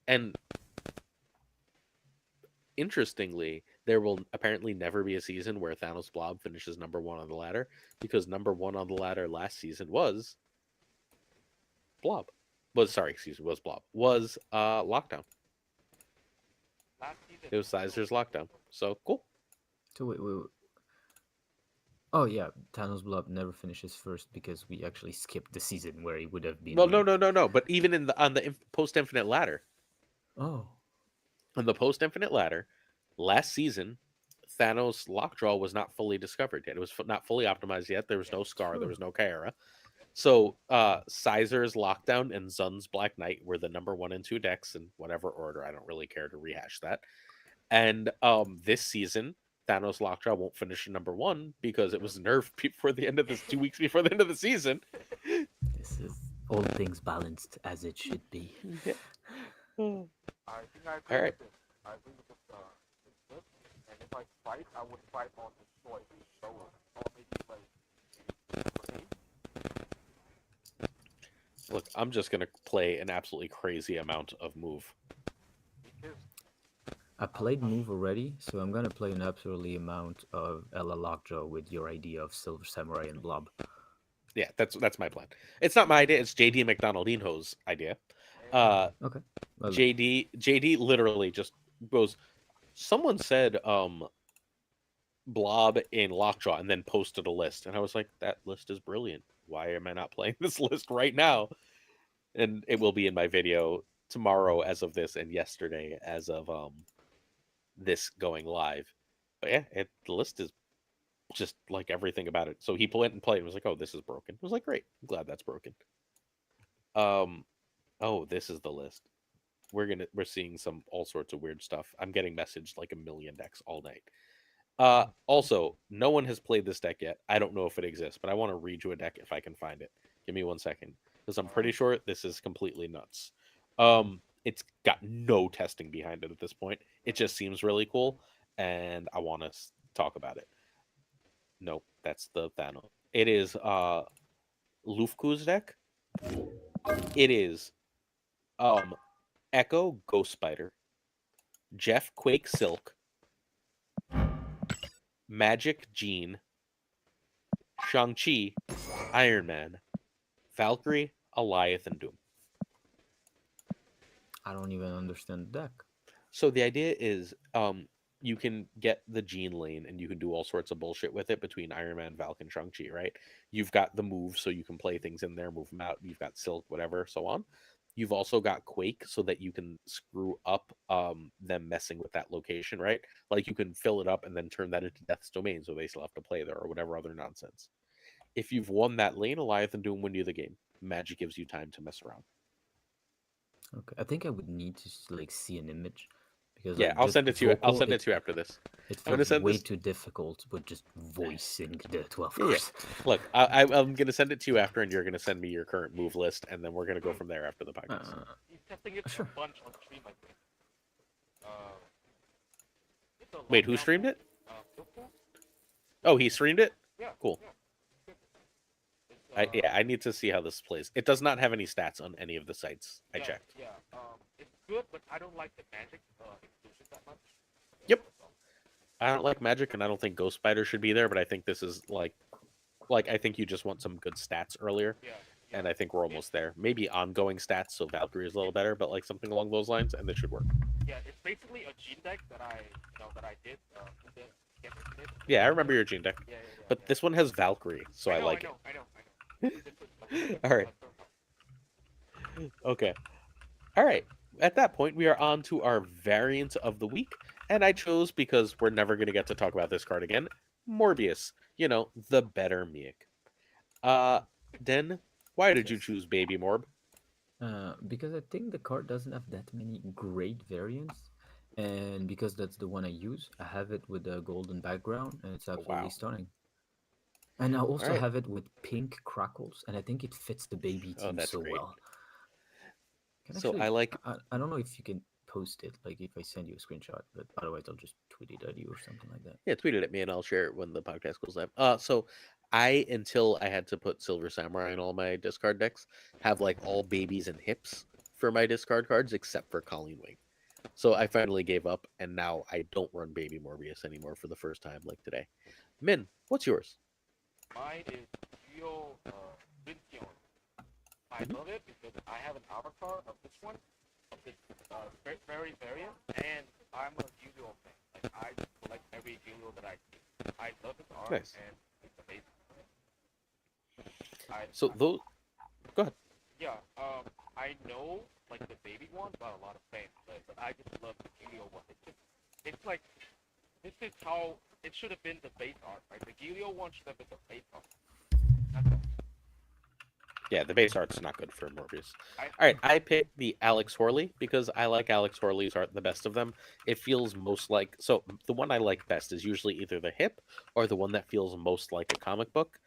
And interestingly, there will apparently never be a season where Thanos Blob finishes number 1 on the ladder, because number 1 on the ladder last season was Blob. Was Blob. Was Lockdown. Last season, It was Sizer's Lockdown. So cool. So wait. Oh yeah, Thanos Blob never finishes first because we actually skipped the season where he would have been. Well, no. But even on the post infinite ladder, Oh. on the post infinite ladder, last season, Thanos Lockjaw was not fully discovered yet. It was not fully optimized yet. There was no Scar. There was no Kyra. So Sizer's Lockdown and Zun's Black Knight were the number 1 and 2 decks in whatever order. I don't really care to rehash that. And this season, Thanos Lockjaw won't finish number 1 because it was nerfed before the end of this 2 weeks before the end of the season. This is all things balanced as it should be. I think I agree All right. with this. I agree with this, and if I fight, I would fight on the choice lower, or maybe like grenade. Look, I'm just gonna play an absolutely crazy amount of move. Because I played move already, so I'm gonna play an absolutely amount of Ella Lockjaw with your idea of Silver Samurai and Blob. Yeah, that's my plan. It's not my idea. It's JD McDonaldino's idea. Okay. Well, JD literally just goes. Someone said Blob in Lockjaw and then posted a list, and I was like, that list is brilliant. Why am I not playing this list right now? And it will be in my video tomorrow as of this, and yesterday as of this going live. But yeah, the list is just like everything about it. So he went and played and was like, oh, this is broken. I was like, great. I'm glad that's broken. Oh, this is the list. We're seeing some all sorts of weird stuff. I'm getting messaged like a million decks all night. Also, no one has played this deck yet. I don't know if it exists, but I want to read you a deck if I can find it. Give me 1 second, because I'm pretty sure this is completely nuts. It's got no testing behind it at this point. It just seems really cool, and I want to talk about it. Nope, that's the Thanos. It is Lufku's deck. It is Echo Ghost Spider, Jeff Quake Silk, Magic Gene, Shang-Chi, Iron Man, Valkyrie, Alioth, and Doom. I don't even understand the deck. So the idea is you can get the Gene lane and you can do all sorts of bullshit with it between Iron Man, Valk, and Shang-Chi, right? You've got the moves so you can play things in there, move them out. You've got Silk, whatever, so on. You've also got Quake so that you can screw up them messing with that location, right? Like you can fill it up and then turn that into Death's Domain so they still have to play there or whatever other nonsense. If you've won that lane, Alioth and Doom win you the game. Magic gives you time to mess around. Okay, I think I would need to like see an image because Yeah, like, I'll just send it to you. I'll vocal, send it to you after this. It I'm gonna feels send way this. too difficult with just voicing the 12 Yeah. cards. Look, I'm gonna send it to you after, and you're gonna send me your current move list, and then we're gonna go from there after the podcast. he's testing it Sure. a bunch on stream, I think. It's a Wait, who lockdown streamed it? Silkpool? Oh, he streamed it. Yeah. Cool. Yeah. It's, I need to see how this plays. It does not have any stats on any of the sites I yeah, checked. Yeah. It's good, but I don't like the magic inclusion that much. Yep. I don't like Magic, and I don't think Ghost Spider should be there. But I think this is like I think you just want some good stats earlier, Yeah. and I think we're almost there. Maybe ongoing stats, so Valkyrie is a little better, but like something along those lines, and this should work. Yeah, it's basically a gene deck that I did. Yeah, I remember your Gene deck, Yeah. but this one has Valkyrie, so I like it. I know. All right. Okay. All right. At that point, we are on to our variant of the week, and I chose, because we're never going to get to talk about this card again, Morbius. You know, the better Miek. Den, why did you choose Baby Morb? Because I think the card doesn't have that many great variants, and because that's the one I use, I have it with a golden background, and it's Oh, absolutely wow. stunning. And I All also right. have it with pink crackles, and I think it fits the baby Oh, team that's so great. well. Can So I actually, like. I don't know if you can post it, like if I send you a screenshot, but otherwise I'll just tweet it at you or something like that. Yeah, tweet it at me and I'll share it when the podcast goes live. So I, until I had to put Silver Samurai in all my discard decks, have like all babies and hips for my discard cards except for Colleen Wing. So I finally gave up, and now I don't run Baby Morbius anymore for the first time, like today. Min, what's yours? Mine is Geo Vincion. I Mhm. love it because I have an avatar of this one, of this very variant, and I'm a Gilio fan. Like I collect every Gilio that I see. I love his art Nice. and it's amazing. I, So I those, go ahead. yeah, I know like the baby one got a lot of fans, but I just love the Gilio one. It's like this is how it should have been the base art, right? The Gilio one should have been the base art. That's all. Yeah, the base art's not good for Morbius. I All right, I picked the Alex Horley because I like Alex Horley's art the best of them. It feels most like, so the one I like best is usually either the hip or the one that feels most like a comic book.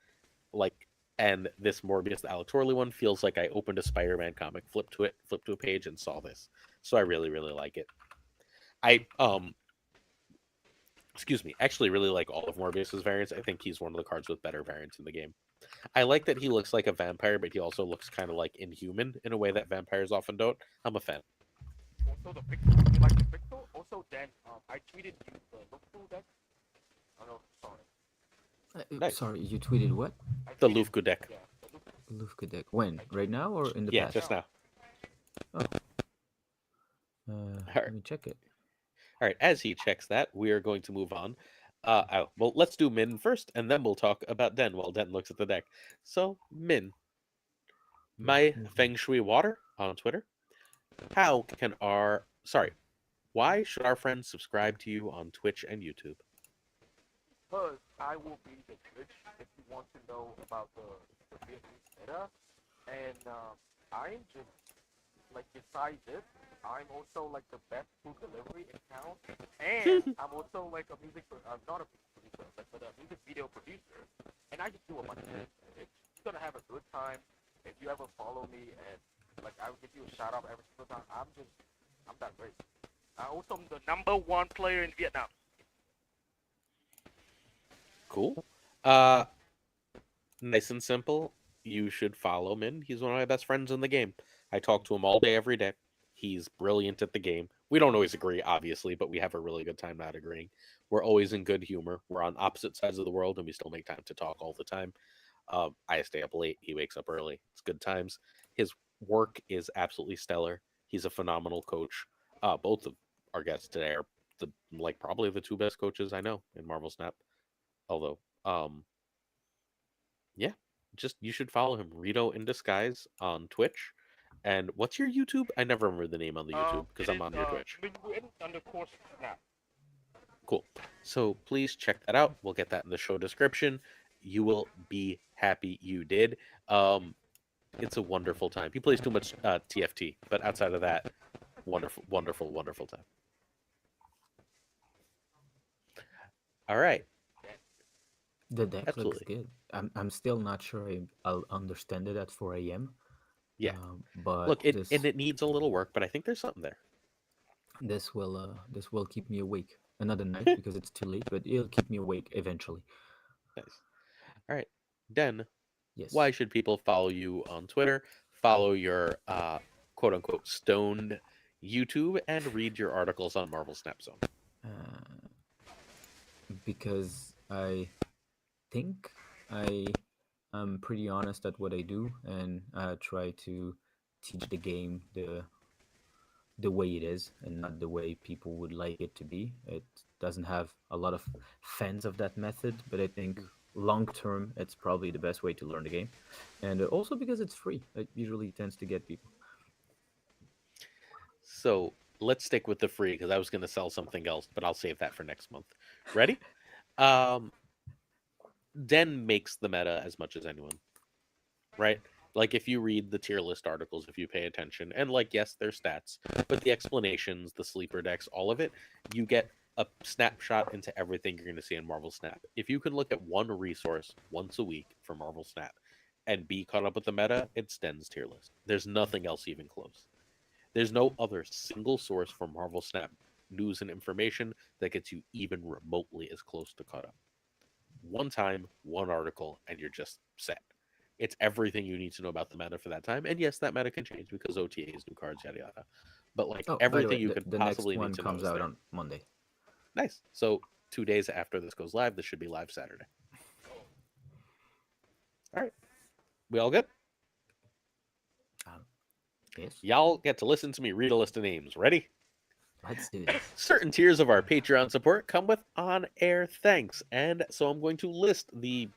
Like, and this Morbius, the Alex Horley one, feels like I opened a Spider-Man comic, flipped to a page, and saw this. So I really, really like it. I excuse me, actually really like all of Morbius's variants. I think he's one of the cards with better variants in the game. I like that he looks like a vampire, but he also looks kind of like inhuman in a way that vampires often don't. I'm a fan. also the pixel. You like the pixel? Also, then I tweeted you the look through deck. Oh no, sorry. Nice. Sorry, you tweeted what? I The tweeted Lufku deck. yeah the look through. Lufka deck. When? I Right now or in the Yeah, right past? just now. now. Oh, All let right. me check it. All right. As he checks that, we are going to move on. Well, let's do Min first, and then we'll talk about Den while Den looks at the deck. So, Min, Yeah, my move on. Feng Shui Water on Twitter. How can our sorry? Why should our friends subscribe to you on Twitch and YouTube? Because I will be the Twitch if you want to know about the Vietnamese meta. And I'm just like besides this, I'm also like the best food delivery in town. And I'm also like a I'm not a music producer, but a music video producer. And I just do a bunch of things. It's gonna have a good time. If you ever follow me and like I will give you a shout out every single time. I'm that great. I also am the number one player in Vietnam. Cool. Nice and simple. You should follow Min. He's one of my best friends in the game. I talk to him all day, every day. He's brilliant at the game. We don't always agree, obviously, but we have a really good time not agreeing. We're always in good humor. We're on opposite sides of the world, and we still make time to talk all the time. I stay up late. He wakes up early. It's good times. His work is absolutely stellar. He's a phenomenal coach. Both of our guests today are the like probably the two best coaches I know in Marvel Snap. Although, yeah, just you should follow him, Rito in Disguise on Twitch. And what's your YouTube? I never remember the name on the YouTube because It I'm is on your Twitch. Minh Nguyen underscore snap. Cool. So please check that out. We'll get that in the show description. You will be happy you did. Um, it's a wonderful time. He plays too much TFT, but outside of that, wonderful, wonderful, wonderful time. All right, The deck looks absolutely. good. I'm still not sure I'll understand it at 4 a.m. Yeah. But Look, it needs a little work, but I think there's something there. this will keep me awake. Another night because it's too late, but it'll keep me awake eventually. Nice. All right, Den. Yes. Why should people follow you on Twitter, follow your quote unquote stoned YouTube, and read your articles on Marvel Snap Zone? Uh, because I think I am pretty honest at what I do, and I try to teach the game the way it is and not the way people would like it to be. It doesn't have a lot of fans of that method, but I think long term it's probably the best way to learn the game. And also because it's free, it usually tends to get people. So let's stick with the free because I was going to sell something else, but I'll save that for next month. Ready? Um, Den makes the meta as much as anyone, right? Like if you read the tier list articles, if you pay attention, and like yes, they're stats, but the explanations, the sleeper decks, all of it, you get a snapshot into everything you're going to see in Marvel Snap. If you can look at one resource once a week for Marvel Snap and be caught up with the meta, it's Den's tier list. There's nothing else even close. There's no other single source for Marvel Snap news and information that gets you even remotely as close to caught up. One time, one article, and you're just set. It's everything you need to know about the meta for that time. And yes, that meta can change because OTAs, new cards, yada yada. But like Oh, by the everything way, you could the next possibly need one to know comes is out there. on Monday. Nice. So 2 days after this goes live, this should be live Saturday. All right. We all good? Yes. Y'all get to listen to me read a list of names. Ready? Let's do this. Certain tiers of our Patreon support come with on-air thanks. And so I'm going to list the,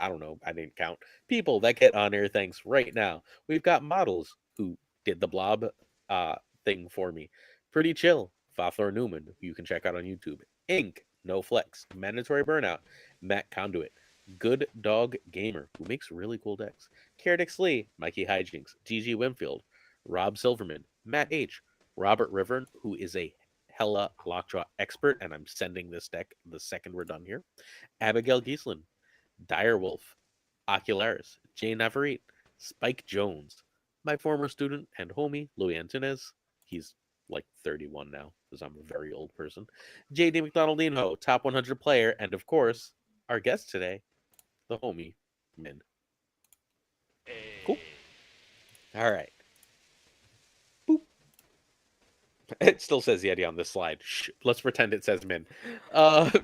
I don't know, I didn't count, people that get on-air thanks right now. We've got Models, who did the blob thing for me. Pretty Chill, Faflor Newman, who you can check out on YouTube. Ink, No Flex, Mandatory Burnout, Matt Conduit, Good Dog Gamer, who makes really cool decks. Caradix Lee, Mikey Hijinks, GG Winfield, Rob Silverman, Matt H., Robert River, who is a hella lockjaw expert, and I'm sending this deck the second we're done here. Abigail Gieslin, Direwolf, Ocularis, Jay Navarrete, Spike Jones, my former student and homie, Louis Antunes. He's like 31 now, because I'm a very old person. JD McDonaldino, top 100 player, and of course, our guest today, the homie, Min. Cool. All right. Boop. It still says Yeti on this slide. Shh, let's pretend it says Min.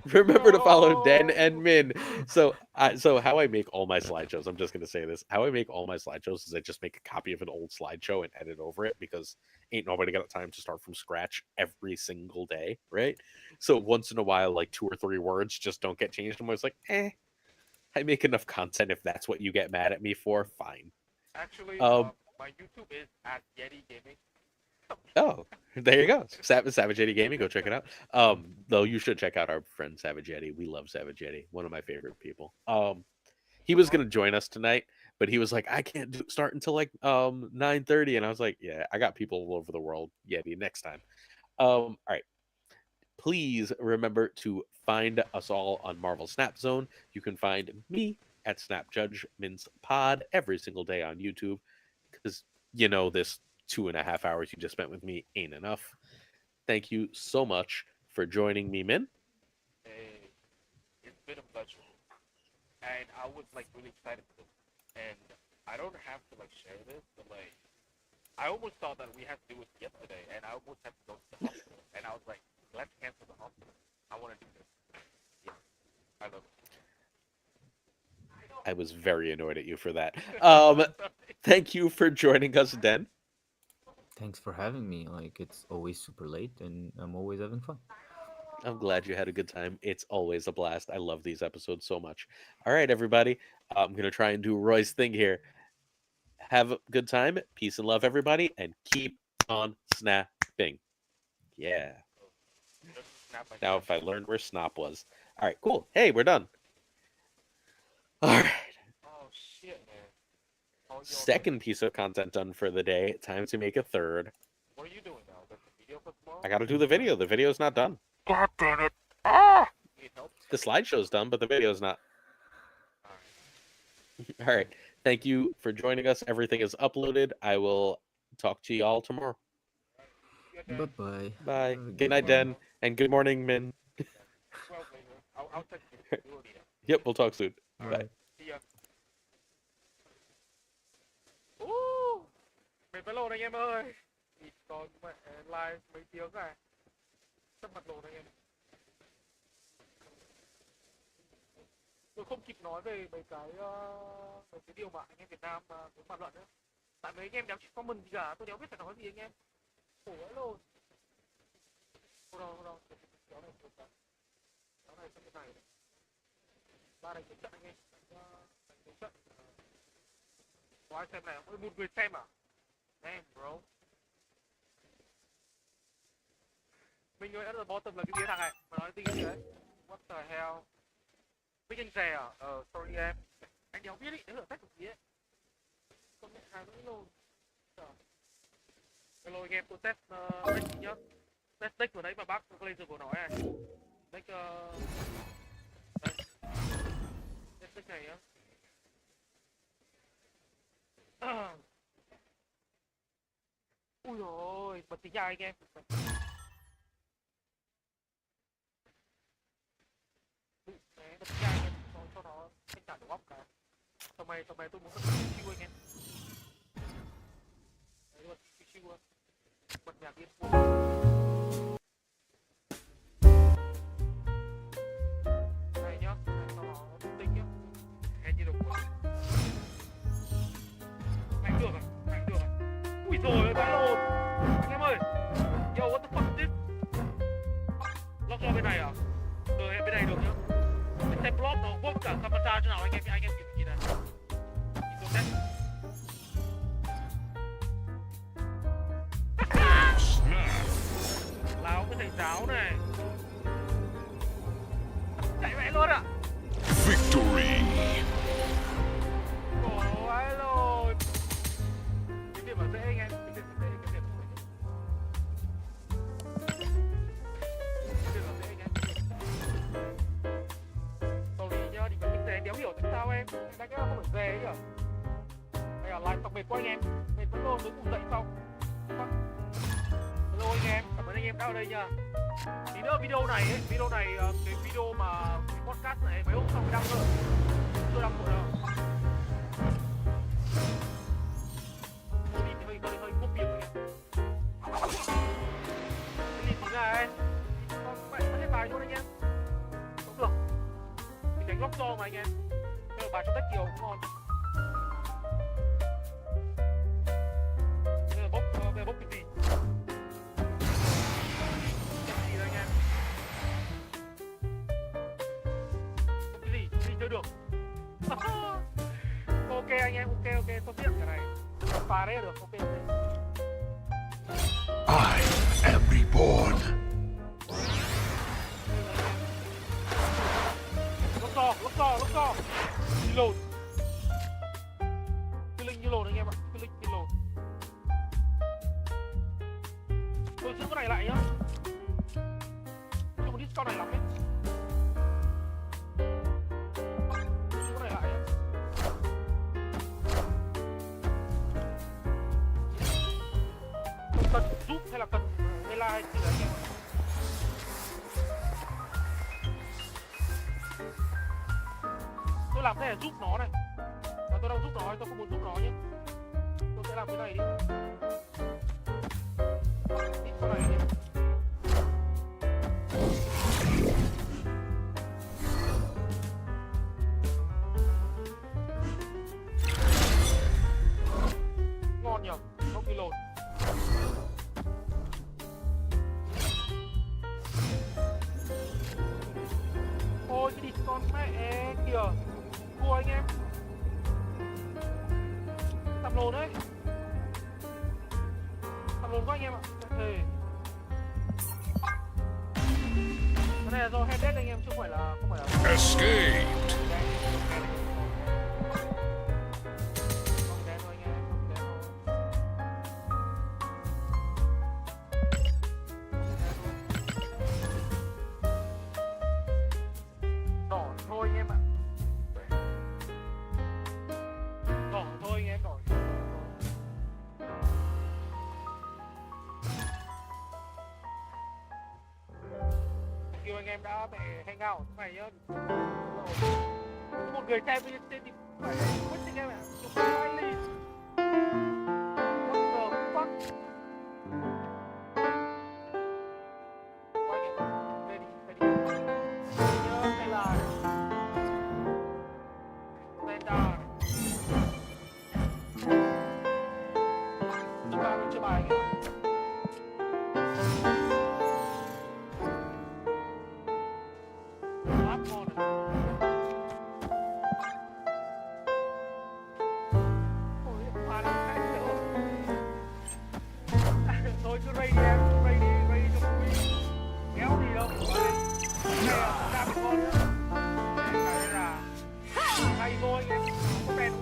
Remember to follow Den and Min. So how I make all my slideshows, I'm just going to say this. How I make all my slideshows is I just make a copy of an old slideshow and edit over it because ain't nobody got time to start from scratch every single day, right? So once in a while, like 2 or 3 words just don't get changed. I'm always like, I make enough content. If that's what you get mad at me for, fine. Actually, my YouTube is at Yeti Gaming. Oh, there you go. Savage Yeti Gaming. Go check it out. Though you should check out our friend Savage Yeti. We love Savage Yeti. One of my favorite people. He was gonna join us tonight, but he was like, I can't start until like 9:30, and I was like, yeah, I got people all over the world. Yeti, next time. All right. Please remember to find us all on Marvel Snap Zone. You can find me at Snap Judgments Pod every single day on YouTube because this 2.5 hours you just spent with me ain't enough. Thank you so much for joining me, Min. Hey, it's been a pleasure, and I was like really excited for this. And I don't have to like share this, but like I almost thought that we had to do it yesterday, and I almost had to go to the hospital, and I was like, let's cancel the hospital. I want to do this. Yeah, I love it. I was very annoyed at you for that. Thank you for joining us, Den. Thanks for having me. Like, it's always super late, and I'm always having fun. I'm glad you had a good time. It's always a blast. I love these episodes so much. All right, everybody. I'm going to try and do Roy's thing here. Have a good time. Peace and love, everybody. And keep on snapping. Yeah. Now, if I learned where snap was. All right, cool. Hey, we're done. All right. Oh shit, man. Oh, Second piece of content done for the day. Time to make a third. What are you doing now? There's a video for tomorrow? I got to do the video. The video's not done. God damn it. Ah! Need help? The slideshow's done, but the video's not. All right. Thank you for joining us. Everything is uploaded. I will talk to y'all tomorrow. Bye-bye. Bye. Have a Good night, one. Den. And good morning, Min. Well, later. I'll text you. We'll need it. Yep, we'll talk soon. Bye. Bye. See ya. Mày phải lồn anh em ơi. Thì còn mẹ live mấy tiếng này. Sắp mặt lồn anh em. Tôi không kịp nói về mấy cái điều mà anh em Việt Nam muốn bàn luận nữa. Tại mấy anh em đéo chịu comment gì cả, tôi đéo biết phải nói gì anh em. Khổ ấy luôn. Hold on. Kéo này sang cái này. Ba đánh trận anh em. Đánh trận. Có ai xem này? Ôi, một người xem à? Damn, bro. Minh Nguyen at the bottom là cái gì thằng này? Mà nói tiếng gì đấy? What the hell? Minh anh rè à? Sorry em. Anh đéo biết ý, để hưởng tách của gì ấy. Công nhận hàng vẫn lồn. Hello anh em, tôi test deck nhá. Test deck vừa nãy mà bác Glazer vừa nói này. Deck đây. Test deck này nhá. Ui rồi, bật tính ra anh em. Đấy, bật tính ra anh em cho nó thanh tản đầu óc cả. Tầm này tôi muốn bật chiêu anh em. Đấy, bật chiêu luôn. Bật nhạc điên cuồng. Này nhá, cho nó tinh nhá. Nghe như đồng quân. Mạnh được à? Mạnh được à? Ui rồi, vãi lồn. Anh em ơi. Yo, what the fuck is this? Lock cho bên này à? Được, em bên này được nhá. Cái tem block nó work cả Kamata cho nào anh em nhìn này. Nhìn tôi test. Láo cái thầy giáo này. Chạy mẹ luôn ạ. Victory. Ồ, ai rồi. Cái điểm mà dễ anh em. Cái điểm mà dễ anh em. Sorry nhá, thì mình dễ đéo hiểu tại sao em. Đánh cái không phải dễ ấy kìa. Đây là live xong mệt quá anh em. Mệt vẫn luôn mới cùng dậy xong. Hello anh em, cảm ơn anh em đã ở đây nha. Tí nữa video này cái video mà cái podcast này mấy hôm sau mới đăng nữa. Chưa đăng rồi đâu. Đi thì hơi cốp miệng rồi. Cái gì tí này? Vậy hết bài luôn anh em. Cũng được. Mình đánh lóc do mà anh em. Bây giờ bài cho tách kiều cũng ngon. Bây giờ bốc cái gì? Chơi được. Ok anh em, ok, tôi biết cái này. Phá đấy được, ok. I am reborn. Lúc to. Như lồn. Cứ linh như lồn anh em ạ, cứ linh như lồn. Tôi giữ cái này lại nhá. Không có discount này lắm ấy. Cần giúp hay là cần Mela hay gì đấy anh em. Tôi làm thế là giúp nó này. Và tôi đang giúp nó, tôi không muốn giúp nó nhé. Tôi sẽ làm cái này đi. Ít con này đi. Ngon nhỉ, không bị lột. Ôi cái đi con mẹ kìa. Cua anh em. Tầm lồn đấy. Tầm lồn quá anh em ạ. Cái này là do headset anh em chứ không phải là Escaped. anh em đã mẹ hang out này nhá. Một người xem thì phải quất anh em ạ. Chụp hai ly. What the fuck? Quay kìa. Đây đi. Nhớ đây là Standard. Chúng ta cũng chơi bài anh em. Thôi cứ raid đi em, raid đi cho vui. Kéo gì đâu. Ra một con nữa. Cái là hay vô anh em, không bèn.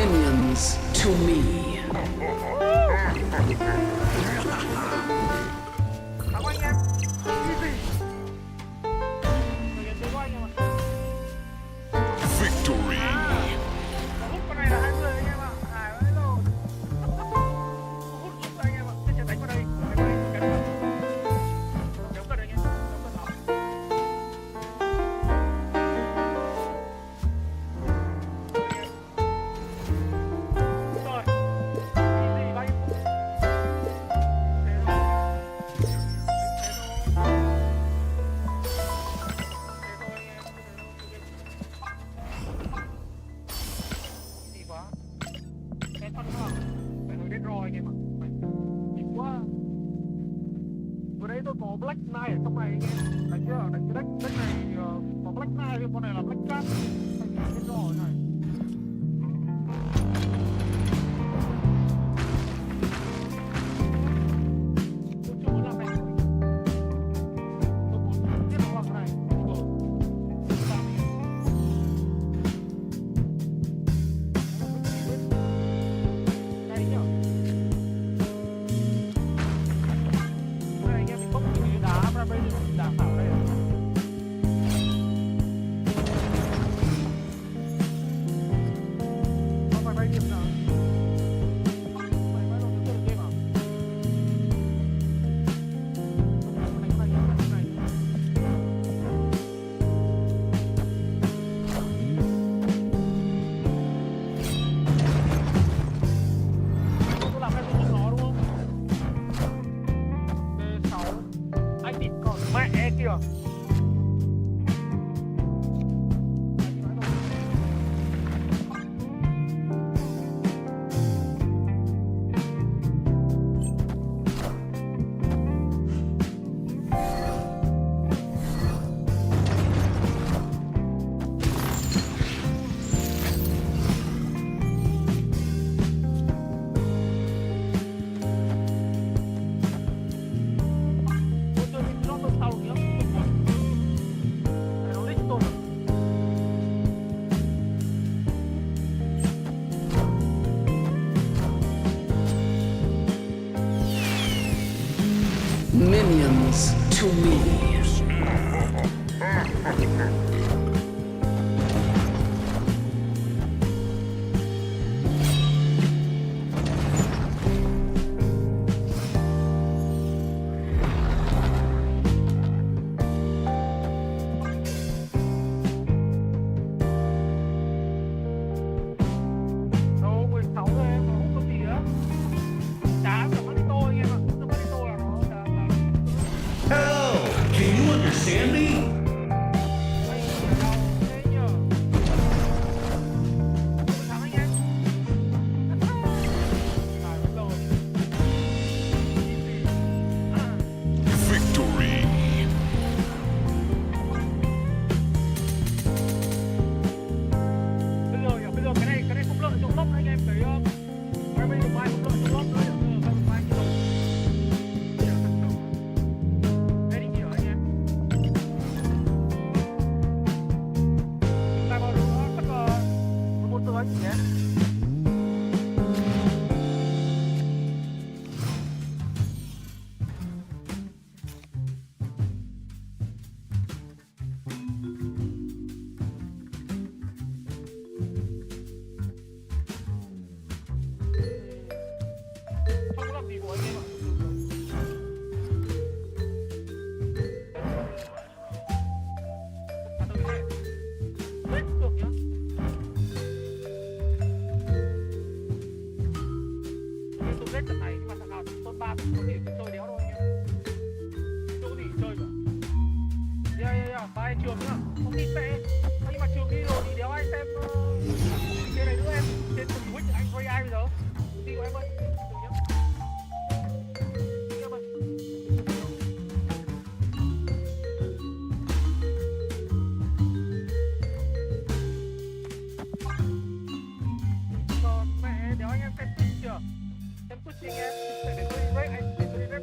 Minions to me. Cảm ơn anh em. Easy. Người chơi của anh em ạ. Victory. Hút con này là 20 anh em ạ. Hải vãi rồi. Hút giúp anh em ạ. Sẽ đánh vào đây. Đánh vào đây. Cắn vào. Kéo cận anh em. Kéo cận vào. Rồi. Easy bao nhiêu phút? Thế rồi. Thế thôi. Gì quá. Cái con nào? Phải nói đến rồi anh em ạ. Nhịp quá. Vừa đấy tôi có Black Knight ở trong này anh em. Đánh chưa? Đánh cái deck này có Black Knight nhưng con này là Black Cat. Phải nói đến rồi này. Tôi chưa muốn làm này. Tôi muốn tiếp tục làm cái này. Rồi. Làm đi. Đây nhá. Đây anh em mình bốc cái đá ra đây mình đá phảo đây. Không phải bay điểm nào. Bay bay đâu được game à? Tôi làm cái gì nó đúng không? D6 anh địt còn mẹ kìa. Tôi chơi cái nó tôi sau nhá. Nó lấy tôi. Minions to me. Đâu 16 rồi em, nó không có gì nữa. Đá cả Manito anh em ạ. Manito là nó là Hell, can you understand me? Ây, đau thế nhờ. Tôi thắng anh em. Phải bắt đầu. Easy. Victory. Bây giờ cái này không lợi trong lốc anh em thấy không? Bây giờ mai không lợi trong lốc nữa. Bây giờ mai không lợi. Bây giờ thật sự. Đây đi nhỉ anh em. Chúng ta bao nữa chắc là một tựa anh nhé. Không có làm gì của anh em ạ. À, tôi này. Đấy, được nhá. Tôi tôi rết trận này nhưng mà thằng nào top 3 tôi có gì tôi chơi đéo đâu anh em. Tôi có gì chơi cả. Yeah, ba trường nữa. Không đi mẹ. Nhưng mà trường đi rồi thì đéo ai xem cái này nữa em. Trên từng Twitch anh quay ai bây giờ? Đi của em ơi. Được nhá. Đi em ơi. Còn mẹ đéo anh em xem Twitch chưa? Xem Twitch đi anh em. Để tôi đi break anh. Để tôi đi break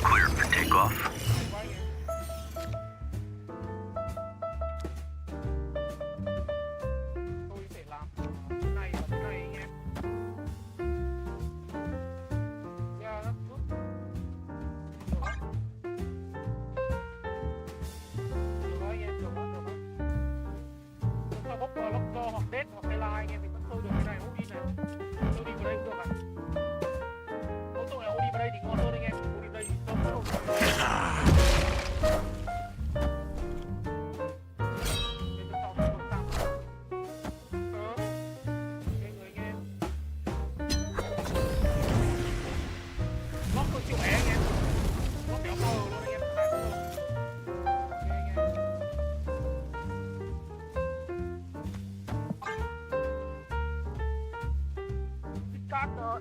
Clear for takeoff. Tôi sẽ làm cái này và cái này anh em. Yeah, that's good. Được đó. Được đó anh em, được đó, được đó. Chúng ta bốc locker hoặc dead hoặc highlight anh em thì vẫn tôi được cái này, Odin này. Tôi đi vào đây cũng được ạ. Mỗi tội là Odin vào đây thì ngon hơn anh em. Odin đây thì tôi rất là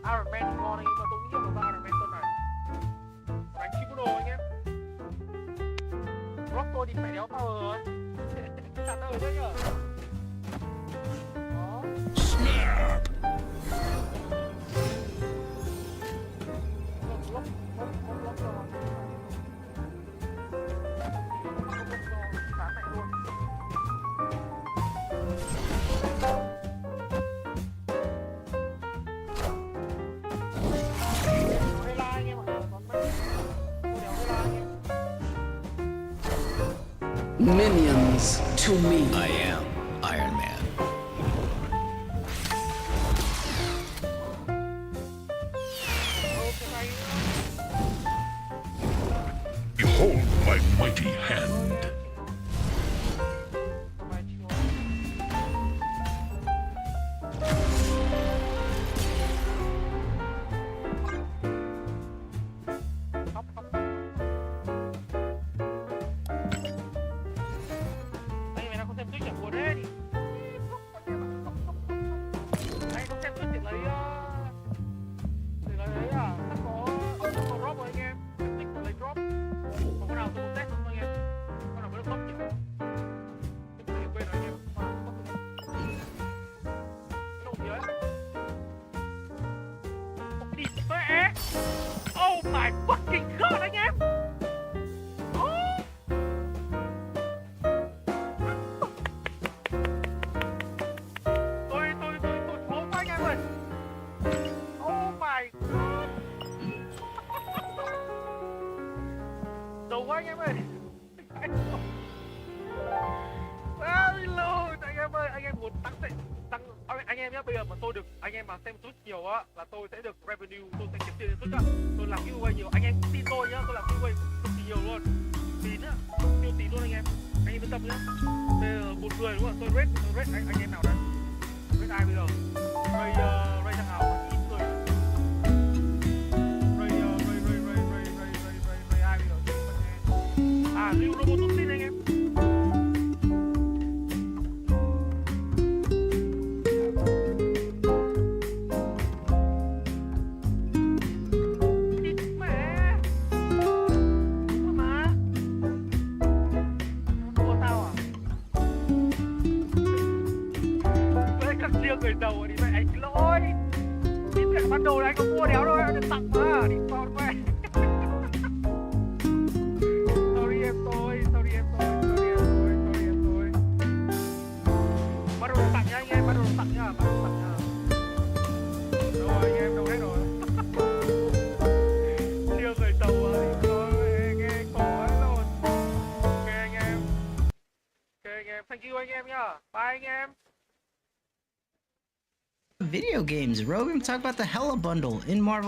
Iron Man thì ngon anh em, mà tôi nghĩ là con Iron Man tuần này đánh chip đồ anh em. Rock tôi thì phải đéo power rồi. Chặt đời đấy nhở. Đó. Minions to me. I am Iron Man. Behold my mighty hand. Oh my fucking god anh em. Tôi thố quá anh em ơi. Oh my god. Đầu quá anh em ơi. Hello anh em ơi, anh em muốn tăng anh em nhé. Bây giờ mà tôi được anh em mà xem Twitch nhiều á là tôi sẽ được revenue, tôi sẽ kiếm tiền từ Twitch á. Tôi làm giveaway nhiều, anh em tin tôi nhá, tôi làm giveaway cực kỳ nhiều luôn. Tín á, tiêu tín luôn anh em yên tâm nhá. Bây giờ một người đúng không? Tôi rate anh em nào đây? Rate ai bây giờ? Ray thằng nào mà ít người. Ray ai bây giờ? À, Lưu Robotusin anh em. Người đầu thì mẹ anh xin lỗi. Biết cả ban đầu là anh có mua đéo đâu, anh tặng mà đi con mẹ. Sorry em tôi. Bắt đầu tặng nhá anh em, bắt đầu tặng nhá. Rồi anh em đâu hết rồi. Chưa người đầu thì thôi, nghe khó luôn. Ok anh em. Thank you anh em nhá. Bye anh em. Video games, Rogan. Talk about the Hella bundle in Marvel.